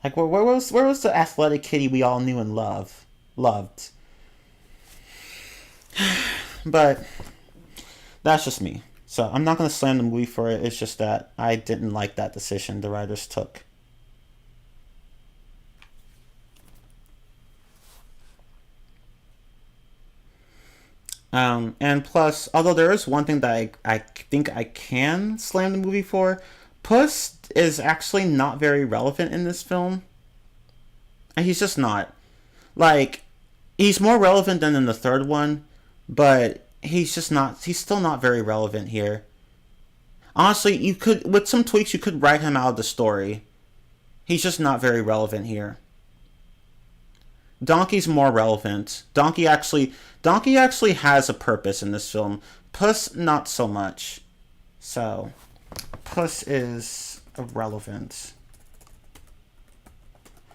Like, where was the athletic kitty we all knew and loved? But that's just me. So I'm not gonna slam the movie for it. It's just that I didn't like that decision the writers took. And plus, although there is one thing that I think I can slam the movie for, Puss is actually not very relevant in this film. And he's just not. Like, he's more relevant than in the third one, but he's still not very relevant here. Honestly, with some tweaks, you could write him out of the story. He's just not very relevant here. Donkey's more relevant. Donkey actually has a purpose in this film. Puss, not so much. So, Puss is irrelevant.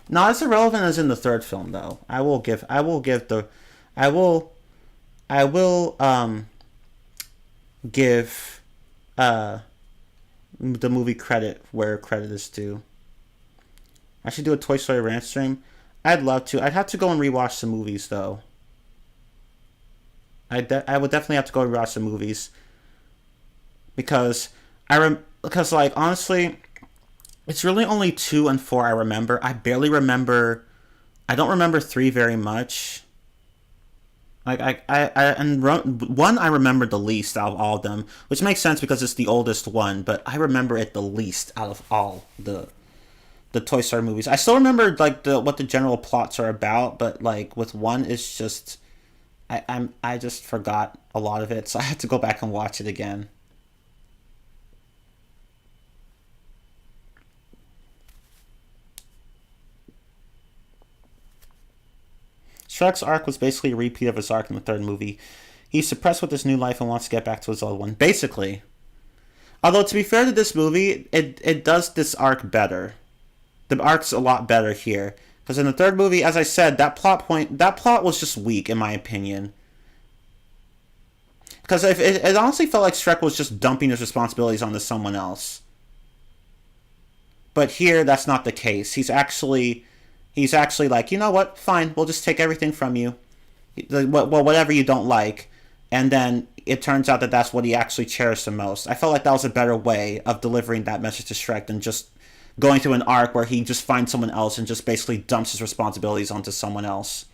Not as irrelevant as in the third film, though. I will give the movie credit where credit is due. I should do a Toy Story Rantstream. I'd love to. I'd have to go and rewatch the movies, though. I would definitely have to go and rewatch the movies because because like honestly, it's really only 2 and 4 I remember. I barely remember. I don't remember 3 very much. Like and 1 I remember the least out of all of them, which makes sense because it's the oldest one. But I remember it the least out of all the Toy Story movies. I still remember like what the general plots are about, but like with 1, it's just I just forgot a lot of it, so I had to go back and watch it again. Shrek's arc was basically a repeat of his arc in the third movie. He's suppressed with his new life and wants to get back to his old one. Basically. Although, to be fair to this movie, it does this arc better. The arc's a lot better here. Because in the third movie, as I said, that plot was just weak, in my opinion. Because it honestly felt like Shrek was just dumping his responsibilities onto someone else. But here, that's not the case. He's actually like, you know what? Fine, we'll just take everything from you. Well, whatever you don't like. And then it turns out that that's what he actually cherished the most. I felt like that was a better way of delivering that message to Shrek than just going through an arc where he just finds someone else and just basically dumps his responsibilities onto someone else.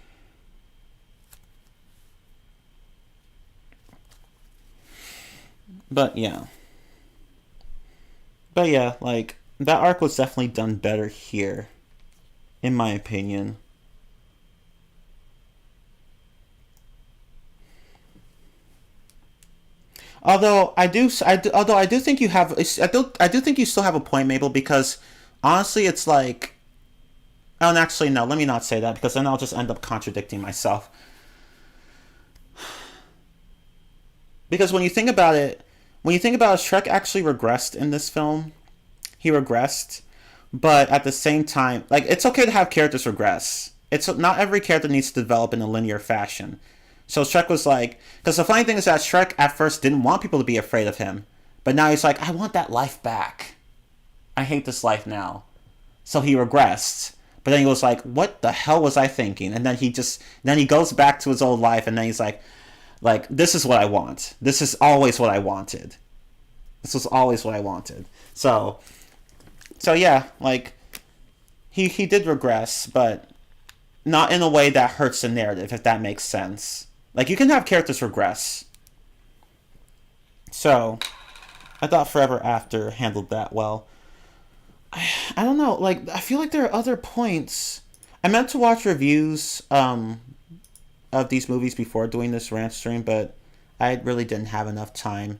But yeah. But yeah, like, that arc was definitely done better here, in my opinion. Although I do think you have, I do think you still have a point, Mabel, because honestly, it's like, oh, and actually, no, let me not say that because then I'll just end up contradicting myself. Because when you think about it, Shrek actually regressed in this film. He regressed, but at the same time, like it's okay to have characters regress. It's not every character needs to develop in a linear fashion. So Shrek was like, because the funny thing is that Shrek at first didn't want people to be afraid of him, but now he's like, I want that life back. I hate this life now. So he regressed. But then he was like, what the hell was I thinking? And then he goes back to his old life and then he's like, this is what I want. This is always what I wanted. This was always what I wanted. So yeah, like, he did regress, but not in a way that hurts the narrative, if that makes sense. Like, you can have characters regress. So, I thought Forever After handled that well. I don't know, like, I feel like there are other points. I meant to watch reviews of these movies before doing this rant stream, but I really didn't have enough time.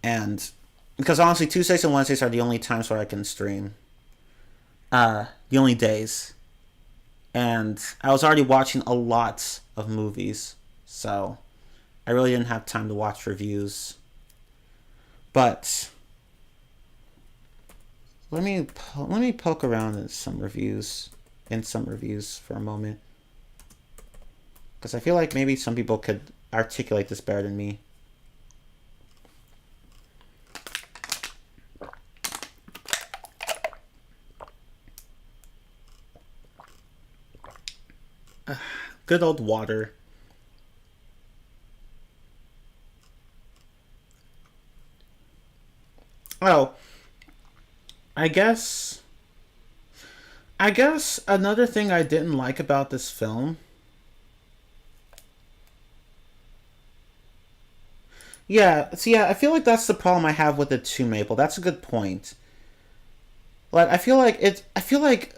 And because honestly, Tuesdays and Wednesdays are the only times where I can stream. The only days. And I was already watching a lot of movies, so I really didn't have time to watch reviews. But let me poke around in some reviews for a moment, because I feel like maybe some people could articulate this better than me. Good old water. Oh, I guess another thing I didn't like about this film. Yeah, see, yeah, I feel like that's the problem I have with it too, Maple. That's a good point. Like, I feel like,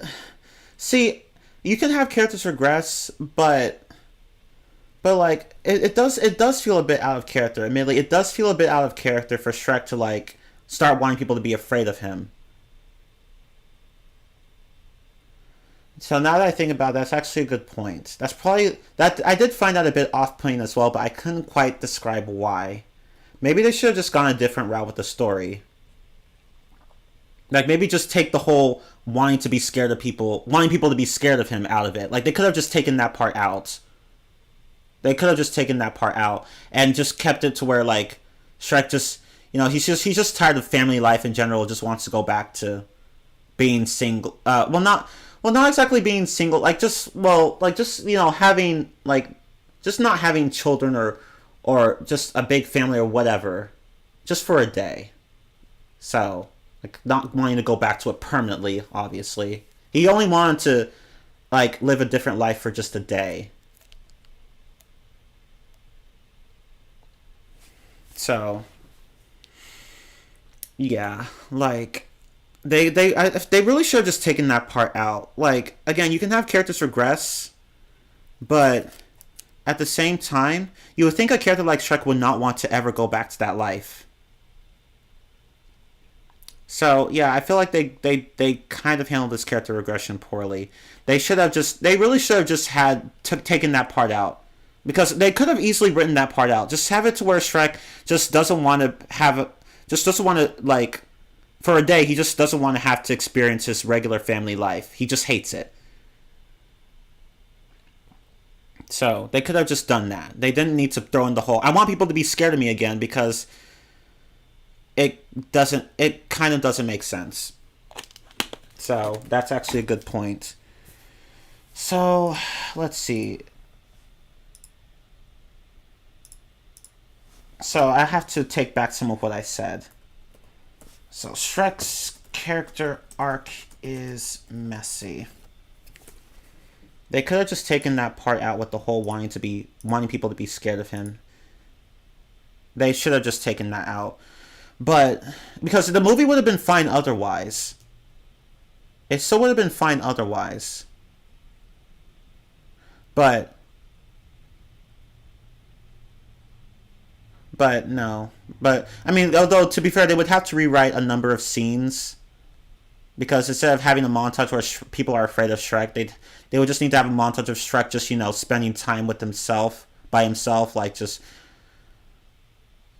see, you can have characters regress, but like, it does feel a bit out of character. Admittedly, it does feel a bit out of character for Shrek to like start wanting people to be afraid of him. So now that I think about it, that's actually a good point. That's probably that I did find that a bit off-putting as well, but I couldn't quite describe why. Maybe they should have just gone a different route with the story. Like maybe just take the whole wanting people to be scared of him out of it. Like they could have just taken that part out. They could have just taken that part out and just kept it to where like Shrek just, he's just tired of family life in general, just wants to go back to being single. Not exactly being single, like just just having like just not having children or just a big family or whatever, just for a day. So like not wanting to go back to it permanently. Obviously, he only wanted to like live a different life for just a day. So yeah, like they really should have just taken that part out. Like again, you can have characters regress, but at the same time, you would think a character like Shrek would not want to ever go back to that life. So yeah, I feel like they kind of handled this character regression poorly. They really should have just taken that part out, because they could have easily written that part out. Just have it to where Shrek just doesn't want to like for a day, he just doesn't want to have to experience his regular family life. He just hates it. So they could have just done that. They didn't need to throw in the whole I want people to be scared of me again, because it kind of doesn't make sense. So that's actually a good point. So let's see. So I have to take back some of what I said. So Shrek's character arc is messy. They could have just taken that part out with the whole wanting people to be scared of him. They should have just taken that out. But because the movie would have been fine otherwise. It still would have been fine otherwise. But no. But I mean, although to be fair, they would have to rewrite a number of scenes, because instead of having a montage where people are afraid of Shrek, they would just need to have a montage of Shrek just spending time with himself by himself, like just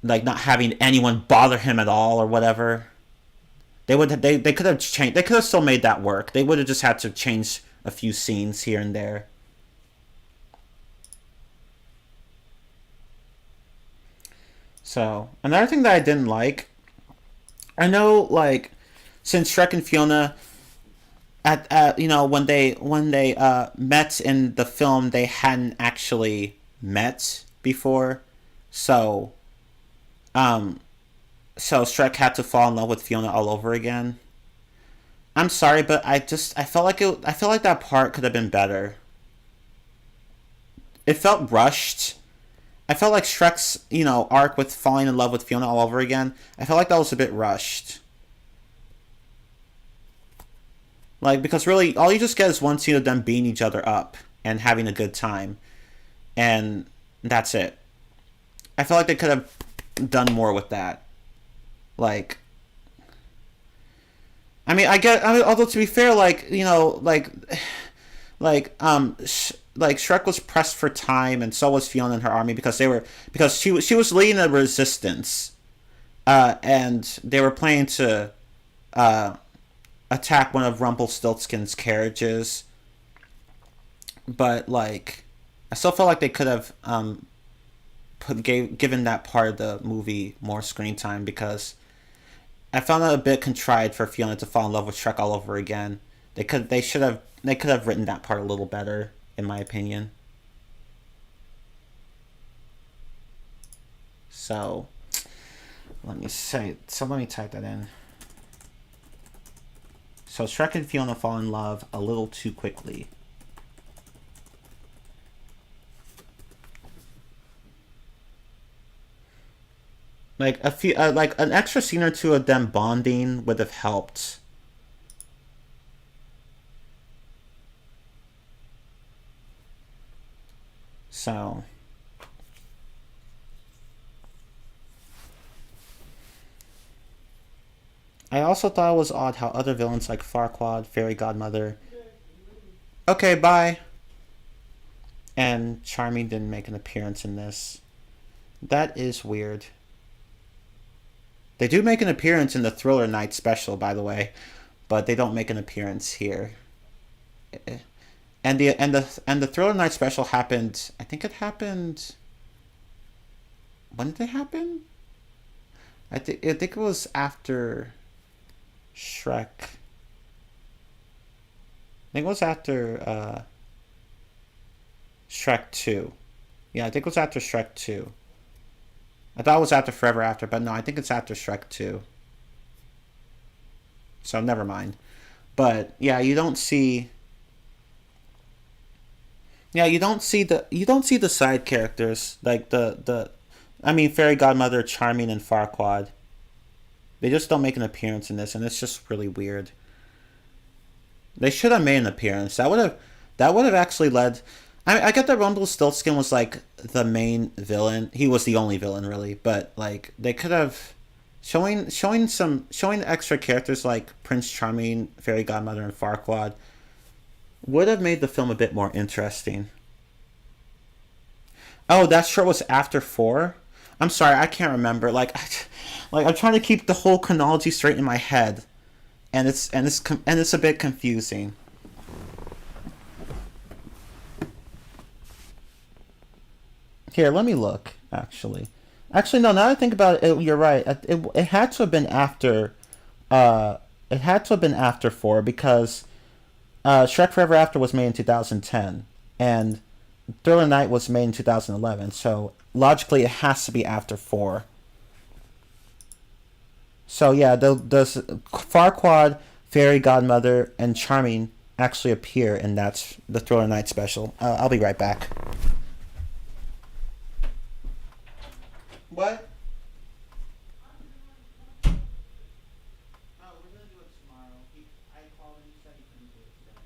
like not having anyone bother him at all or whatever. They could have changed. They could have still made that work. They would have just had to change a few scenes here and there. So another thing that I didn't like, I know like since Shrek and Fiona at when they met in the film, they hadn't actually met before, so um so Shrek had to fall in love with Fiona all over again. I'm sorry, but I felt like I felt like that part could have been better. It felt rushed. I felt like Shrek's arc with falling in love with Fiona all over again. I felt like that was a bit rushed. Like, because really, all you just get is one scene of them beating each other up and having a good time, and that's it. I feel like they could have done more with that. Like, I mean, although to be fair, like like like Shrek was pressed for time, and so was Fiona and her army, because she was leading a resistance, and they were planning to uh, attack one of Rumpelstiltskin's carriages, but like I still felt like they could have given that part of the movie more screen time because I found it a bit contrived for Fiona to fall in love with Shrek all over again. They could have written that part a little better, in my opinion. So let me type that in. So Shrek and Fiona fall in love a little too quickly. Like an extra scene or two of them bonding would have helped. So I also thought it was odd how other villains like Farquaad, Fairy Godmother, okay, bye, and Charming didn't make an appearance in this. That is weird. They do make an appearance in the Thriller Night special, by the way, but they don't make an appearance here. And the Thriller Night special happened. I think it happened. When did it happen? I think it was after Shrek. I think it was after Shrek 2. Yeah, I think it was after Shrek 2. I thought it was after Forever After, but no, I think it's after Shrek 2. So never mind. But yeah, you don't see the side characters like the I mean Fairy Godmother, Charming, and Farquaad. They just don't make an appearance in this, and it's just really weird. They should have made an appearance. That would have actually led. I get that Rumpelstiltskin was like the main villain. He was the only villain really, but like they could have showing extra characters like Prince Charming, Fairy Godmother, and Farquaad would have made the film a bit more interesting. Oh, that short was after 4. I'm sorry, I can't remember. Like I'm trying to keep the whole chronology straight in my head, and it's a bit confusing. Here, let me look. Actually, no. Now that I think about it, you're right. It had to have been after. It had to have been after 4 because Shrek Forever After was made in 2010, and Thriller Night was made in 2011. So logically, it has to be after 4. So yeah, the Farquaad, Fairy Godmother, and Charming actually appear in the Thriller Night special. I'll be right back. What? Oh, we're gonna do it tomorrow. I called him. He said he couldn't do it today.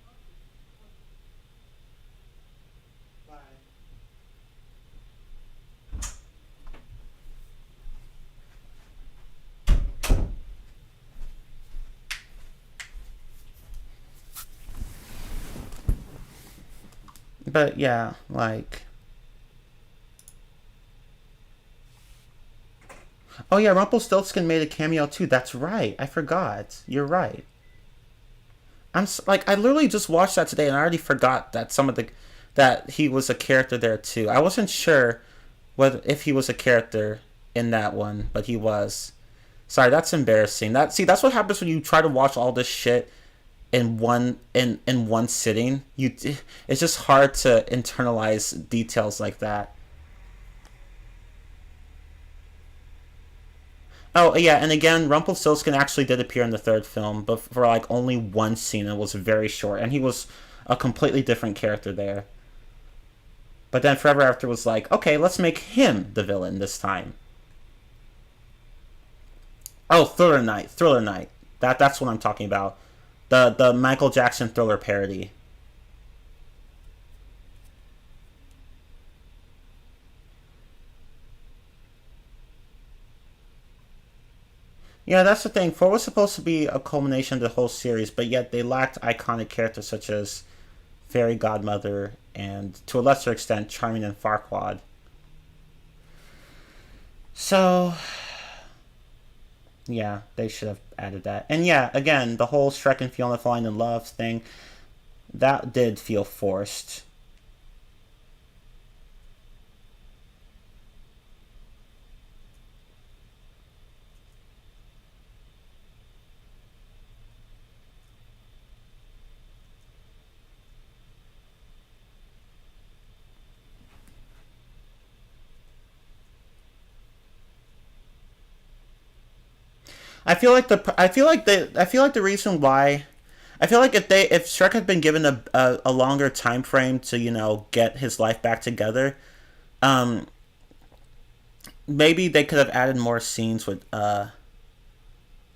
Bye. But yeah, like. Oh yeah, Rumpelstiltskin made a cameo too. That's right. I forgot. You're right. Like I literally just watched that today and I already forgot that he was a character there too. I wasn't sure whether if he was a character in that one, but he was. Sorry, that's embarrassing. That's what happens when you try to watch all this shit in one sitting. It's just hard to internalize details like that. Oh yeah, and again, Rumpelstiltskin actually did appear in the third film, but for like only one scene. It was very short, and he was a completely different character there. But then Forever After was like, okay, let's make him the villain this time. Oh, Thriller Night. That's what I'm talking about. The Michael Jackson Thriller parody. Yeah, that's the thing. 4 was supposed to be a culmination of the whole series, but yet they lacked iconic characters such as Fairy Godmother and, to a lesser extent, Charming and Farquaad. So, Yeah, they should have added that. And yeah, again, the whole Shrek and Fiona falling in love thing, that did feel forced. I feel like the reason why I feel like if Shrek had been given a longer time frame to get his life back together, um maybe they could have added more scenes with they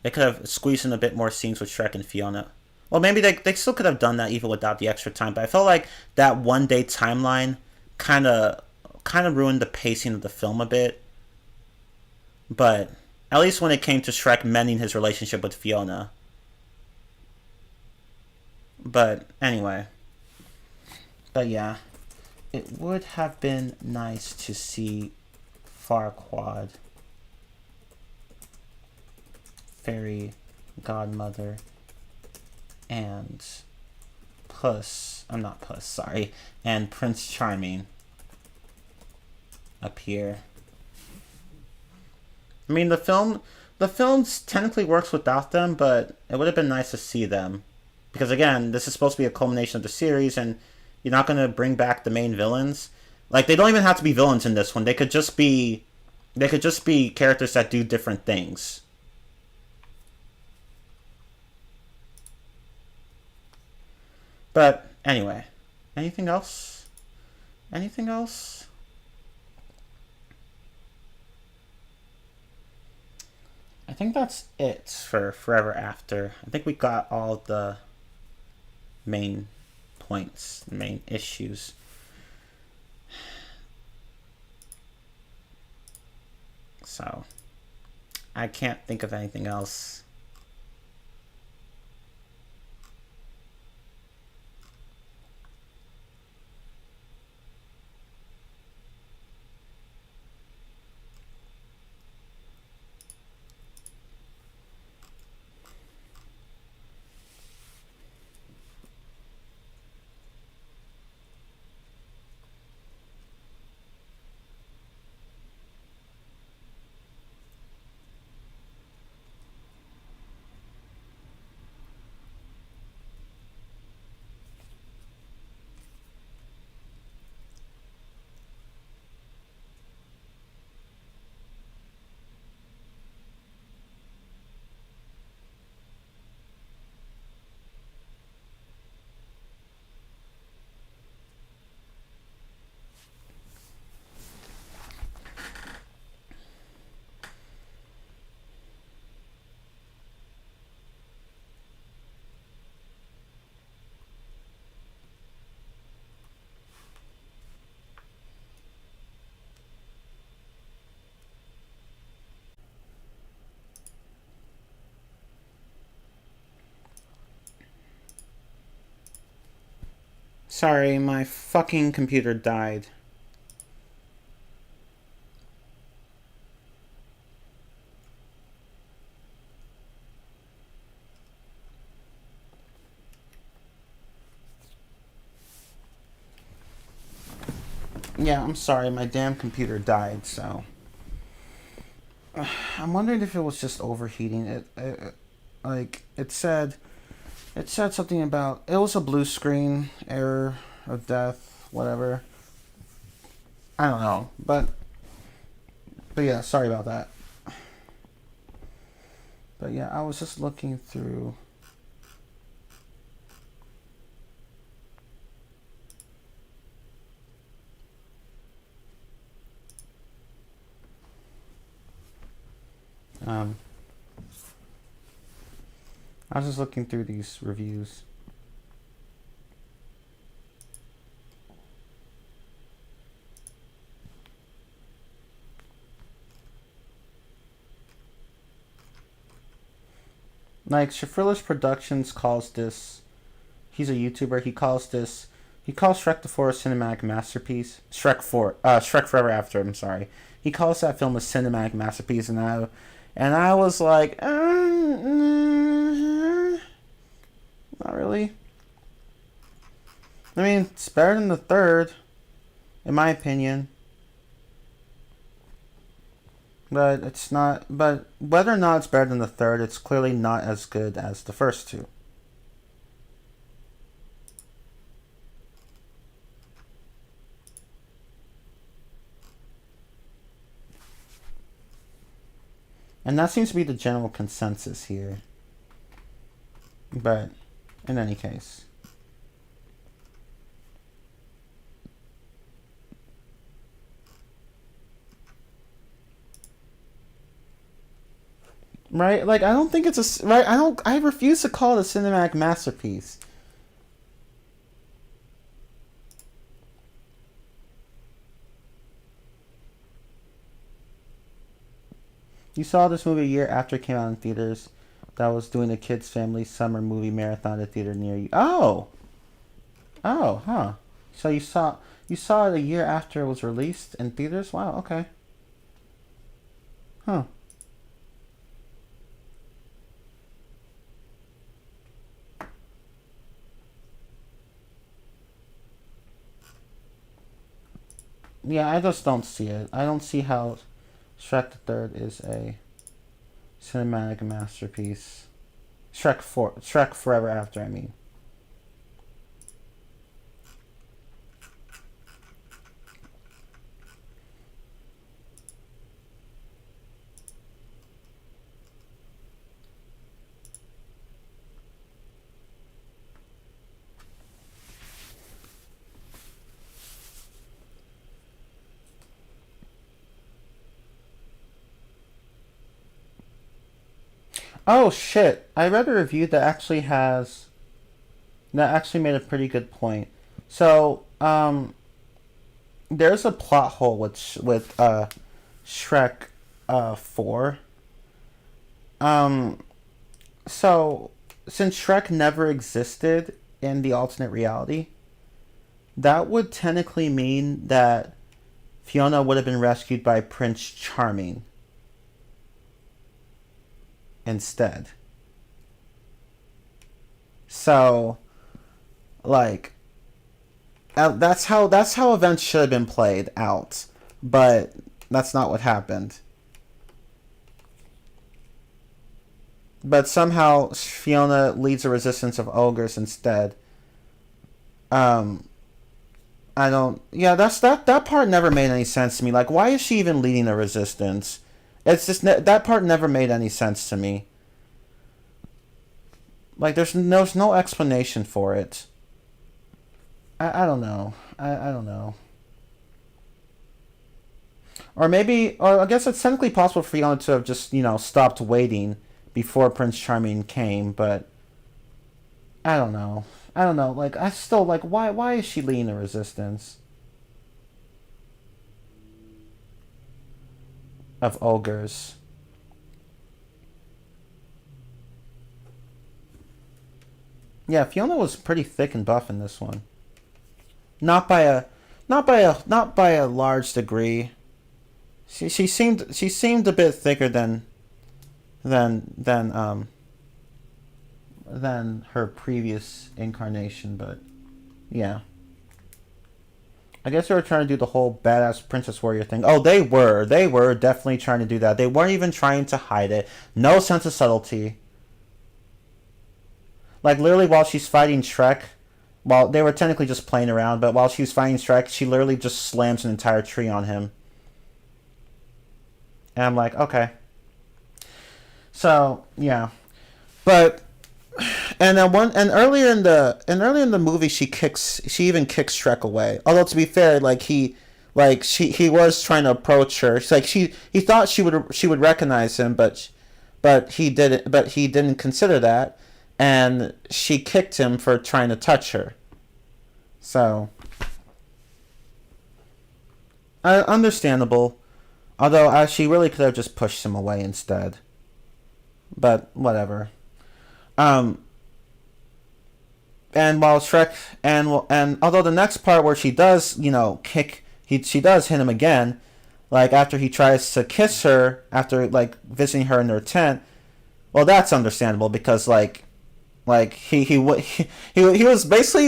could have squeezed in a bit more scenes with Shrek and Fiona. Well, maybe they still could have done that even without the extra time, but I felt like that 1 day timeline kind of kind of ruined the pacing of the film a bit. But at least when it came to Shrek mending his relationship with Fiona. But anyway, but yeah, it would have been nice to see Farquaad, Fairy Godmother, and Puss. I'm not Puss, sorry, and Prince Charming appear. I mean, the film technically works without them, but it would have been nice to see them because again, this is supposed to be a culmination of the series, and you're not going to bring back the main villains. Like they don't even have to be villains in this one. They could just be characters that do different things. But anyway, anything else? Anything else? I think that's it for Forever After. I think we got all the main points, the main issues. So, I can't think of anything else. Sorry, my fucking computer died. Yeah, I'm sorry, my damn computer died, so. I'm wondering if it was just overheating. Like, it said something about. It was a blue screen, error of death, whatever. I don't know, but yeah, sorry about that. But yeah, I was just looking through. Um, I was just looking through these reviews. Like Shafrillish Productions calls this. He's a YouTuber. He calls this. He calls Shrek the Four a cinematic masterpiece. Shrek Forever After. I'm sorry. He calls that film a cinematic masterpiece, and And I was like, not really. I mean, it's better than the third, in my opinion. But it's not. But whether or not it's better than the third, it's clearly not as good as the first two. And that seems to be the general consensus here. But in any case. Right? Like, I don't think it's a. Right? I refuse to call it a cinematic masterpiece. You saw this movie a year after it came out in theaters. That was doing a kids' family summer movie marathon at a theater near you. Oh! Oh, huh. So you saw it a year after it was released in theaters? Wow, okay. Huh. Yeah, I just don't see it. I don't see how Shrek the Third is a cinematic masterpiece. Shrek Forever After, I mean. Oh shit! I read a review that actually made a pretty good point. So, there's a plot hole with Shrek 4. Um, so since Shrek never existed in the alternate reality, that would technically mean that Fiona would have been rescued by Prince Charming instead. So, like, that's how events should have been played out, but that's not what happened. But somehow Fiona leads a resistance of ogres instead. Um, I don't. Yeah, that part never made any sense to me. Like, why is she even leading a resistance? It's just that part never made any sense to me. Like, there's no explanation for it. I don't know. I don't know. Or maybe, or I guess it's technically possible for Fiona to have just stopped waiting before Prince Charming came, but I don't know. I don't know. Like, I still like, why is she leading the resistance of ogres? Yeah, Fiona was pretty thick and buff in this one. Not by a not by a large degree. She seemed a bit thicker than than um than her previous incarnation, but yeah. I guess they were trying to do the whole badass princess warrior thing. Oh, they were definitely trying to do that. They weren't even trying to hide it. No sense of subtlety. Like, literally, while she's fighting Shrek, while they were technically just playing around, but while she was fighting Shrek, she literally just slams an entire tree on him. And I'm like, okay. So yeah, but and then one and earlier in the movie she even kicks Shrek away. Although, to be fair, he was trying to approach her. It's like he thought she would recognize him, but he didn't consider that, and she kicked him for trying to touch her. So, understandable. Although, she really could have just pushed him away instead. But whatever. Um, and while Shrek and although the next part where she does kick she does hit him again, Like after he tries to kiss her after like visiting her in her tent. Well, that's understandable because like he was basically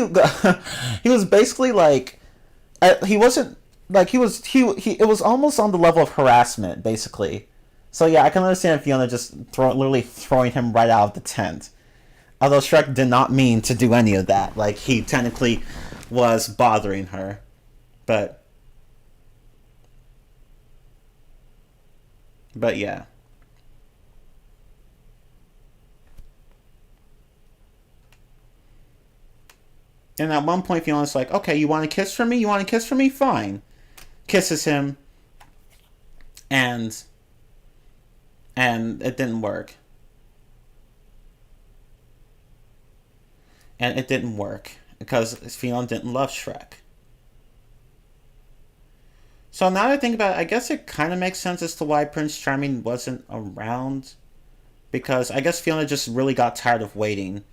he was basically like he wasn't like he it was almost on the level of harassment basically. So yeah, I can understand Fiona just literally throwing him right out of the tent. Although Shrek did not mean to do any of that. Like he technically was bothering her, but yeah. And at one point, Fiona's like, "Okay, you want a kiss from me? You want a kiss from me? Fine." Kisses him, and it didn't work. And it didn't work because Fiona didn't love Shrek. So now that I think about it, I guess it kind of makes sense as to why Prince Charming wasn't around. Because I guess Fiona just really got tired of waiting.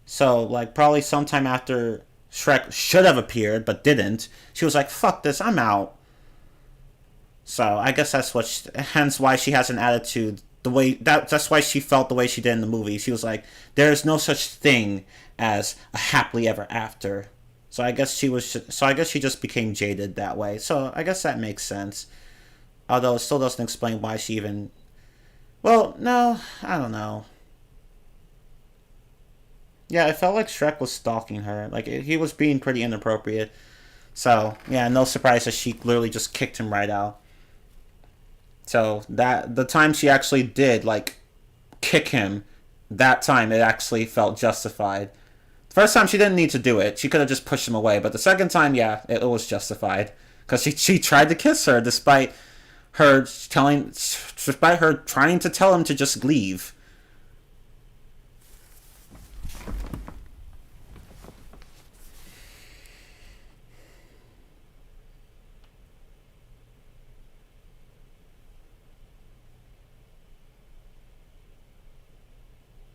So, like, probably sometime after Shrek should have appeared but didn't, she was like, fuck this, I'm out. So, I guess that's hence why she has an attitude the way, that's why she felt the way she did in the movie. She was like, there is no such thing as a happily ever after. So I guess she just became jaded that way. So, I guess that makes sense. Although it still doesn't explain why she even, well, no, I don't know. Yeah, it felt like Shrek was stalking her. Like he was being pretty inappropriate. So yeah, no surprise that she literally just kicked him right out. So that the time she actually did like kick him, that time it actually felt justified. The first time she didn't need to do it. She could have just pushed him away. But the second time, yeah, it was justified because she tried to kiss her despite her trying to tell him to just leave.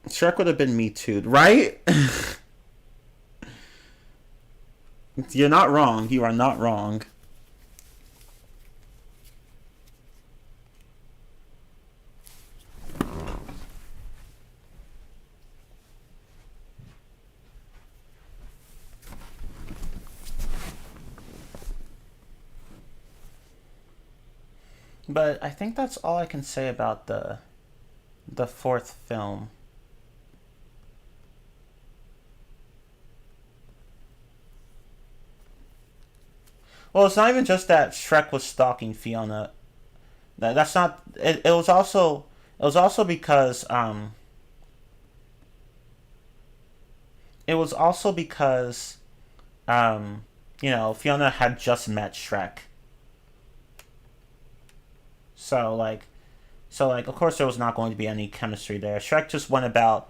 Shrek would have been me too, right? You're not wrong. You are not wrong. But I think that's all I can say about the fourth film. Well, it's not even just that Shrek was stalking Fiona. That's not. It was also. It was also because. It was also because. Um. Fiona had just met Shrek. So like. So like, of course, there was not going to be any chemistry there. Shrek just went about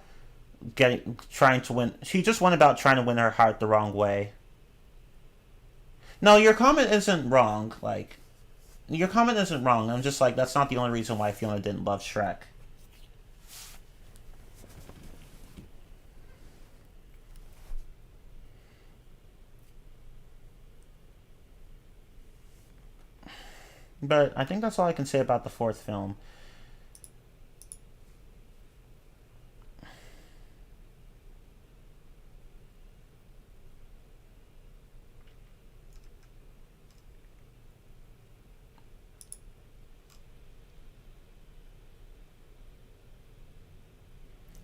trying to win. She just went about trying to win her heart the wrong way. No, your comment isn't wrong. Like, your comment isn't wrong. I'm just like, that's not the only reason why Fiona didn't love Shrek. But I think that's all I can say about the fourth film.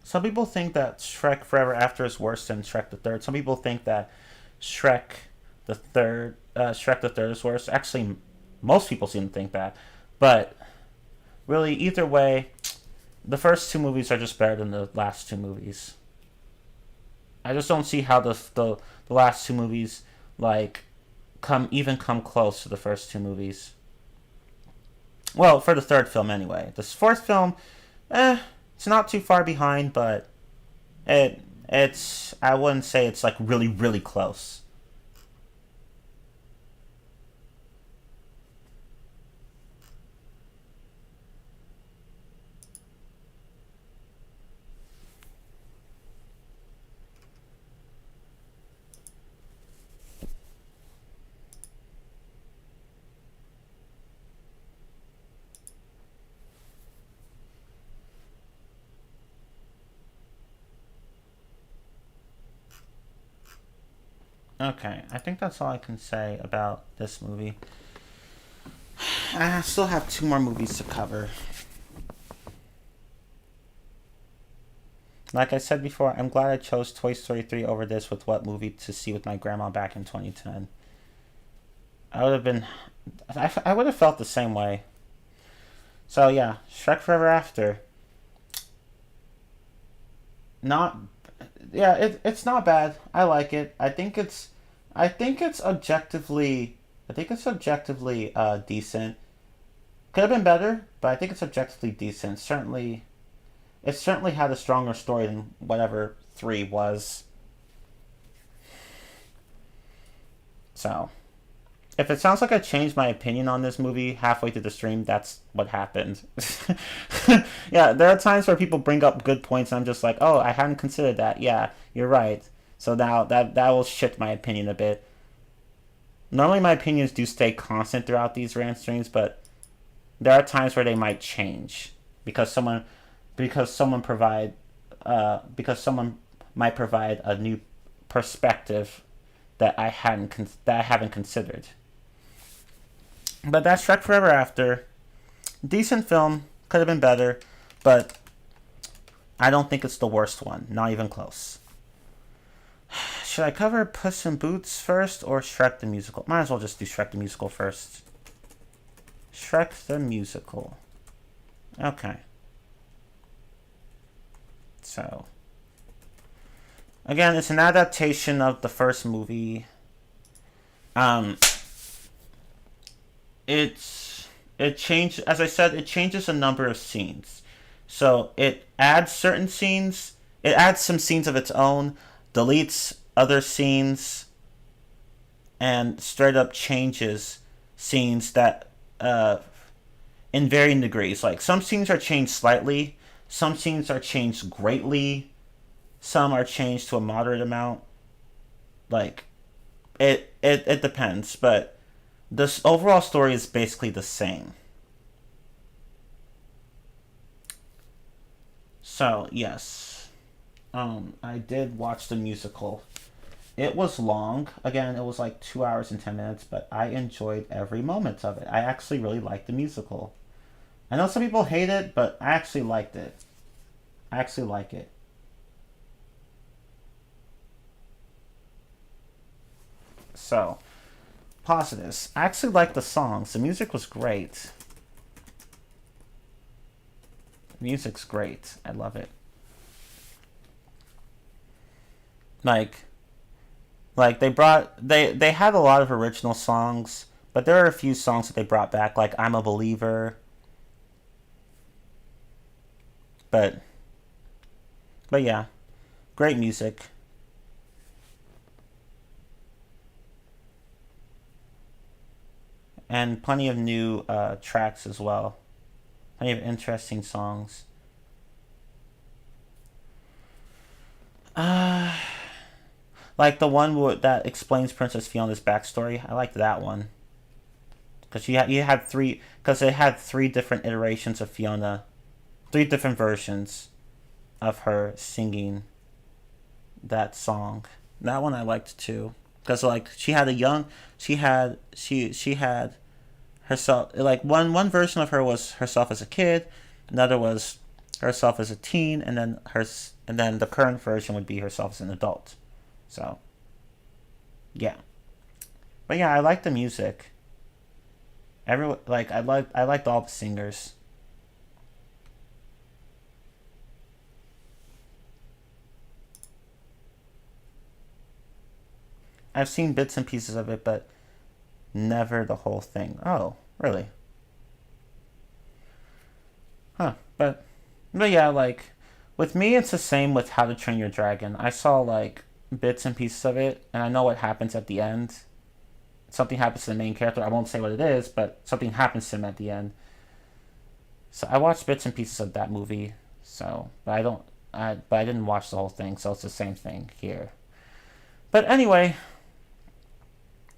Some people think that Shrek Forever After is worse than Shrek the Third. Some people think that Shrek the Third is worse. Actually, most people seem to think that. But really, either way, the first two movies are just better than the last two movies. I just don't see how the last two movies like come close to the first two movies. Well, for the third film anyway. This fourth film, it's not too far behind, but it's I wouldn't say it's like really really close. Okay, I think that's all I can say about this movie. I still have two more movies to cover. Like I said before, I'm glad I chose Toy Story 3 over this with what movie to see with my grandma back in 2010. I would have been. I would have felt the same way. So yeah, Shrek Forever After. Not. Yeah, it's not bad. I like it. I think it's objectively. I think it's objectively decent. Could have been better, but I think it's objectively decent. Certainly, it certainly had a stronger story than whatever three was. So, if it sounds like I changed my opinion on this movie halfway through the stream, that's what happened. Yeah, there are times where people bring up good points, and I'm just like, oh, I hadn't considered that. Yeah, you're right. So now that will shift my opinion a bit. Normally, my opinions do stay constant throughout these rant streams, but there are times where they might change because someone might provide a new perspective that I haven't considered. But that's Shrek Forever After. Decent film, could have been better, but I don't think it's the worst one. Not even close. Should I cover Puss in Boots first or Shrek the Musical? Might as well just do Shrek the Musical first. Shrek the Musical. Okay. So, again, it's an adaptation of the first movie. Um, it changed, as I said, it changes a number of scenes. So it adds certain scenes. It adds some scenes of its own, deletes other scenes, and straight up changes scenes that in varying degrees. Like some scenes are changed slightly, some scenes are changed greatly, some are changed to a moderate amount. Like it depends, but this overall story is basically the same. So yes, I did watch the musical. It was long. Again, it was like 2 hours and 10 minutes, but I enjoyed every moment of it. I actually really liked the musical. I know some people hate it, but I actually liked it. I actually like it. So, positives. I actually liked the songs. The music was great. The music's great. I love it. Like, they had a lot of original songs, but there are a few songs that they brought back, like "I'm a Believer." But yeah, great music. And plenty of new tracks as well. Plenty of interesting songs. Uh, like the one that explains Princess Fiona's backstory. I liked that one because you had three because it had three different iterations of Fiona, three different versions of her singing that song. That one I liked too because like she had herself like one version of her was herself as a kid, another was herself as a teen, and then the current version would be herself as an adult. So yeah, but yeah, I like the music. I liked all the singers. I've seen bits and pieces of it, but never the whole thing. Oh, really? Huh. But yeah, like with me, it's the same with How to Train Your Dragon. I saw like bits and pieces of it, and I know what happens at the end. Something happens to the main character. I won't say what it is, but something happens to him at the end. So I watched bits and pieces of that movie. So, but I don't. But I didn't watch the whole thing, so it's the same thing here. But anyway,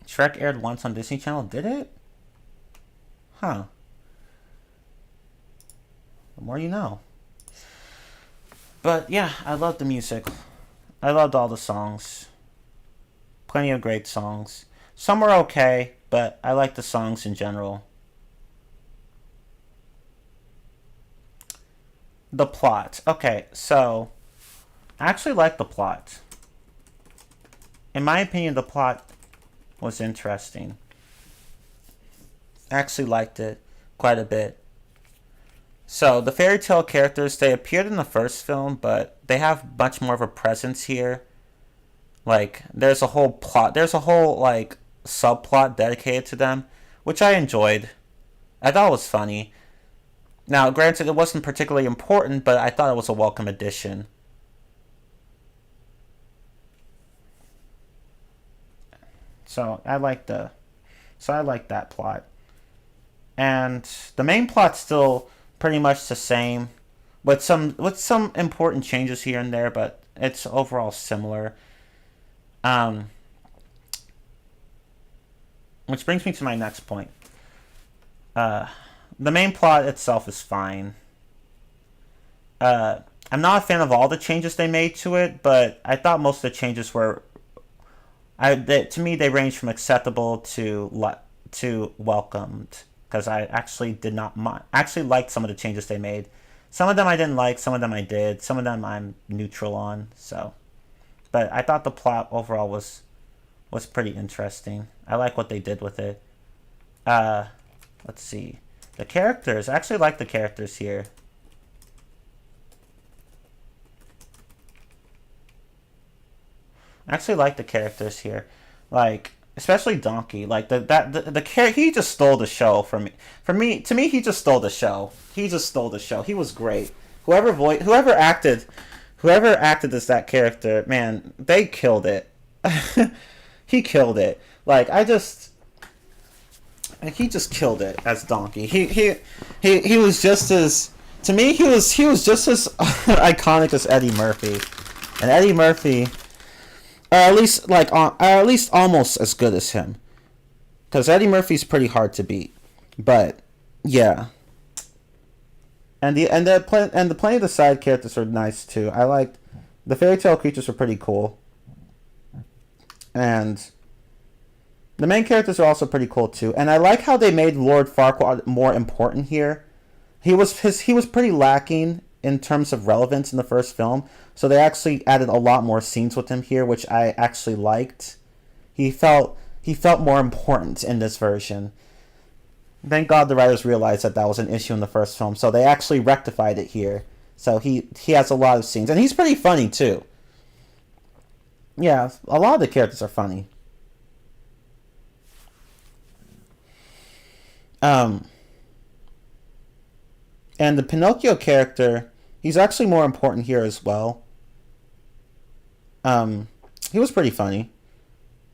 Shrek aired once on Disney Channel. Did it? Huh. The more you know. But yeah, I loved the music. I loved all the songs. Plenty of great songs. Some were okay, but I like the songs in general. The plot. Okay, so I actually like the plot. In my opinion, the plot was interesting. I actually liked it quite a bit. So the fairy tale characters, they appeared in the first film, but they have much more of a presence here. Like there's a whole plot, there's a whole like subplot dedicated to them, which I enjoyed. I thought it was funny. Now, granted, it wasn't particularly important, but I thought it was a welcome addition. So I like that plot. And the main plot's still pretty much the same, with some important changes here and there, but it's overall similar. Um, which brings me to my next point. Uh, the main plot itself is fine. Uh, I'm not a fan of all the changes they made to it, but I thought most of the changes were, to me they range from acceptable to welcomed, because I actually did not actually liked some of the changes they made. Some of them I didn't like, some of them I did, some of them I'm neutral on. So, but I thought the plot overall was pretty interesting. I like what they did with it. Uh, let's see. The characters. I actually like the characters here. I actually like the characters here. Like, especially Donkey. Like he just stole the show from me. To me, he just stole the show. He just stole the show. He was great. Whoever acted as that character, man, they killed it. He killed it. He just killed it as Donkey. He was just as, to me, he was just as iconic as Eddie Murphy, and Eddie Murphy, at least almost as good as him, because Eddie Murphy's pretty hard to beat. But yeah, and the plenty of the side characters are nice too. I liked the fairy tale creatures were pretty cool, and the main characters are also pretty cool too. And I like how they made Lord Farquaad more important here. He was pretty lacking in terms of relevance in the first film, so they actually added a lot more scenes with him here, which I actually liked. He felt more important in this version. Thank God the writers realized that was an issue in the first film, so they actually rectified it here. So he has a lot of scenes, and he's pretty funny too. Yeah, a lot of the characters are funny. Um, and the Pinocchio character, he's actually more important here as well. He was pretty funny.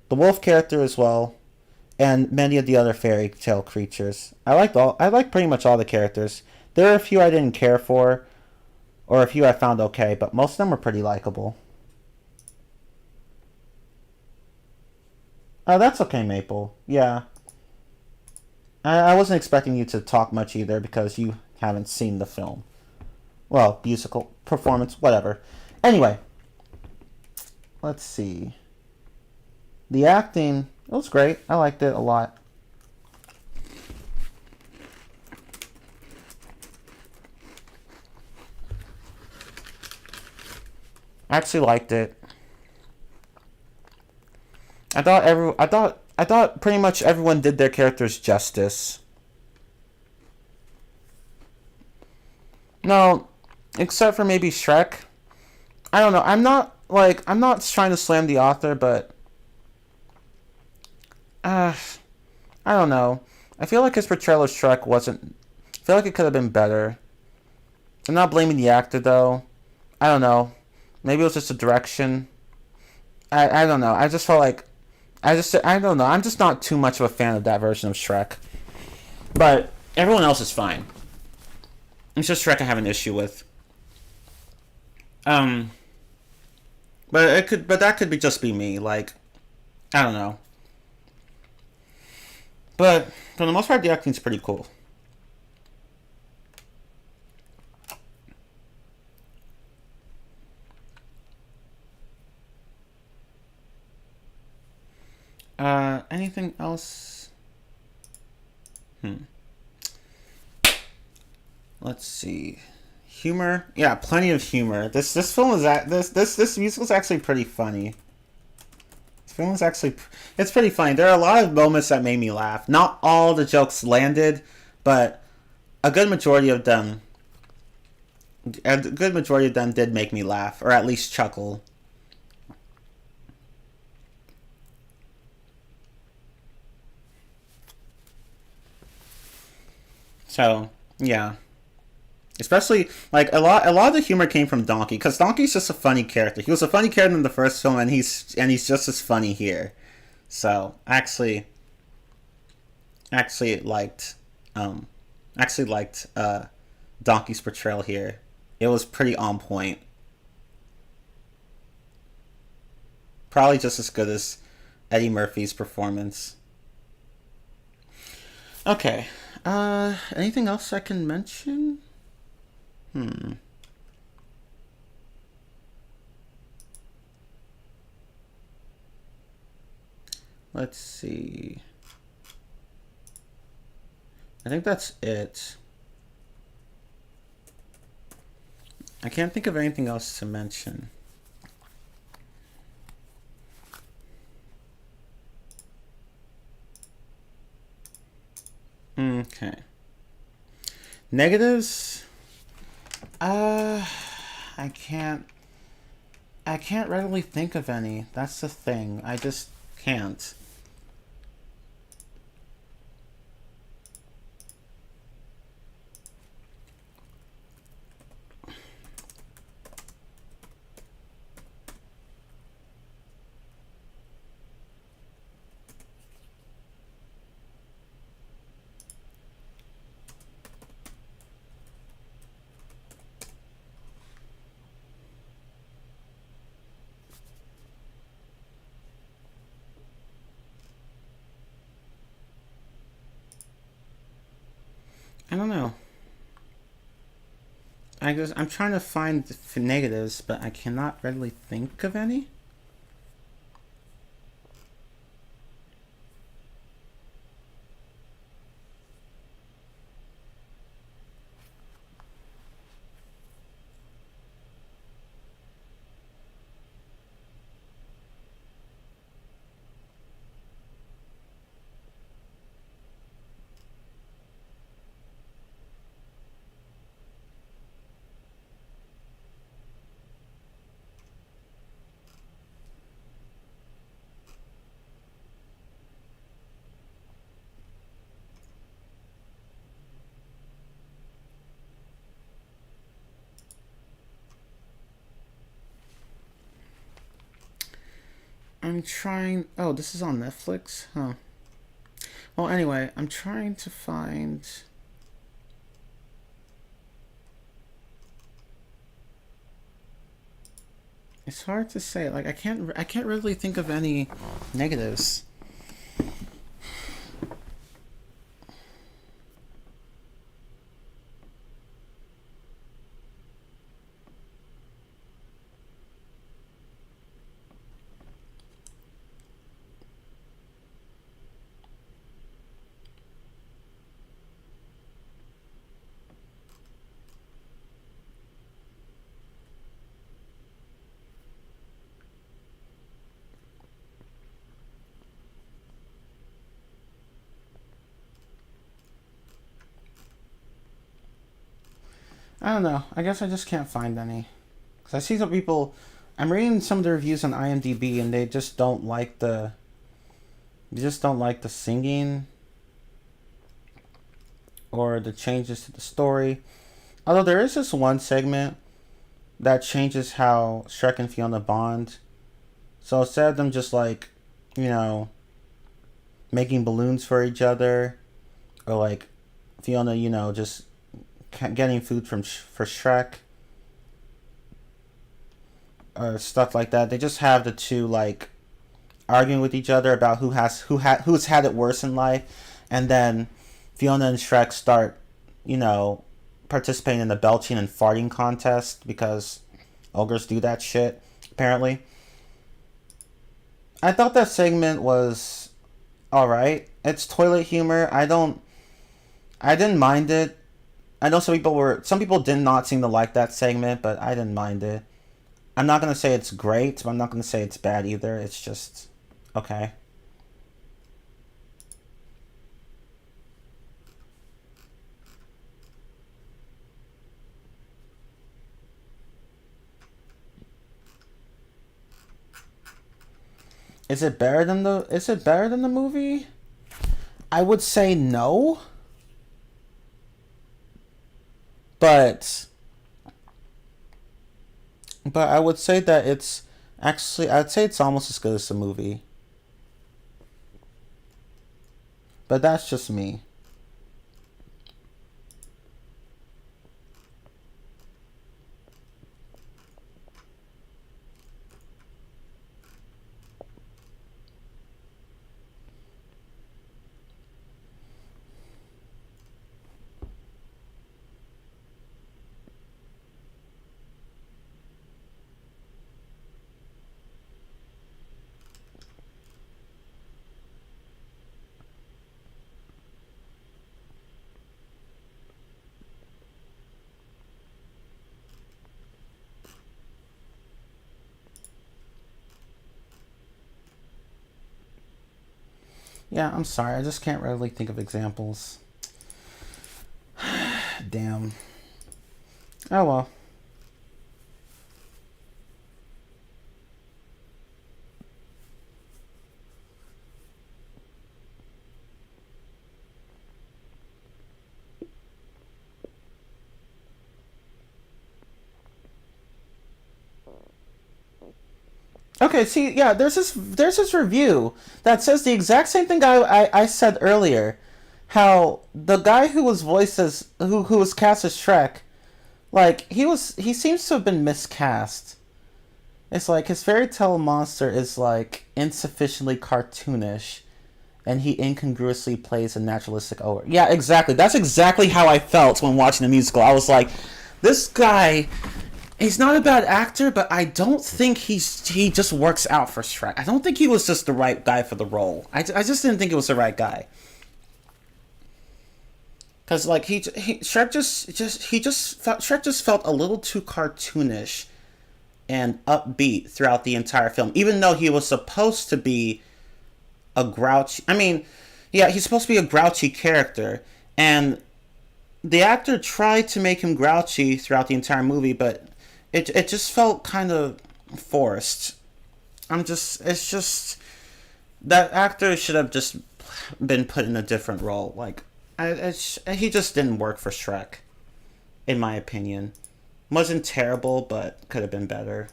The wolf character as well, and many of the other fairy tale creatures. I liked pretty much all the characters. There are a few I didn't care for, or a few I found okay, but most of them were pretty likable. Oh, that's okay, Maple. Yeah. I wasn't expecting you to talk much either because you haven't seen the film. Well, musical performance, whatever. Anyway, let's see. The acting, it was great. I liked it a lot. I actually liked it. I thought pretty much everyone did their characters justice. No, except for maybe Shrek. I don't know. I'm not trying to slam the author, but I don't know. I feel like his portrayal of Shrek wasn't. I feel like it could have been better. I'm not blaming the actor though. I don't know. Maybe it was just a direction. I don't know. I just felt like I don't know. I'm just not too much of a fan of that version of Shrek. But everyone else is fine. It's just Shrek I have an issue with. Um, but that could be just be me. Like, I don't know. But for the most part, the acting's pretty cool. Anything else? Let's see. Humor? Yeah, plenty of humor. This film is this musical is actually pretty funny. This film is actually it's pretty funny. There are a lot of moments that made me laugh. Not all the jokes landed, but a good majority of them did make me laugh, or at least chuckle. So, yeah. Especially like a lot of the humor came from Donkey, because Donkey's just a funny character. He was a funny character in the first film, and he's just as funny here. So actually liked um actually liked Donkey's portrayal here. It was pretty on point. Probably just as good as Eddie Murphy's performance. Okay. Anything else I can mention? Hmm. Let's see. I think that's it. I can't think of anything else to mention. Okay. Negatives? Uh, I can't. I can't readily think of any. That's the thing. I just can't. I don't know. I'm trying to find the negatives, but I cannot readily think of any. I'm trying. Oh, this is on Netflix? Huh. Well, anyway, I'm trying to find. It's hard to say. Like I can't really think of any negatives. I don't know. I guess I just can't find any. Cause I see some people. I'm reading some of the reviews on IMDb, and they just don't like the. They just don't like the singing. Or the changes to the story. Although there is this one segment that changes how Shrek and Fiona bond. So instead of them just like, you know, making balloons for each other, or like Fiona, just getting food for Shrek, or stuff like that. They just have the two like arguing with each other about who's had it worse in life, and then Fiona and Shrek start, participating in the belching and farting contest because ogres do that shit apparently. I thought that segment was alright. It's toilet humor. I didn't mind it. I know some people did not seem to like that segment, but I didn't mind it. I'm not gonna say it's great, but I'm not gonna say it's bad either. It's just okay. Is it better than the movie? I would say no, but I would say that it's actually I'd say it's almost as good as the movie. But that's just me. Yeah, I'm sorry. I just can't really think of examples. Damn. Oh well. Okay, see, yeah, there's this review that says the exact same thing I said earlier. How the guy who was voiced as who was cast as Shrek, like he seems to have been miscast. It's like his fairy tale monster is like insufficiently cartoonish, and he incongruously plays a naturalistic ogre. Yeah, exactly. That's exactly how I felt when watching the musical. I was like, this guy, he's not a bad actor, but I don't think he just works out for Shrek. I don't think he was just the right guy for the role. I just didn't think it was the right guy. Cause like Shrek Shrek just felt a little too cartoonish and upbeat throughout the entire film, even though he was supposed to be a grouchy. I mean, yeah, he's supposed to be a grouchy character, and the actor tried to make him grouchy throughout the entire movie, but it just felt kind of forced. It's just that actor should have just been put in a different role. Like, he just didn't work for Shrek, in my opinion. Wasn't terrible, but could have been better.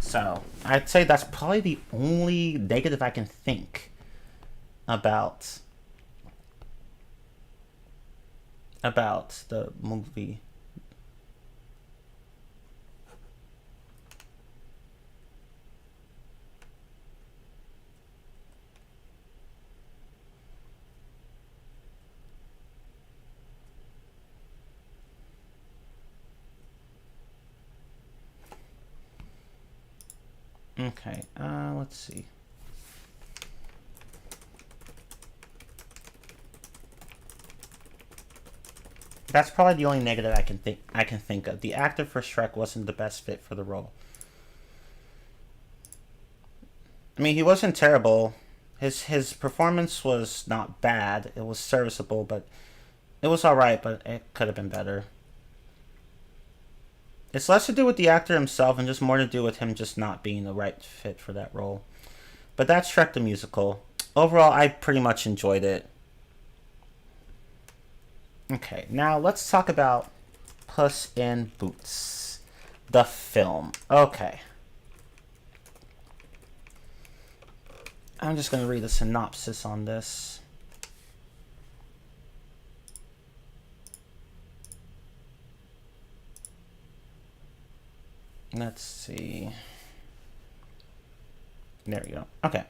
So I'd say that's probably the only negative I can think about the movie. Okay, let's see. That's probably the only negative I can think of. The actor for Shrek wasn't the best fit for the role. I mean, he wasn't terrible. His performance was not bad. It was serviceable, but it was all right. But it could have been better. It's less to do with the actor himself and just more to do with him just not being the right fit for that role. But that's Shrek the musical. Overall, I pretty much enjoyed it. Okay, now let's talk about Puss in Boots, the film. Okay. I'm just going to read a synopsis on this. Let's see. There we go. Okay.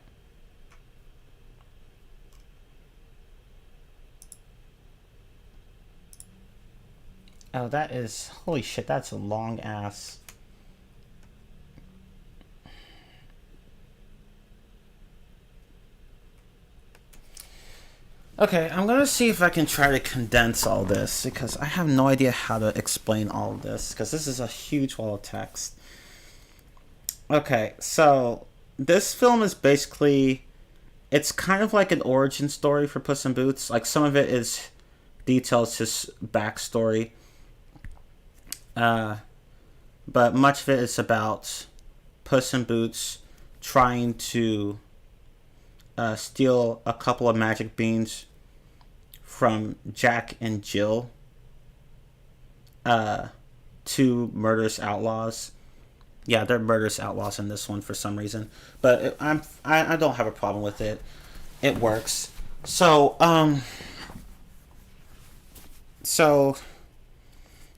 Oh, that is... Holy shit, that's a long ass... Okay, I'm gonna see if I can try to condense all this because I have no idea how to explain all of this because this is a huge wall of text. Okay, so this film is basically it's kind of like an origin story for Puss in Boots. Like some of it is details his backstory, uh, but much of it is about Puss in Boots trying to steal a couple of magic beans from Jack and Jill, uh, two murderous outlaws. Yeah, they're murderous outlaws in this one for some reason, but I don't have a problem with it. It works. So so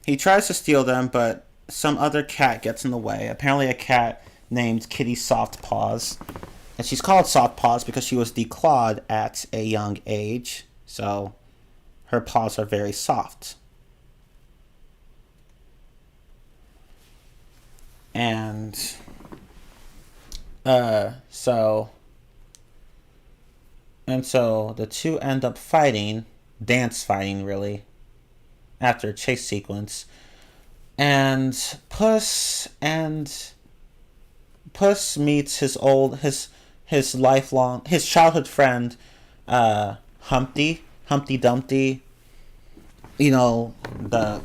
he tries to steal them, but some other cat gets in the way. Apparently, a cat named Kitty Softpaws, and she's called Softpaws because she was declawed at a young age. So her paws are very soft. And uh, so so the two end up fighting, dance fighting really, after a chase sequence. And Puss meets his lifelong his childhood friend, Humpty Dumpty. You know that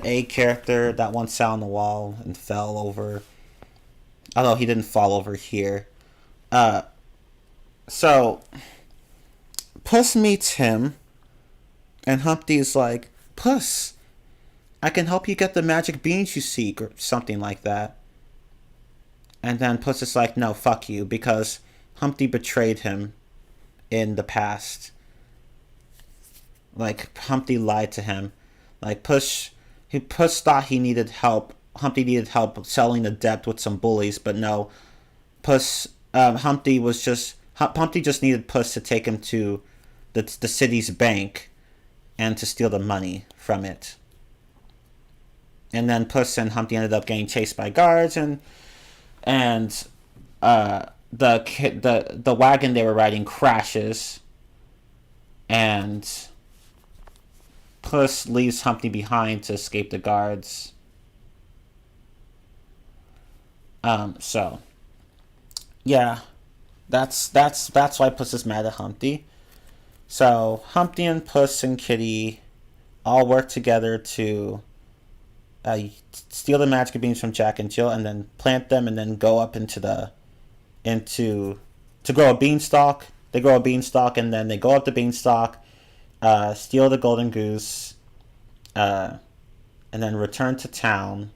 A character that once sat on the wall and fell over. Although he didn't fall over here. Uh, so Puss meets him, and Humpty's like, Puss, I can help you get the magic beans you seek, or something like that. And then Puss is like, no, fuck you, because Humpty betrayed him in the past. Like, Humpty lied to him. Like, Puss thought he needed help. Humpty needed help selling the debt with some bullies, but no. Humpty just needed Puss to take him to the city's bank and to steal the money from it. And then Puss and Humpty ended up getting chased by guards, and the wagon they were riding crashes, and Puss leaves Humpty behind to escape the guards. So yeah, that's why Puss is mad at Humpty. So Humpty and Puss and Kitty all work together to uh, steal the magic beans from Jack and Jill, and then plant them, and then go up into to grow a beanstalk. They grow a beanstalk, and then they go up the beanstalk, steal the golden goose, uh, and then return to town.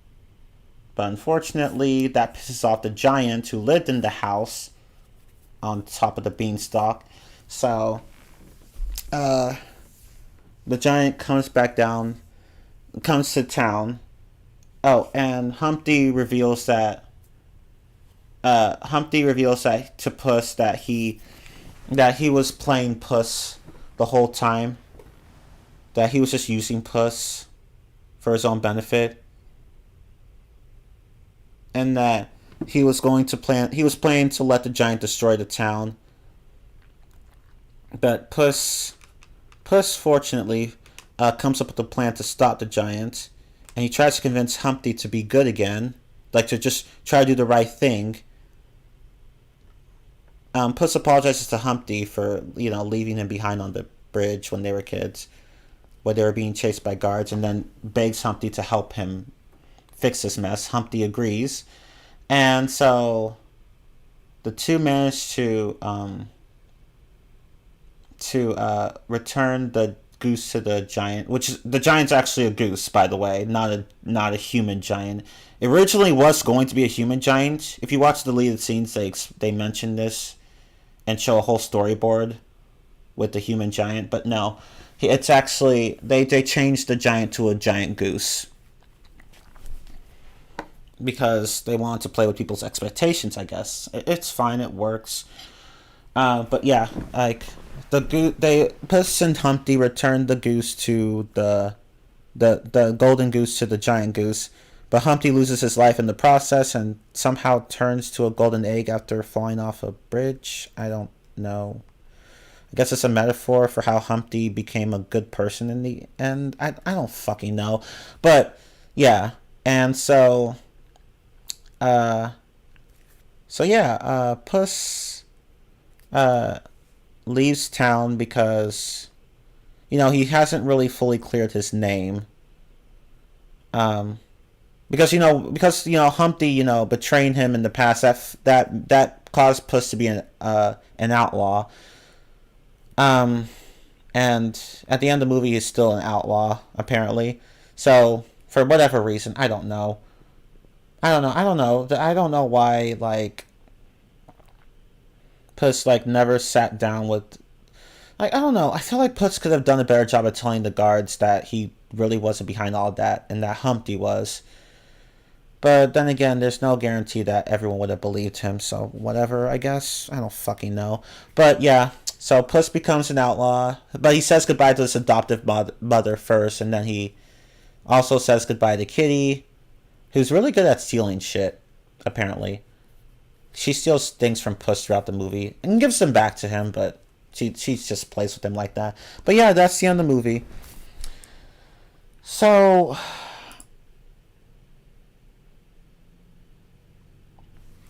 But unfortunately, that pisses off the giant who lived in the house on top of the beanstalk. So uh, the giant comes back down, comes to town. Oh, and Humpty reveals that to Puss that he was playing Puss the whole time. That he was just using Puss for his own benefit, and that he was planning to let the giant destroy the town. But Puss fortunately comes up with a plan to stop the giant, and he tries to convince Humpty to be good again, like to just try to do the right thing. Puss apologizes to Humpty for leaving him behind on the bridge when they were kids, where they were being chased by guards, and then begs Humpty to help him fix this mess. Humpty agrees, and so the two manage to return the goose to the giant, the giant's actually a goose, by the way, not a human giant. It originally was going to be a human giant. If you watch the deleted scenes, they mention this and show a whole storyboard with the human giant, but no, it's actually they changed the giant to a giant goose because they wanted to play with people's expectations. I guess it's fine, it works. But yeah, like they Puss and Humpty returned the goose to the golden goose to the giant goose, but Humpty loses his life in the process and somehow turns to a golden egg after falling off a bridge. I don't know. I guess it's a metaphor for how Humpty became a good person in the end. I don't fucking know. But yeah. And uh Puss uh leaves town because he hasn't really fully cleared his name. Um because Humpty betraying him in the past, that caused Puss to be an outlaw. Um and at the end of the movie he's still an outlaw apparently. So for whatever reason, I don't know. I don't know why like Puss like never sat down with, like, I don't know. I feel like Puss could have done a better job of telling the guards that he really wasn't behind all that and that Humpty was. But then again, there's no guarantee that everyone would have believed him, so whatever, I guess. I don't fucking know. But yeah, so Puss becomes an outlaw, but he says goodbye to his adoptive mother first, and then he also says goodbye to Kitty, who's really good at stealing shit, apparently. She steals things from Puss throughout the movie and gives them back to him, but she just plays with him like that. But yeah, that's the end of the movie. So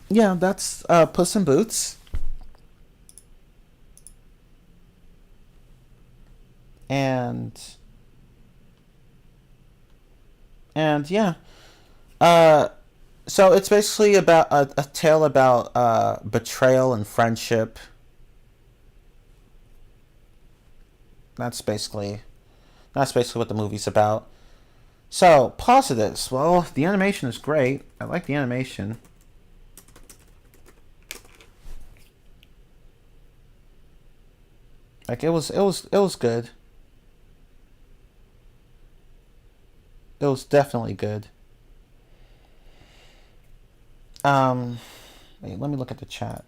yeah, that's Puss in Boots. And yeah. Uh so it's basically about a tale about betrayal and friendship. That's basically what the movie's about. So, positives. Well, the animation is great. I like the animation. Like it was good. It was definitely good. Um, Wait, let me look at the chat.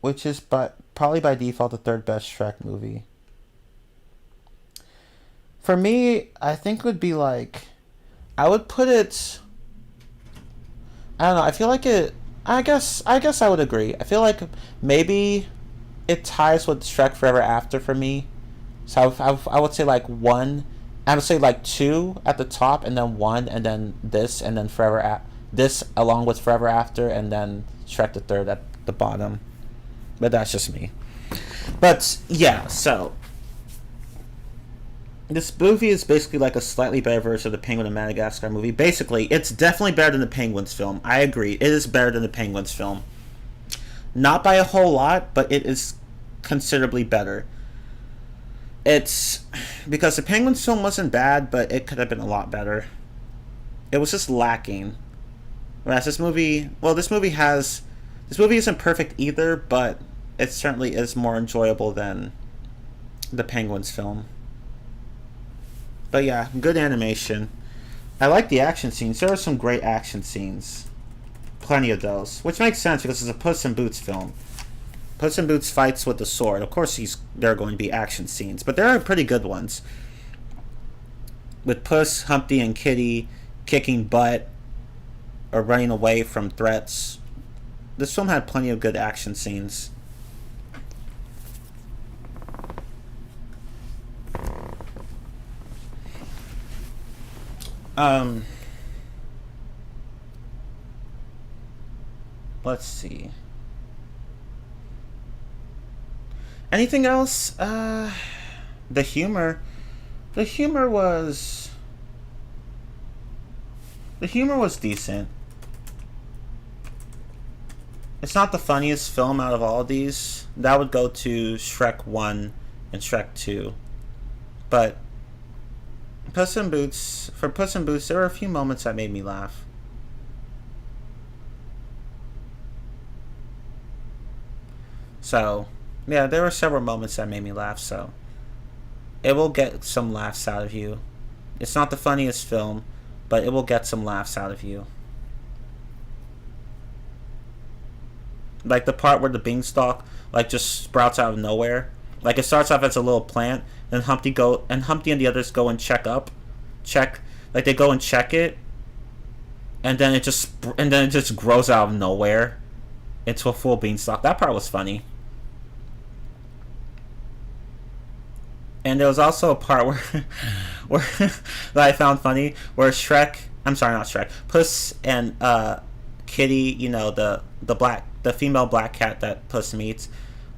Which is probably by default the third best Shrek movie. For me, I think it would be like, I would put it. I don't know. I feel like it. I guess I would agree. I feel like maybe it ties with Shrek Forever After for me. So I would say like one. I would say like two at the top, and then one, and then this, and then this along with Forever After, and then Shrek the Third at the bottom. But that's just me. But yeah, so this movie is basically like a slightly better version of the Penguin and Madagascar movie. Basically, it's definitely better than the Penguins film. I agree. It is better than the Penguins film. Not by a whole lot, but it is considerably better. It's because the Penguins film wasn't bad, but it could have been a lot better. It was just lacking. Whereas this movie isn't perfect either, but it certainly is more enjoyable than the Penguins film. But yeah, good animation. I like the action scenes. There are some great action scenes. Plenty of those. Which makes sense because it's a Puss in Boots film. Puss in Boots fights with the sword. Of course there are going to be action scenes. But there are pretty good ones. With Puss, Humpty, and Kitty kicking butt or running away from threats. This film had plenty of good action scenes. Um, let's see. Anything else? The humor. The humor was. The humor was decent. It's not the funniest film out of all of these. That would go to Shrek 1 and Shrek 2. But for Puss in Boots, there were a few moments that made me laugh. So, yeah, there were several moments that made me laugh, so it will get some laughs out of you. It's not the funniest film, but it will get some laughs out of you. Like the part where the beanstalk like just sprouts out of nowhere. Like it starts off as a little plant, and Humpty and the others go and check, like they go and check it, and then it just grows out of nowhere into a full beanstalk. That part was funny. And there was also a part where, where that I found funny, where Shrek, I'm sorry, not Shrek, Puss and Kitty, you know, the female black cat that Puss meets,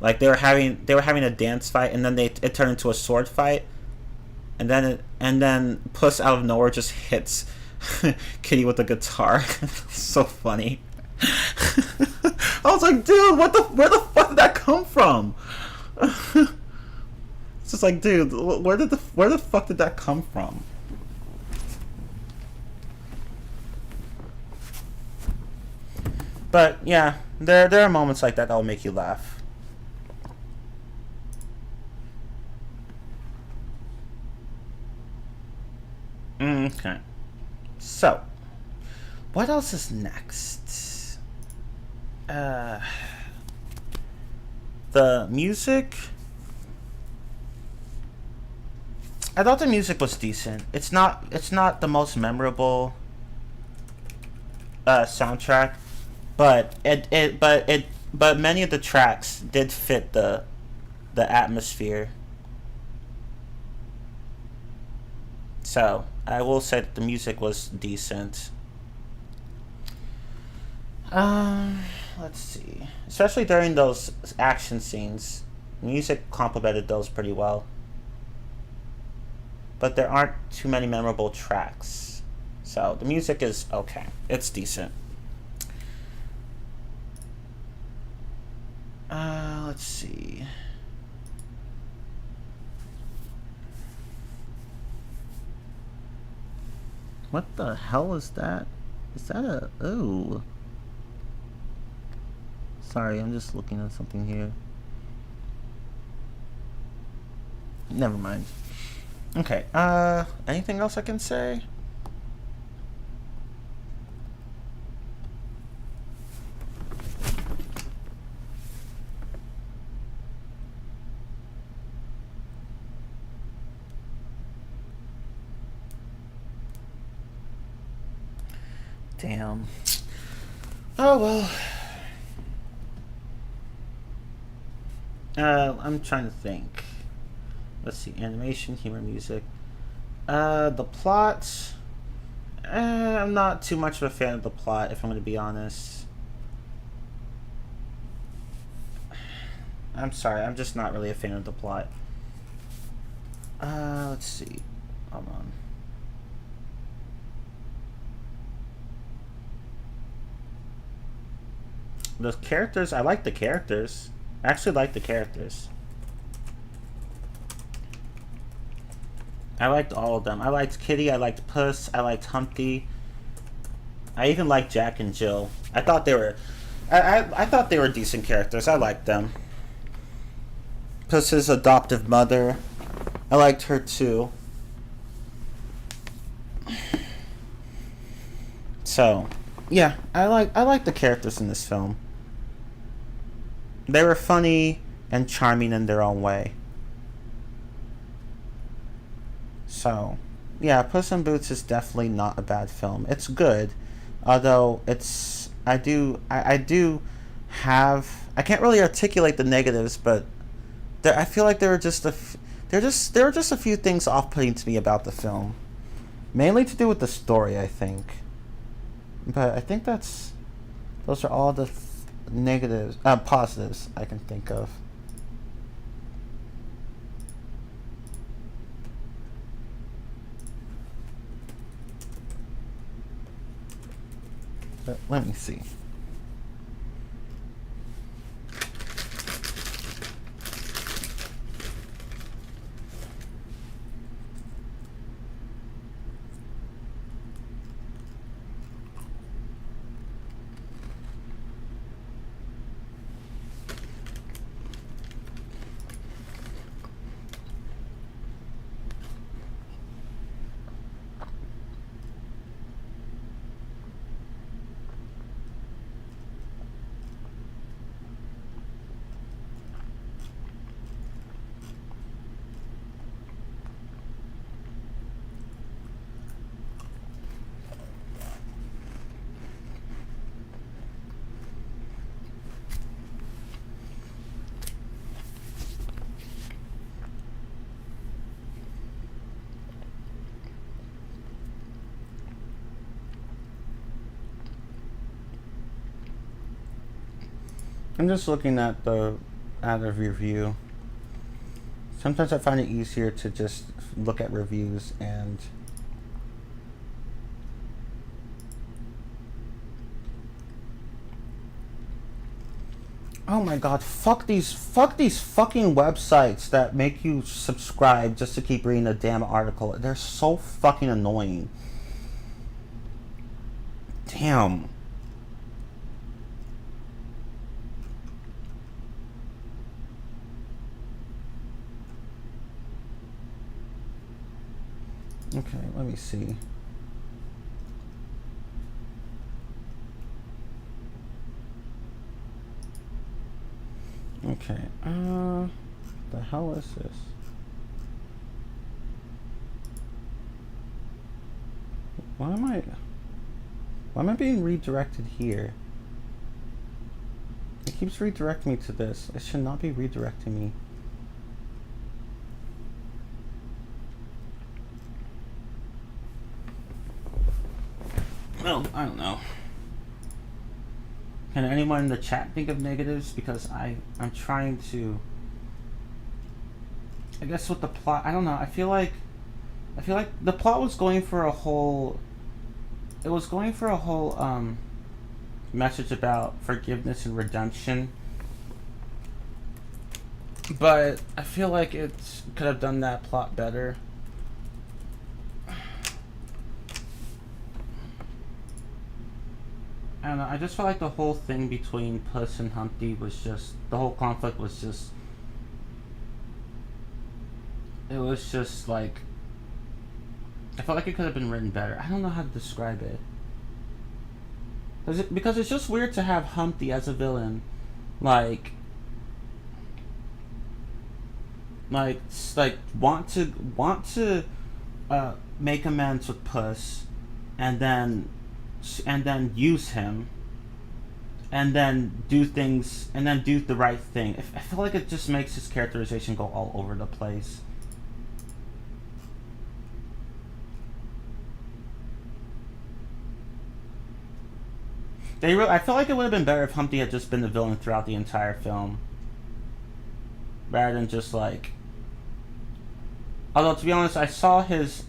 like they were having a dance fight, and then it turned into a sword fight, and then Puss out of nowhere just hits Kitty with a guitar. So funny. I was like, dude, where the fuck did that come from? It's just like, dude, where the fuck did that come from? But yeah, there are moments like that will make you laugh. Okay. So, what else is next? The music. I thought the music was decent. It's not the most memorable soundtrack, but many of the tracks did fit the atmosphere. So I will say that the music was decent. Let's see. Especially during those action scenes, music complemented those pretty well. But there aren't too many memorable tracks. So the music is okay. It's decent. Let's see. What the hell is that? Is that a... Oh. Sorry, I'm just looking at something here. Never mind. Okay, anything else I can say? Damn. Oh well. I'm trying to think. Let's see, animation, humor, music. The plot. I'm not too much of a fan of the plot, if I'm going to be honest. I'm sorry, I'm just not really a fan of the plot. Let's see. Hold on. The characters, I like the characters. I actually like the characters. I liked all of them. I liked Kitty, I liked Puss, I liked Humpty. I even liked Jack and Jill. I thought they were I thought they were decent characters. I liked them. Puss's adoptive mother, I liked her too. So, yeah, I like the characters in this film. They were funny and charming in their own way. So, yeah, Puss in Boots is definitely not a bad film. It's good, although I do have, I can't really articulate the negatives, but I feel like there were just a few things off-putting to me about the film, mainly to do with the story, I think. But I think those are all the negatives, positives I can think of. But let me see. I'm just looking at the review. Sometimes I find it easier to just look at reviews and oh my god, fuck these fucking websites that make you subscribe just to keep reading a damn article. They're so fucking annoying. Damn. Okay, let me see. Okay, the hell is this? Why am I being redirected here? It keeps redirecting me to this. It should not be redirecting me. Well, I don't know. Can anyone in the chat think of negatives? Because I'm trying to. I guess with the plot, I don't know. I feel like the plot was going for a whole. It was going for a whole message about forgiveness and redemption. But I feel like it could have done that plot better. I don't know, I just felt like the whole thing between Puss and Humpty was just, the whole conflict was just, it was just like, I felt like it could have been written better. I don't know how to describe it. Because it's just weird to have Humpty as a villain, like want to make amends with Puss, and then use him, and then do things, and then do the right thing. I feel like it just makes his characterization go all over the place. I feel like it would have been better if Humpty had just been the villain throughout the entire film, rather than just like. Although to be honest, I saw his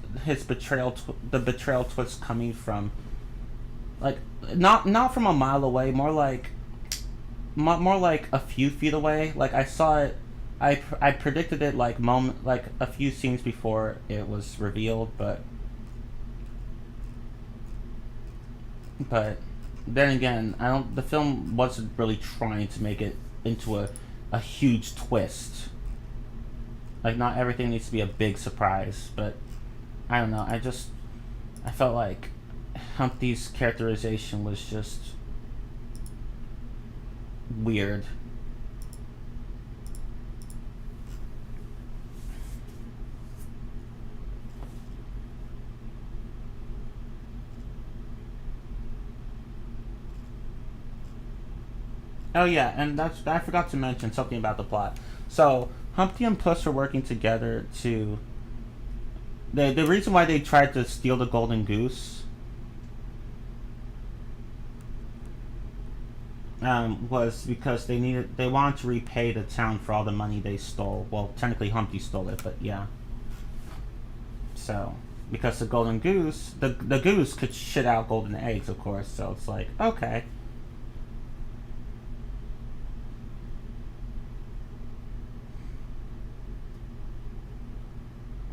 betrayal, the betrayal twist coming from, like, not from a mile away, more like a few feet away. Like I saw it, I predicted it like a few scenes before it was revealed, but then again, the film wasn't really trying to make it into a huge twist. Like, not everything needs to be a big surprise, but I don't know. I felt like Humpty's characterization was just weird. Oh yeah, and I forgot to mention something about the plot. So Humpty and Puss are working together to. The reason why they tried to steal the golden goose was because they wanted to repay the town for all the money they stole. Well, technically Humpty stole it, but yeah. So because the golden goose, the goose could shit out golden eggs, of course. So it's like, okay.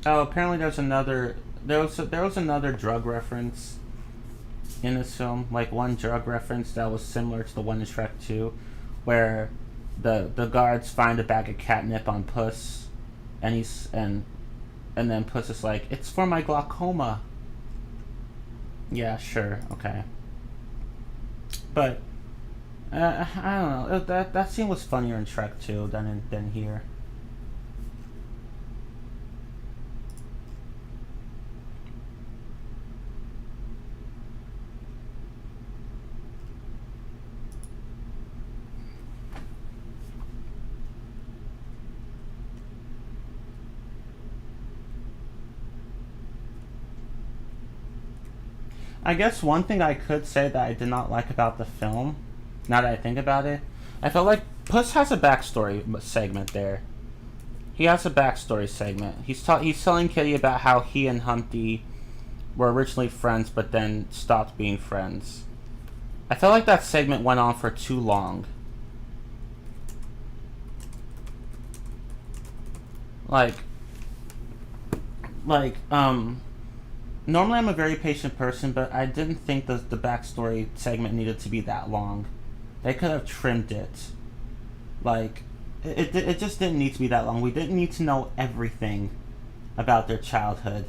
Oh, apparently there was another drug reference in this film, like one drug reference that was similar to the one in Shrek 2, where the guards find a bag of catnip on Puss, and then Puss is like, "It's for my glaucoma." Yeah, sure, okay, but I don't know. That scene was funnier in Shrek 2 than here. I guess one thing I could say that I did not like about the film, now that I think about it, I felt like Puss has a backstory segment there. He has a backstory segment. He's telling Kitty about how he and Humpty were originally friends, but then stopped being friends. I felt like that segment went on for too long. Like, like, normally I'm a very patient person, but I didn't think the backstory segment needed to be that long. They could have trimmed it. Like, it just didn't need to be that long. We didn't need to know everything about their childhood.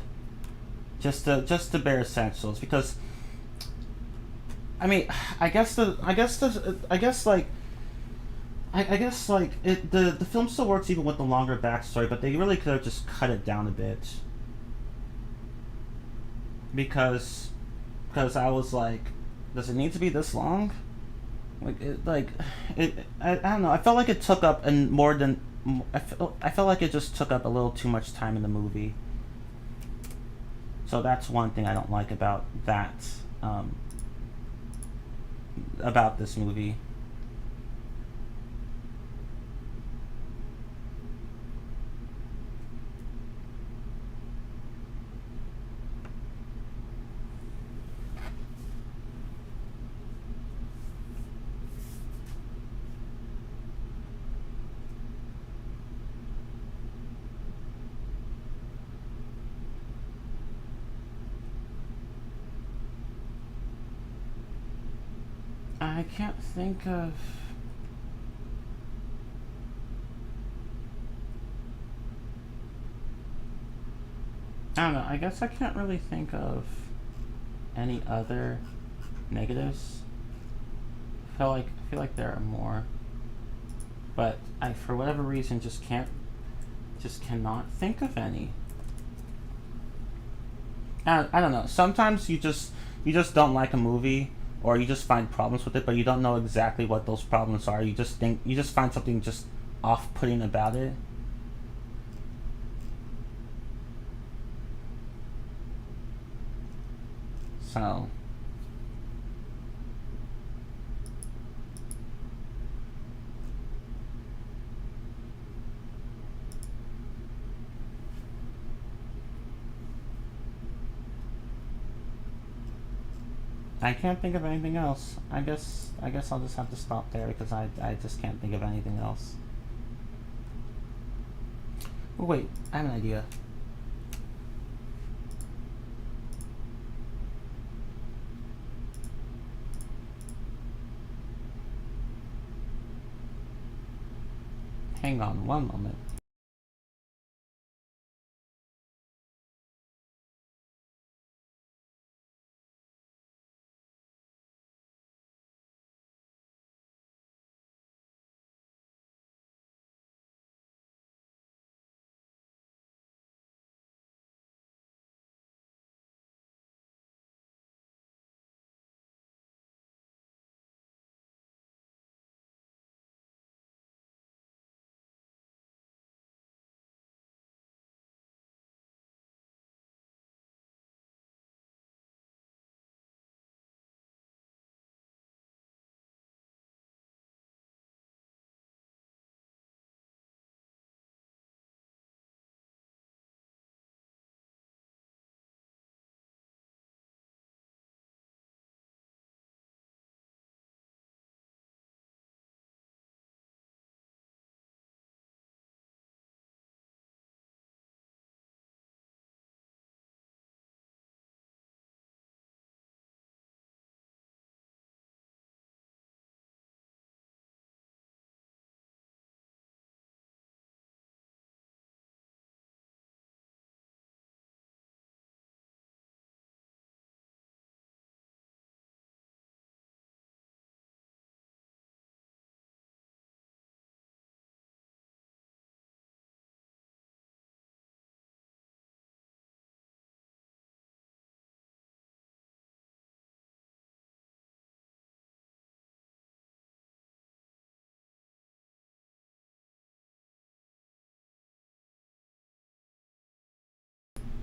Just the bare essentials, because I mean, I guess like the film still works even with the longer backstory, but they really could have just cut it down a bit. Because I was like, does it need to be this long? I don't know. I felt like it took up and more than I felt like it just took up a little too much time in the movie. So that's one thing I don't like about that about this movie. I can't think of. I don't know. I guess I can't really think of any other negatives. I feel like there are more, but I for whatever reason just cannot think of any. I don't know. Sometimes you just don't like a movie, or you just find problems with it, but you don't know exactly what those problems are. You just find something just off-putting about it. So I can't think of anything else. I guess I'll just have to stop there because I just can't think of anything else. Oh, wait, I have an idea. Hang on one moment.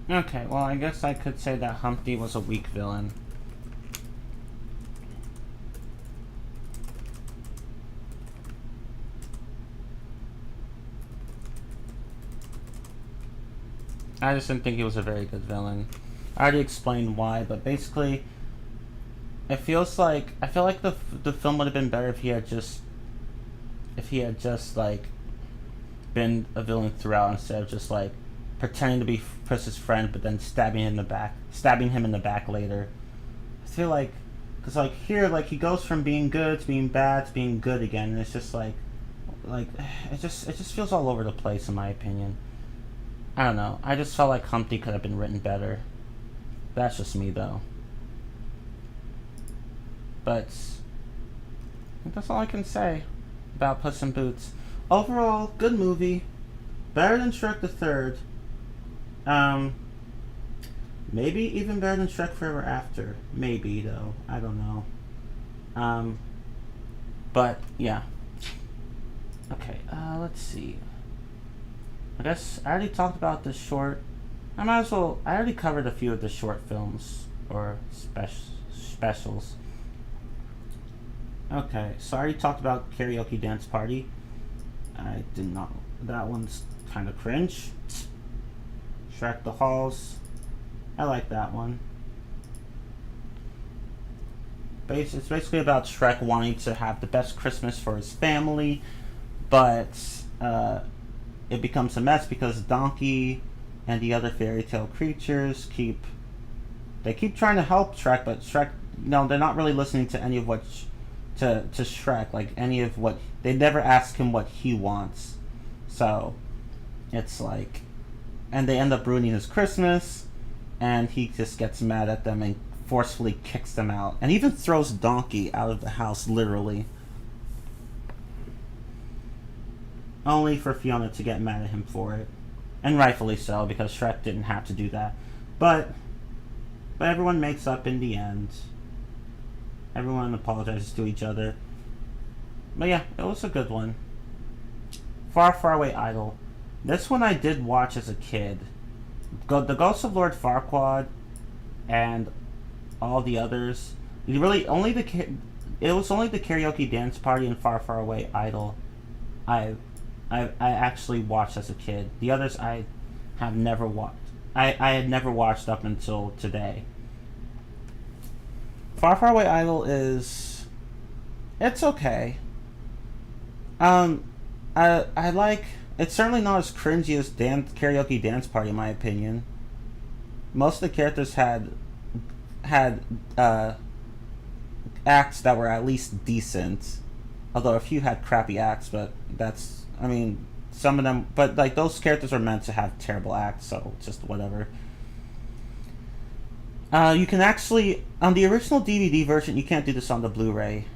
Okay, well, I guess I could say that Humpty was a weak villain. I just didn't think he was a very good villain. I already explained why, but basically, it feels like I feel like the film would have been better if he had just like been a villain throughout instead of just like pretending to be Puss's friend, but then stabbing him in the back later. I feel like, cause like here, like he goes from being good to being bad to being good again, and it's just like it just feels all over the place in my opinion. I don't know. I just felt like Humpty could have been written better. That's just me though. But I think that's all I can say about Puss in Boots. Overall, good movie. Better than Shrek the Third. Maybe even better than Shrek Forever After. Maybe though. I don't know. But yeah. Okay. Let's see. I guess I already talked about the short. I might as well. I already covered a few of the short films or specials. Okay, so I already talked about Karaoke Dance Party. I did not. That one's kind of cringe. Shrek the Halls. I like that one. It's basically about Shrek wanting to have the best Christmas for his family, but it becomes a mess because Donkey and the other fairy tale creatures keep trying to help Shrek, but Shrek, no, they're not really listening to any of what to Shrek, like any of what they never ask him what he wants. So it's like, and they end up ruining his Christmas, and he just gets mad at them and forcefully kicks them out, and even throws Donkey out of the house, literally. Only for Fiona to get mad at him for it. And rightfully so, because Shrek didn't have to do that. But everyone makes up in the end. Everyone apologizes to each other. But yeah, it was a good one. Far, Far Away Idol. This one I did watch as a kid. The Ghost of Lord Farquaad and all the others. It was only the Karaoke Dance Party and Far, Far Away Idol I actually watched as a kid. The others I have never watched. I had never watched up until today. Far Far Away Idol it's okay. I like, it's certainly not as cringy as Karaoke Dance Party in my opinion. Most of the characters had acts that were at least decent, although a few had crappy acts, but that's, I mean, some of them, but like those characters are meant to have terrible acts, so just whatever. You can actually, on the original DVD version, you can't do this on the Blu-ray.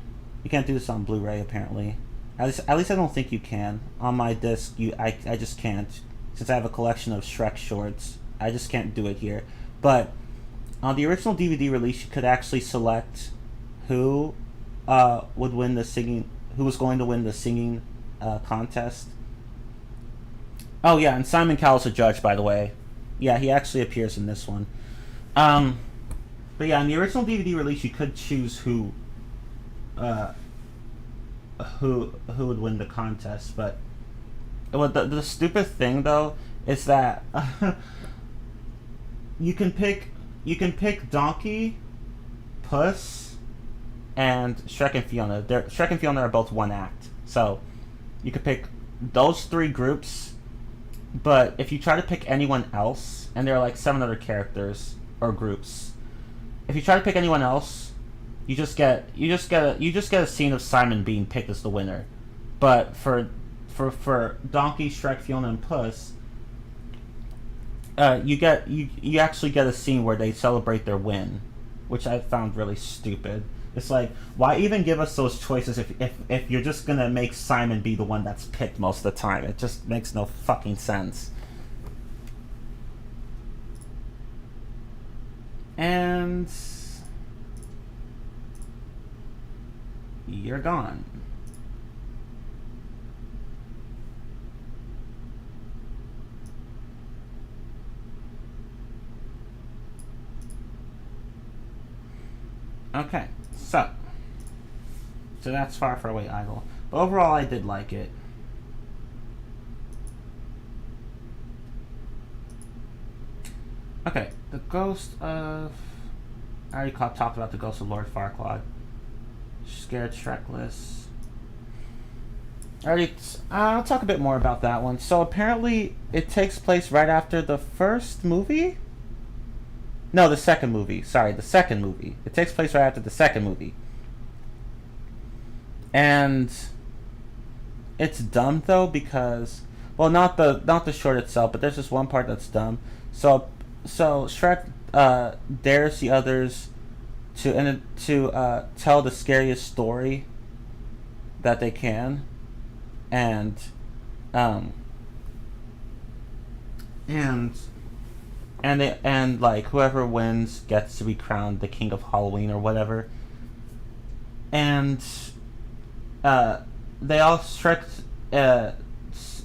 You can't do this on Blu-ray, apparently. At least I don't think you can. On my disc, I just can't. Since I have a collection of Shrek shorts, I just can't do it here. But on the original DVD release, you could actually select who would win the singing, who was going to win the singing contest. Oh yeah, and Simon Cowell's a judge, by the way. Yeah, he actually appears in this one. But yeah, in the original DVD release, you could choose who would win the contest. But the stupid thing though is that you can pick Donkey, Puss, and Shrek and Fiona. Shrek and Fiona are both one act, so you could pick those three groups. But if you try to pick anyone else, and there are like 7 other characters or groups, if you try to pick anyone else, you just get a scene of Simon being picked as the winner. But for Donkey, Shrek, Fiona, and Puss, you actually get a scene where they celebrate their win, which I found really stupid. It's like, why even give us those choices if you're just gonna make Simon be the one that's picked most of the time? It just makes no fucking sense. And you're gone. Okay, so that's Far Far Away Idol. But overall, I did like it. Okay, the ghost of. I already talked about the ghost of Lord Farquaad. Scared Shrekless. Already, I'll talk a bit more about that one. So apparently, it takes place right after the first movie. No, the second movie. Sorry, the second movie. It takes place right after the second movie. And it's dumb though because, well, not the short itself, but there's just one part that's dumb. So Shrek dares the others to tell the scariest story that they can, and um and and like whoever wins gets to be crowned the king of Halloween or whatever. And uh they all Shrek uh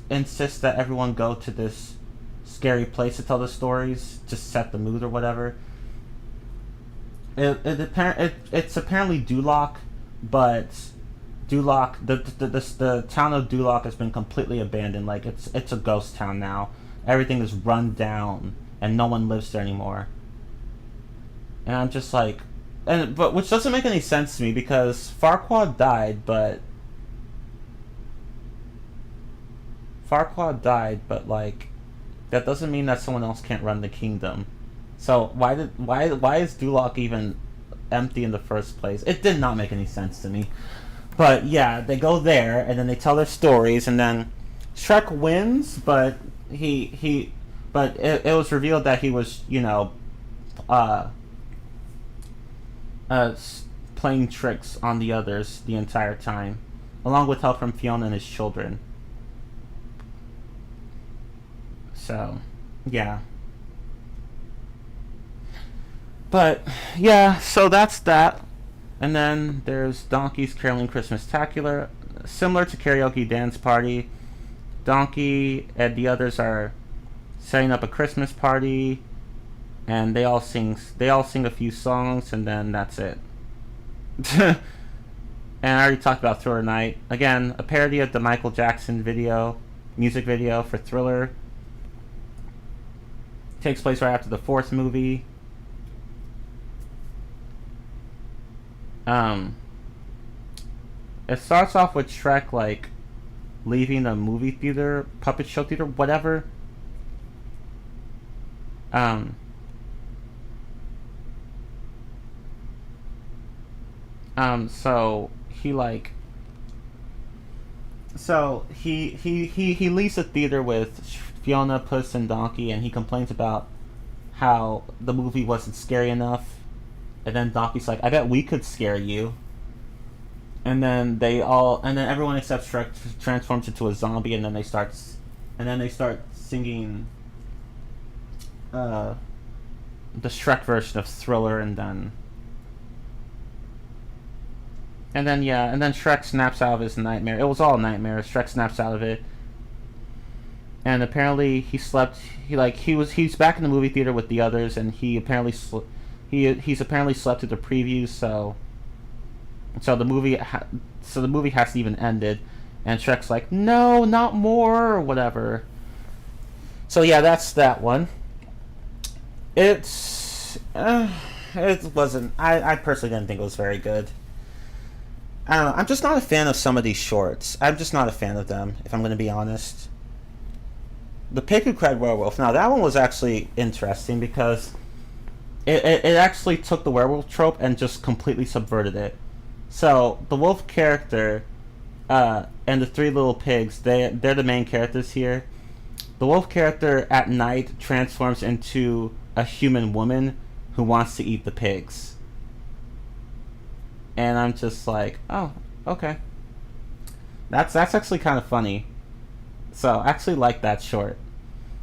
insists that everyone go to this scary place to tell the stories to set the mood or whatever. It's apparently Duloc, but Duloc the town of Duloc has been completely abandoned. Like it's a ghost town now. Everything is run down and no one lives there anymore. And I'm just like, but which doesn't make any sense to me because Farquaad died, but like that doesn't mean that someone else can't run the kingdom. So why is Duloc even empty in the first place? It did not make any sense to me. But yeah, they go there and then they tell their stories and then Shrek wins, but it was revealed that he was uh, uh, playing tricks on the others the entire time, along with help from Fiona and his children. So yeah. But yeah, so that's that. And then there's Donkey's Caroling Christmas-tacular. Similar to Karaoke Dance Party, Donkey and the others are setting up a Christmas party, and they all sing a few songs, and then that's it. And I already talked about Thriller Night. Again, a parody of the Michael Jackson music video for Thriller. Takes place right after the fourth movie. It starts off with Shrek like leaving a movie theater, puppet show theater, whatever. Um, so he like, so he leaves the theater with Fiona, Puss, and Donkey, and he complains about how the movie wasn't scary enough. And then Donkey's like, "I bet we could scare you." And then everyone except Shrek transforms into a zombie, and then they start singing uh, the Shrek version of Thriller, and then Shrek snaps out of his nightmare. It was all a nightmare. Shrek snaps out of it, and apparently he slept. He's back in the movie theater with the others, and he's apparently slept through the previews. So the movie hasn't even ended, and Shrek's like, "No, not more," or whatever. So yeah, that's that one. It wasn't. I personally didn't think it was very good. I don't know. I'm just not a fan of some of these shorts. I'm just not a fan of them, if I'm going to be honest. The Pig Who Cried Werewolf. Now that one was actually interesting because it actually took the werewolf trope and just completely subverted it. So the wolf character and the three little pigs, they're the main characters here. The wolf character at night transforms into a human woman who wants to eat the pigs. And I'm just like, oh, okay. That's actually kind of funny. So I actually like that short.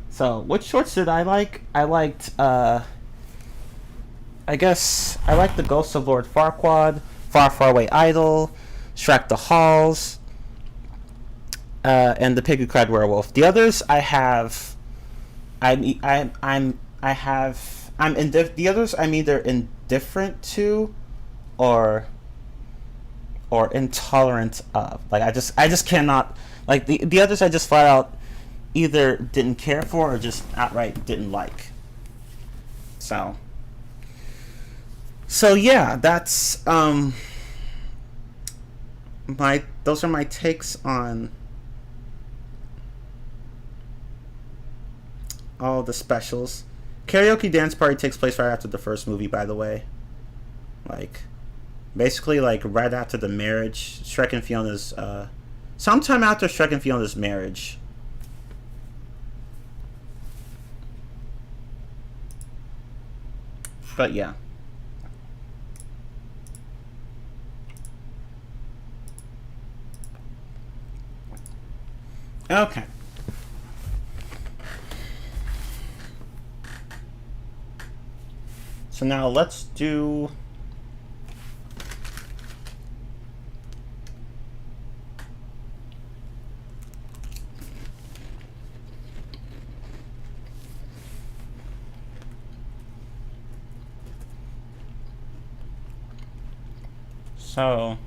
So which shorts did I like? I liked I guess I liked The Ghost of Lord Farquaad, Far Far Away Idol, Shrek the Halls, and The Pig Who Cried Werewolf. The others I have, the others I'm either indifferent to, or intolerant of. Like I just cannot, like the others I just flat out either didn't care for or just outright didn't like. So, so yeah, that's my those are my takes on all the specials. Karaoke Dance Party takes place right after the first movie, by the way. Like, basically, like, right after the marriage. Shrek and Fiona's, sometime after Shrek and Fiona's marriage. But yeah. Okay. So now let's do... So,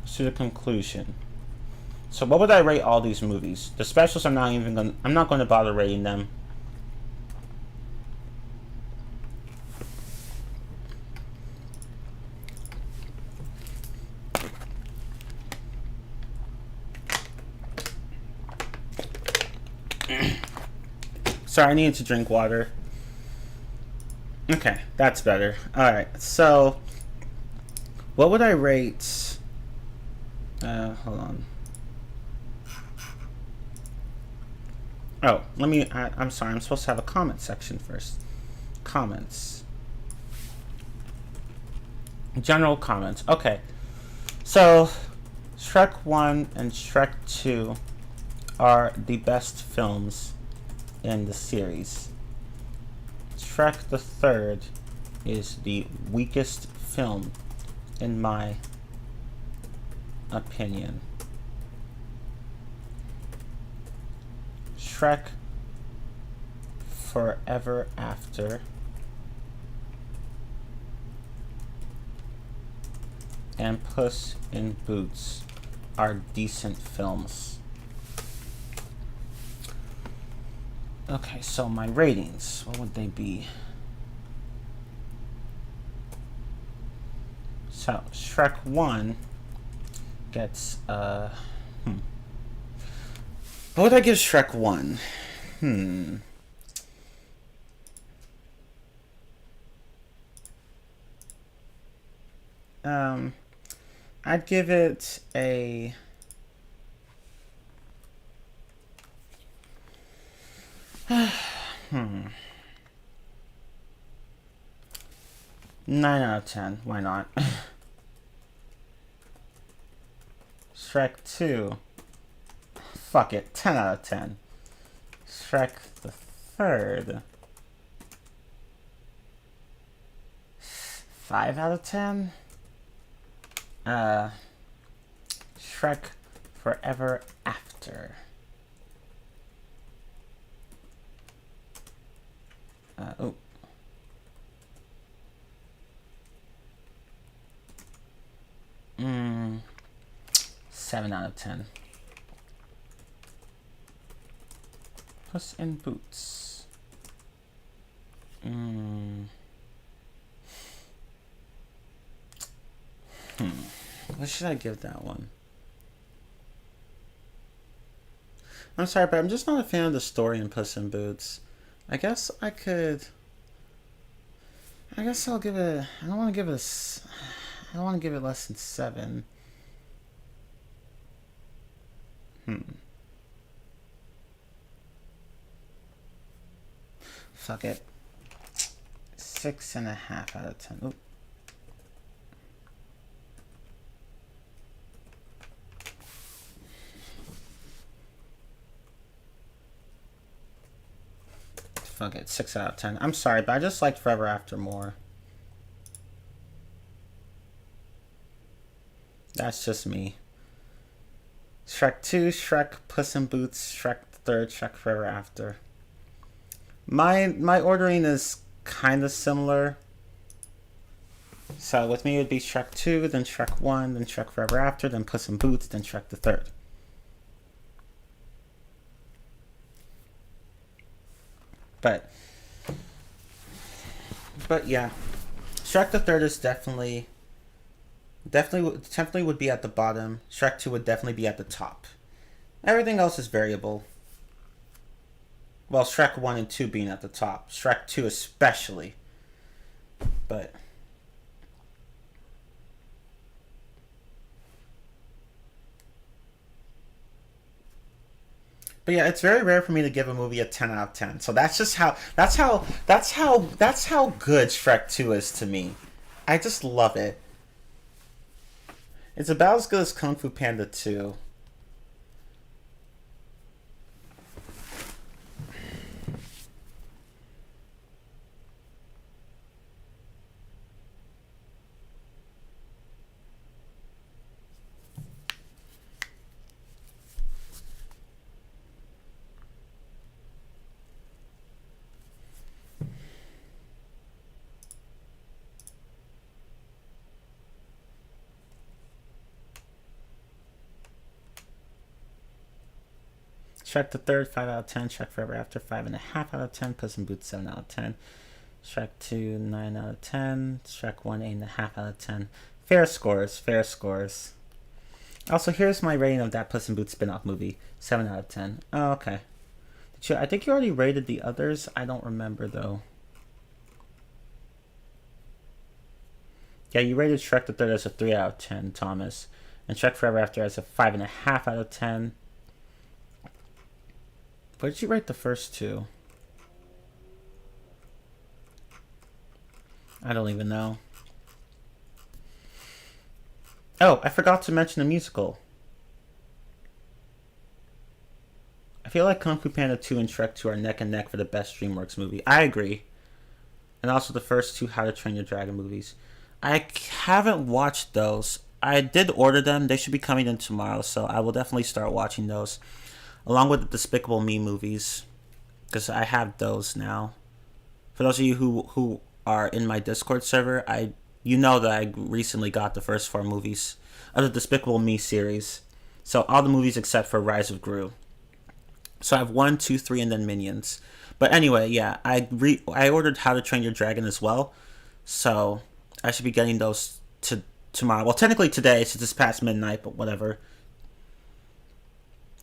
let's do the conclusion. So what would I rate all these movies? The specials I'm not going to bother rating them. Sorry, I needed to drink water. Okay, that's better. Alright, so what would I rate? Hold on. Oh, I'm sorry, I'm supposed to have a comment section first. Comments. General comments. Okay. So, Shrek 1 and Shrek 2 are the best films in the series. Shrek the Third is the weakest film, in my opinion. Shrek Forever After and Puss in Boots are decent films. Okay, so my ratings, what would they be? So, Shrek 1 gets, what would I give Shrek 1? I'd give it a... 9 out of 10. Why not? Shrek 2. Fuck it. 10 out of 10. Shrek the Third. 5 out of 10. Shrek Forever After. Oh. 7 out of 10. Puss in Boots. What should I give that one? I'm sorry, but I'm just not a fan of the story in Puss in Boots. I guess I'll give it... I don't want to give it less than 7. Fuck it. 6.5 out of 10. Oop. Fuck it, 6 out of 10. I'm sorry, but I just liked Forever After more. That's just me. Shrek 2, Shrek, Puss in Boots, Shrek the Third, Shrek Forever After. My ordering is kind of similar. So with me it would be Shrek 2, then Shrek 1, then Shrek Forever After, then Puss in Boots, then Shrek the Third. But But yeah, Shrek the Third is definitely would be at the bottom. Shrek 2 would definitely be at the top. Everything else is variable. Well, Shrek 1 and 2 being at the top. Shrek 2 especially. But yeah, it's very rare for me to give a movie a 10 out of 10. So that's how good Shrek 2 is to me. I just love it. It's about as good as Kung Fu Panda 2. Shrek the Third, 5 out of 10. Shrek Forever After, 5.5 out of 10. Puss in Boots, 7 out of 10. Shrek 2, 9 out of 10. Shrek 1, 8.5 out of 10. Fair scores, fair scores. Also, here's my rating of that Puss in Boots spin-off movie. 7 out of 10. Oh, okay. I think you already rated the others. I don't remember, though. Yeah, you rated Shrek the Third as a 3 out of 10, Thomas. And Shrek Forever After as a 5.5 out of 10. What did you rate the first two? I don't even know. Oh, I forgot to mention the musical. I feel like Kung Fu Panda 2 and Shrek 2 are neck and neck for the best DreamWorks movie. I agree. And also the first two How to Train Your Dragon movies. I haven't watched those. I did order them. They should be coming in tomorrow, so I will definitely start watching those. Along with the Despicable Me movies, because I have those now. For those of you who are in my Discord server, you know that I recently got the first 4 movies of the Despicable Me series. So all the movies except for Rise of Gru. So I have 1, 2, 3, and then Minions. But anyway, yeah, I ordered How to Train Your Dragon as well. So I should be getting those tomorrow. Well, technically today, since it's past midnight, but whatever.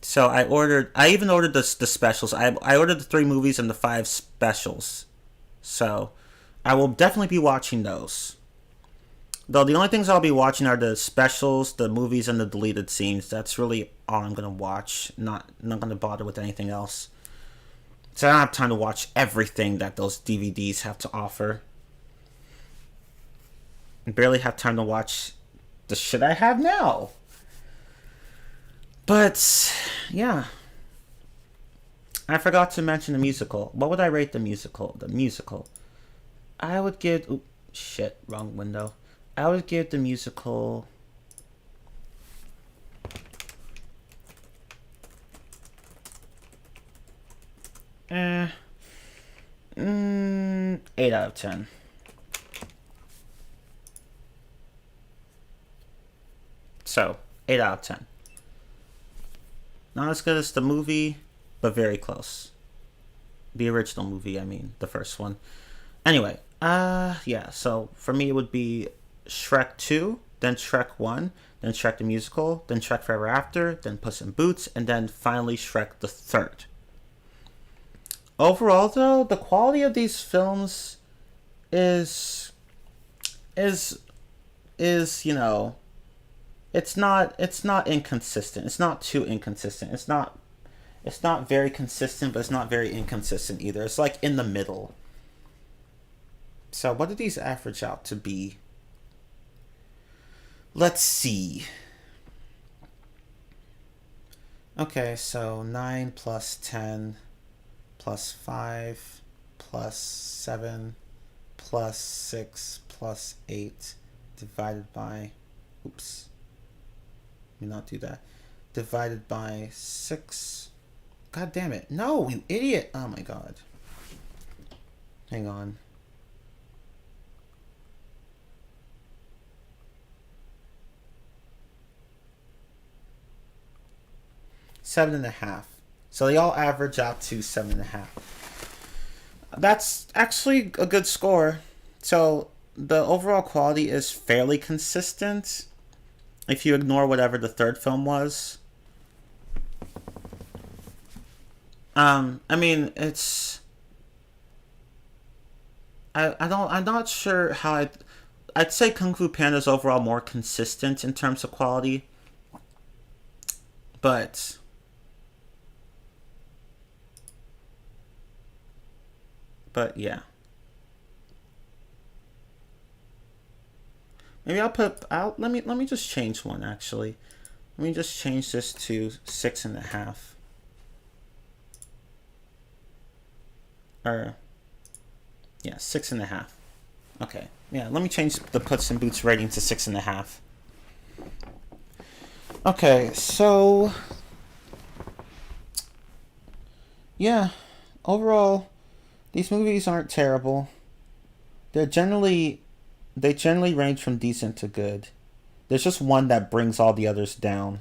So I even ordered the specials. I ordered the 3 movies and the 5 specials. So I will definitely be watching those. Though the only things I'll be watching are the specials, the movies, and the deleted scenes. That's really all I'm going to watch. Not going to bother with anything else. So I don't have time to watch everything that those DVDs have to offer. I barely have time to watch the shit I have now. But, yeah. I forgot to mention the musical. What would I rate the musical? I would give... Oops, shit, wrong window. I would give the musical... 8 out of 10. So, 8 out of 10. Not as good as the movie, but very close. The original movie, I mean, the first one. Anyway, yeah, so for me it would be Shrek 2, then Shrek 1, then Shrek the Musical, then Shrek Forever After, then Puss in Boots, and then finally Shrek the Third. Overall, though, the quality of these films is you know, it's not inconsistent. It's not too inconsistent. It's not very consistent, but it's not very inconsistent either. It's like in the middle. So what do these average out to be? Let's see. Okay, so 9 plus 10 plus 5 plus 7 plus 6 plus 8 divided by... Oops. Let me not do that. Divided by 6. God damn it. No, you idiot. Oh my god. Hang on. Seven and a half. So they all average out to 7.5. That's actually a good score. So the overall quality is fairly consistent if you ignore whatever the third film was. I mean, it's I don't I'm not sure how I'd say Kung Fu Panda is overall more consistent in terms of quality, but yeah. Maybe I'll let me just change one actually. Let me just change this to 6.5. Or yeah, 6.5. Okay. Yeah, let me change the Puss in Boots rating to 6.5. Okay, so yeah, overall, these movies aren't terrible. They're generally they generally range from decent to good. There's just one that brings all the others down.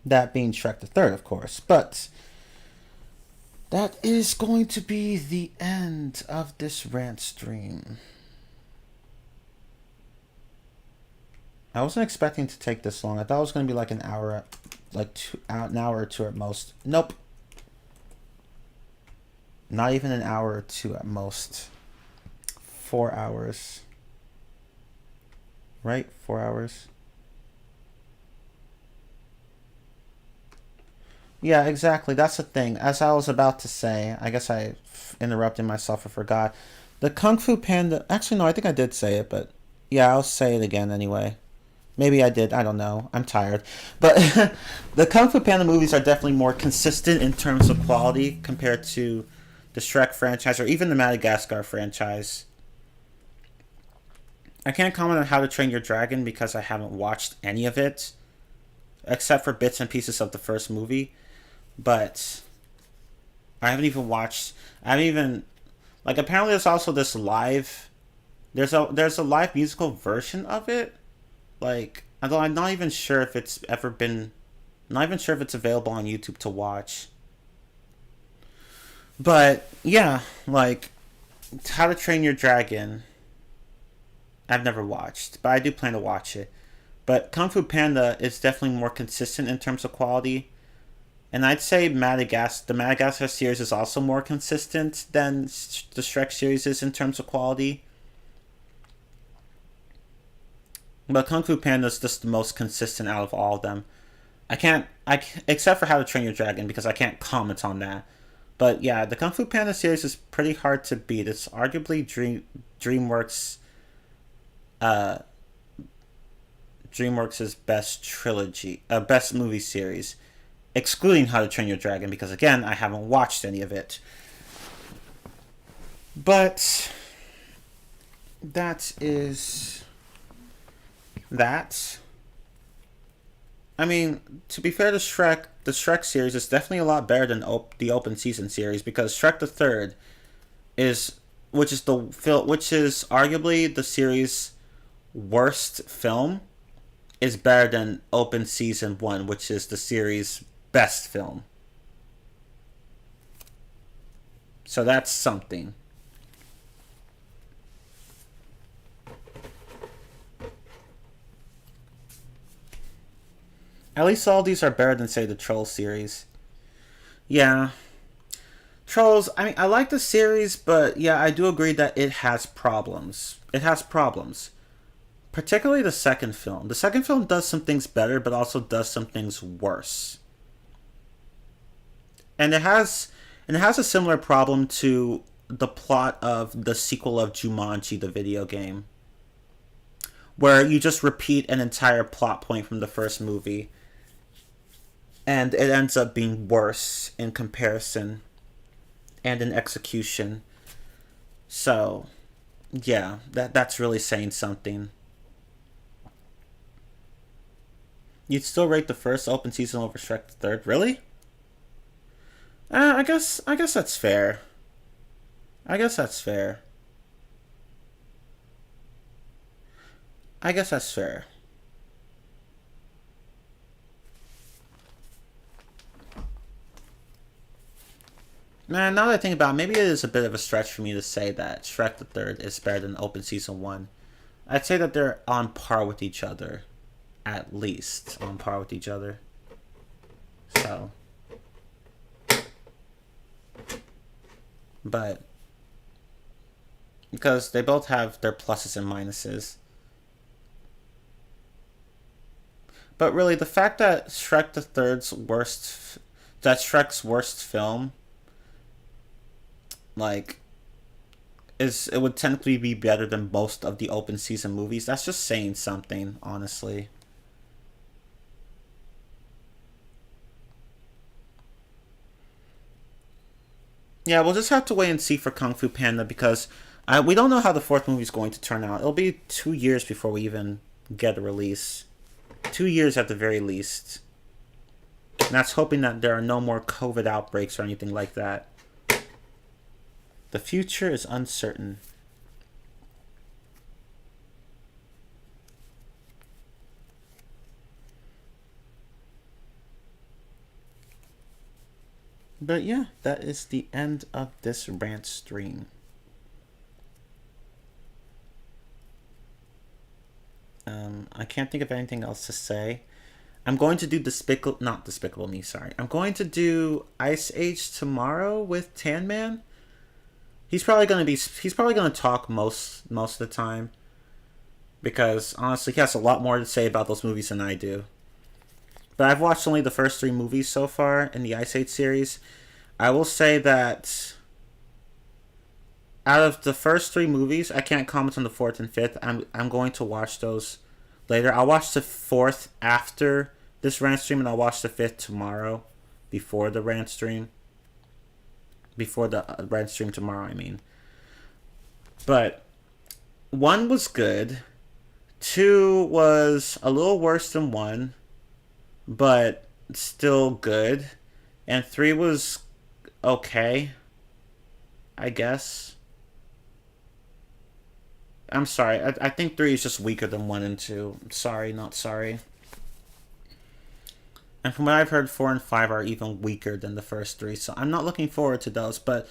That being Shrek the Third, of course. But that is going to be the end of this rant stream. I wasn't expecting to take this long. I thought it was going to be like an hour, an hour or two at most. Nope. Not even an hour or two at most. 4 hours. Right? 4 hours. Yeah, exactly. That's the thing. As I was about to say, I guess I interrupted myself or forgot. The Kung Fu Panda. Actually, no, I think I did say it, but yeah, I'll say it again anyway. Maybe I did. I don't know. I'm tired. But the Kung Fu Panda movies are definitely more consistent in terms of quality compared to the Shrek franchise or even the Madagascar franchise. I can't comment on How to Train Your Dragon because I haven't watched any of it, except for bits and pieces of the first movie. But I haven't even watched. I haven't even like. Apparently, there's also this live. There's a live musical version of it. Like, although I'm not even sure if it's ever been. I'm not even sure if it's available on YouTube to watch. But yeah, like How to Train Your Dragon. I've never watched, but I do plan to watch it. But Kung Fu Panda is definitely more consistent in terms of quality. And I'd say the Madagascar series is also more consistent than the Shrek series is in terms of quality. But Kung Fu Panda is just the most consistent out of all of them. Except for How to Train Your Dragon, because I can't comment on that. But yeah, the Kung Fu Panda series is pretty hard to beat. It's arguably DreamWorks, uh, DreamWorks' best movie series, excluding How to Train Your Dragon, because again, I haven't watched any of it. But that is that. I mean, to be fair to Shrek, the Shrek series is definitely a lot better than the open season series because Shrek the Third is, which is arguably the series' worst film, is better than Open Season 1, which is the series' best film. So that's something. At least all these are better than, say, the Troll series. Yeah. Trolls, I mean, I like the series, but yeah, I do agree that it has problems. It has problems. Particularly the second film. The second film does some things better, but also does some things worse. And it has a similar problem to the plot of the sequel of Jumanji, the video game, where you just repeat an entire plot point from the first movie, and it ends up being worse in comparison and in execution. So, yeah, that's really saying something. You'd still rate the first open season over Shrek the Third, really? I guess that's fair. I guess that's fair. I guess that's fair. Man, now that I think about it, maybe it is a bit of a stretch for me to say that Shrek the Third is better than Open Season 1. I'd say that they're on par with each other. At least on par with each other. So. But. Because they both have their pluses and minuses. But really, the fact that Shrek's worst film, like, it would technically be better than most of the open season movies. That's just saying something, honestly. Yeah, we'll just have to wait and see for Kung Fu Panda because we don't know how the fourth movie is going to turn out. It'll be 2 years before we even get a release. 2 years at the very least. And that's hoping that there are no more COVID outbreaks or anything like that. The future is uncertain. But yeah, that is the end of this rant stream. I can't think of anything else to say. I'm going to do not Despicable Me, sorry. I'm going to do Ice Age tomorrow with Tan Man. He's probably gonna talk most of the time. Because honestly, he has a lot more to say about those movies than I do. But I've watched only the first 3 movies so far in the Ice Age series. I will say that out of the first 3 movies, I can't comment on the 4th and 5th. I'm going to watch those later. I'll watch the 4th after this rant stream, and I'll watch the 5th tomorrow before the rant stream. Before the rant stream tomorrow, I mean. But 1 was good. 2 was a little worse than 1, but still good. And 3 was okay, I guess. I'm sorry. I think 3 is just weaker than 1 and 2. Sorry, not sorry. And from what I've heard, 4 and 5 are even weaker than the first 3. So I'm not looking forward to those. But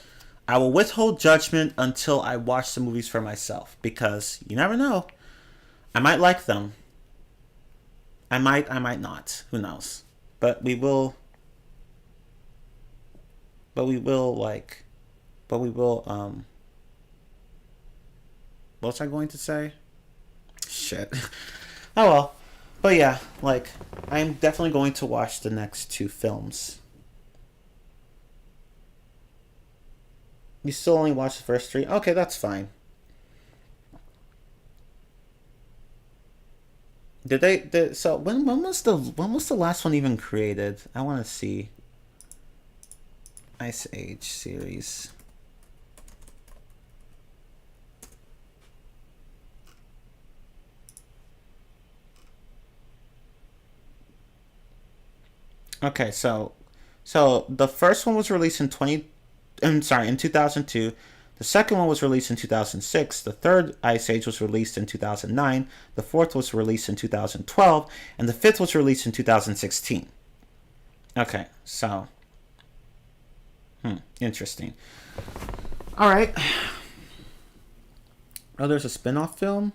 I will withhold judgment until I watch the movies for myself. Because you never know. I might like them. I might not. Who knows? But we will, what was I going to say? Shit. Oh well. But yeah, I'm definitely going to watch the next 2 films. You still only watch the first 3? Okay, that's fine. So when was the last one even created? I want to see. Ice Age series. Okay, so the first one was released in 2002. The second one was released in 2006. The third Ice Age was released in 2009. The fourth was released in 2012, and the fifth was released in 2016. Okay, so interesting. All right. Oh, there's a spin-off film?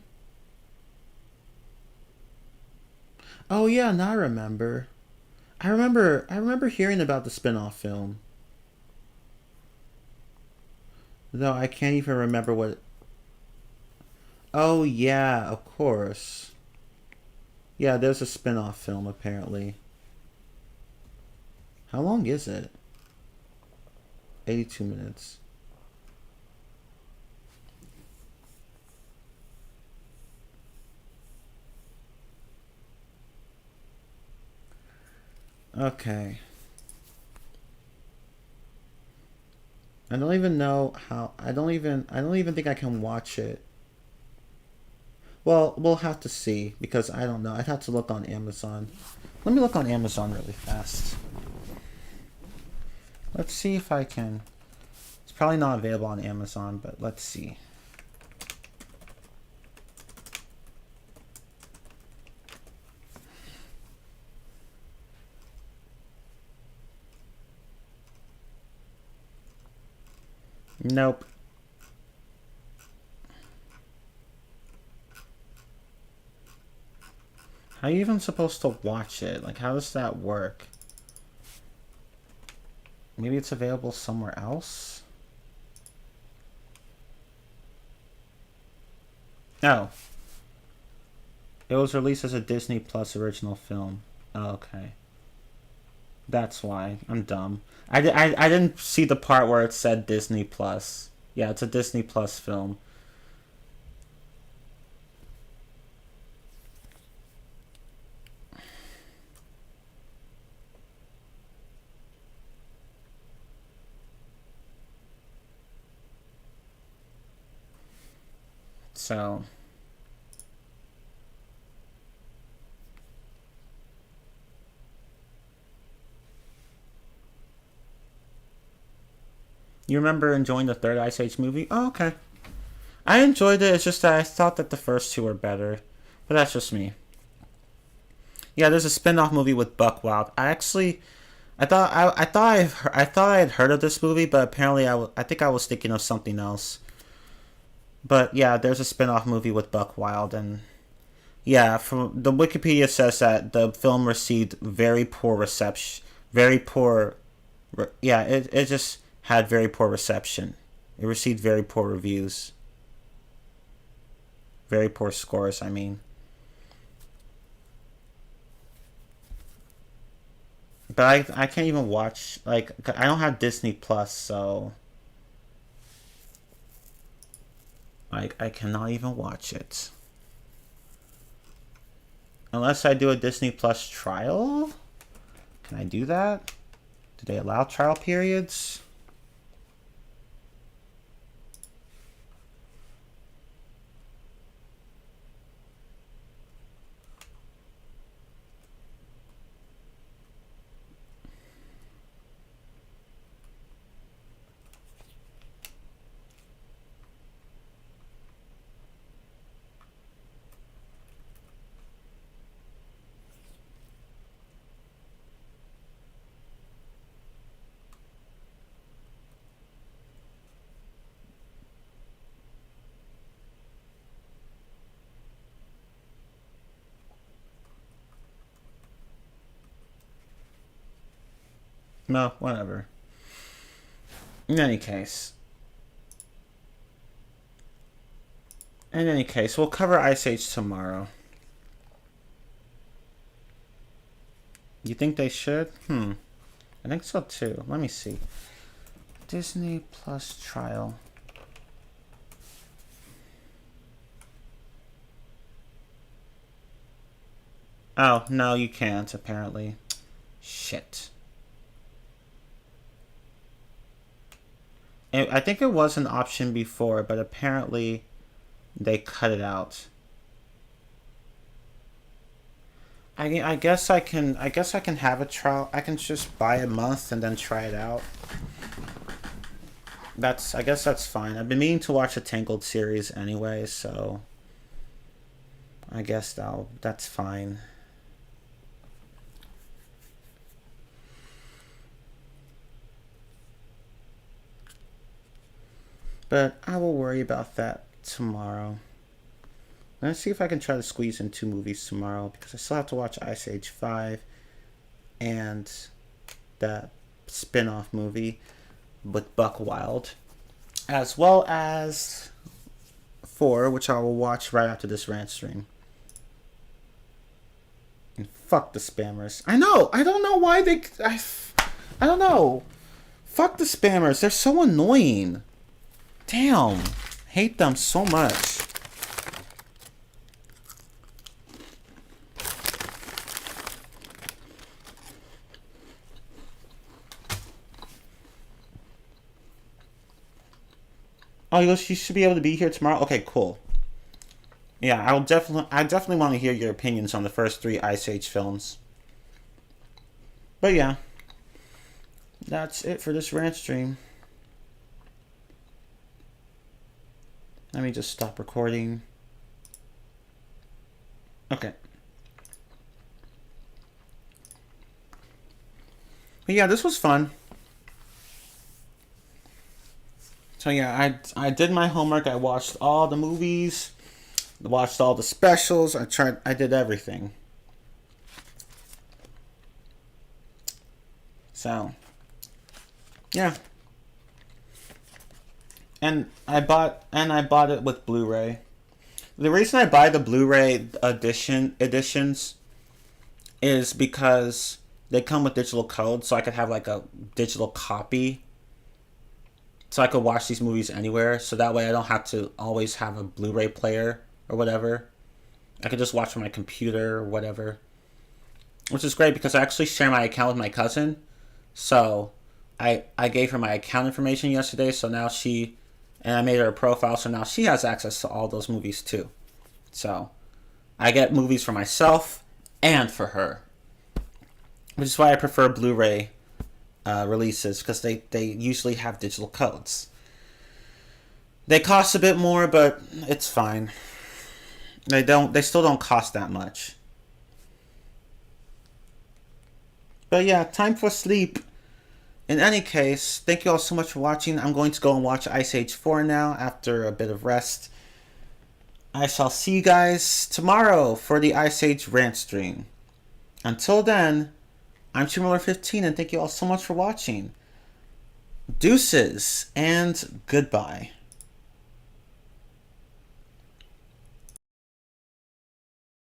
Oh yeah, now I remember. I remember hearing about the spin-off film. Though I can't even remember what. Oh yeah, of course. Yeah, there's a spin-off film apparently. How long is it? 82 minutes. Okay. I don't even know how. I don't even think I can watch it. Well, we'll have to see because I don't know. I'd have to look on Amazon. Let me look on Amazon really fast. Let's see if I can. It's probably not available on Amazon, but let's see. Nope. How are you even supposed to watch it? Like, how does that work? Maybe it's available somewhere else? Oh. It was released as a Disney Plus original film. Oh, okay. That's why. I'm dumb. I didn't see the part where it said Disney Plus. Yeah, it's a Disney Plus film. So, you remember enjoying the third Ice Age movie? Oh, okay. I enjoyed it. It's just that I thought that the first two were better. But that's just me. Yeah, there's a spin-off movie with Buck Wild. I thought I had heard of this movie, but apparently I think I was thinking of something else. But yeah, there's a spin-off movie with Buck Wild, and yeah, from the Wikipedia says that the film received very poor reception, very poor. Yeah, it just had very poor reception. It received very poor reviews, very poor scores. I mean, but I can't even watch, like, I don't have Disney Plus, so like I cannot even watch it unless I do a Disney Plus trial. Can I do that? Do they allow trial periods? No, whatever. In any case. In any case, we'll cover Ice Age tomorrow. You think they should? I think so too. Let me see. Disney Plus trial. Oh, no, you can't, apparently. Shit. I think it was an option before, but apparently they cut it out. I guess I can have a trial. I can just buy a month and then try it out. I guess that's fine. I've been meaning to watch a Tangled series anyway, so I guess that's fine. But I will worry about that tomorrow. Let's see if I can try to squeeze in 2 movies tomorrow, because I still have to watch Ice Age 5 and that spin-off movie with Buck Wild, as well as 4, which I will watch right after this rant stream. And fuck the spammers. I know! I don't know why I don't know. Fuck the spammers. They're so annoying. Damn. Hate them so much. Oh, you should be able to be here tomorrow? Okay, cool. Yeah, I definitely want to hear your opinions on the first 3 Ice Age films. But yeah. That's it for this rant stream. Let me just stop recording. Okay. But yeah, this was fun. So yeah, I did my homework. I watched all the movies, watched all the specials. I did everything. So yeah, and I bought it with Blu-ray. The reason I buy the Blu-ray editions is because they come with digital codes, so I could have like a digital copy, so I could watch these movies anywhere. So that way I don't have to always have a Blu-ray player or whatever. I could just watch on my computer or whatever, which is great because I actually share my account with my cousin. So I gave her my account information yesterday, so now I made her a profile, so now she has access to all those movies too. So I get movies for myself and for her, which is why I prefer Blu-ray releases, because they usually have digital codes. They cost a bit more, but it's fine. They still don't cost that much. But yeah, time for sleep. In any case, thank you all so much for watching. I'm going to go and watch Ice Age 4 now after a bit of rest. I shall see you guys tomorrow for the Ice Age Rantstream. Until then, I'm Miller15, and thank you all so much for watching. Deuces and goodbye.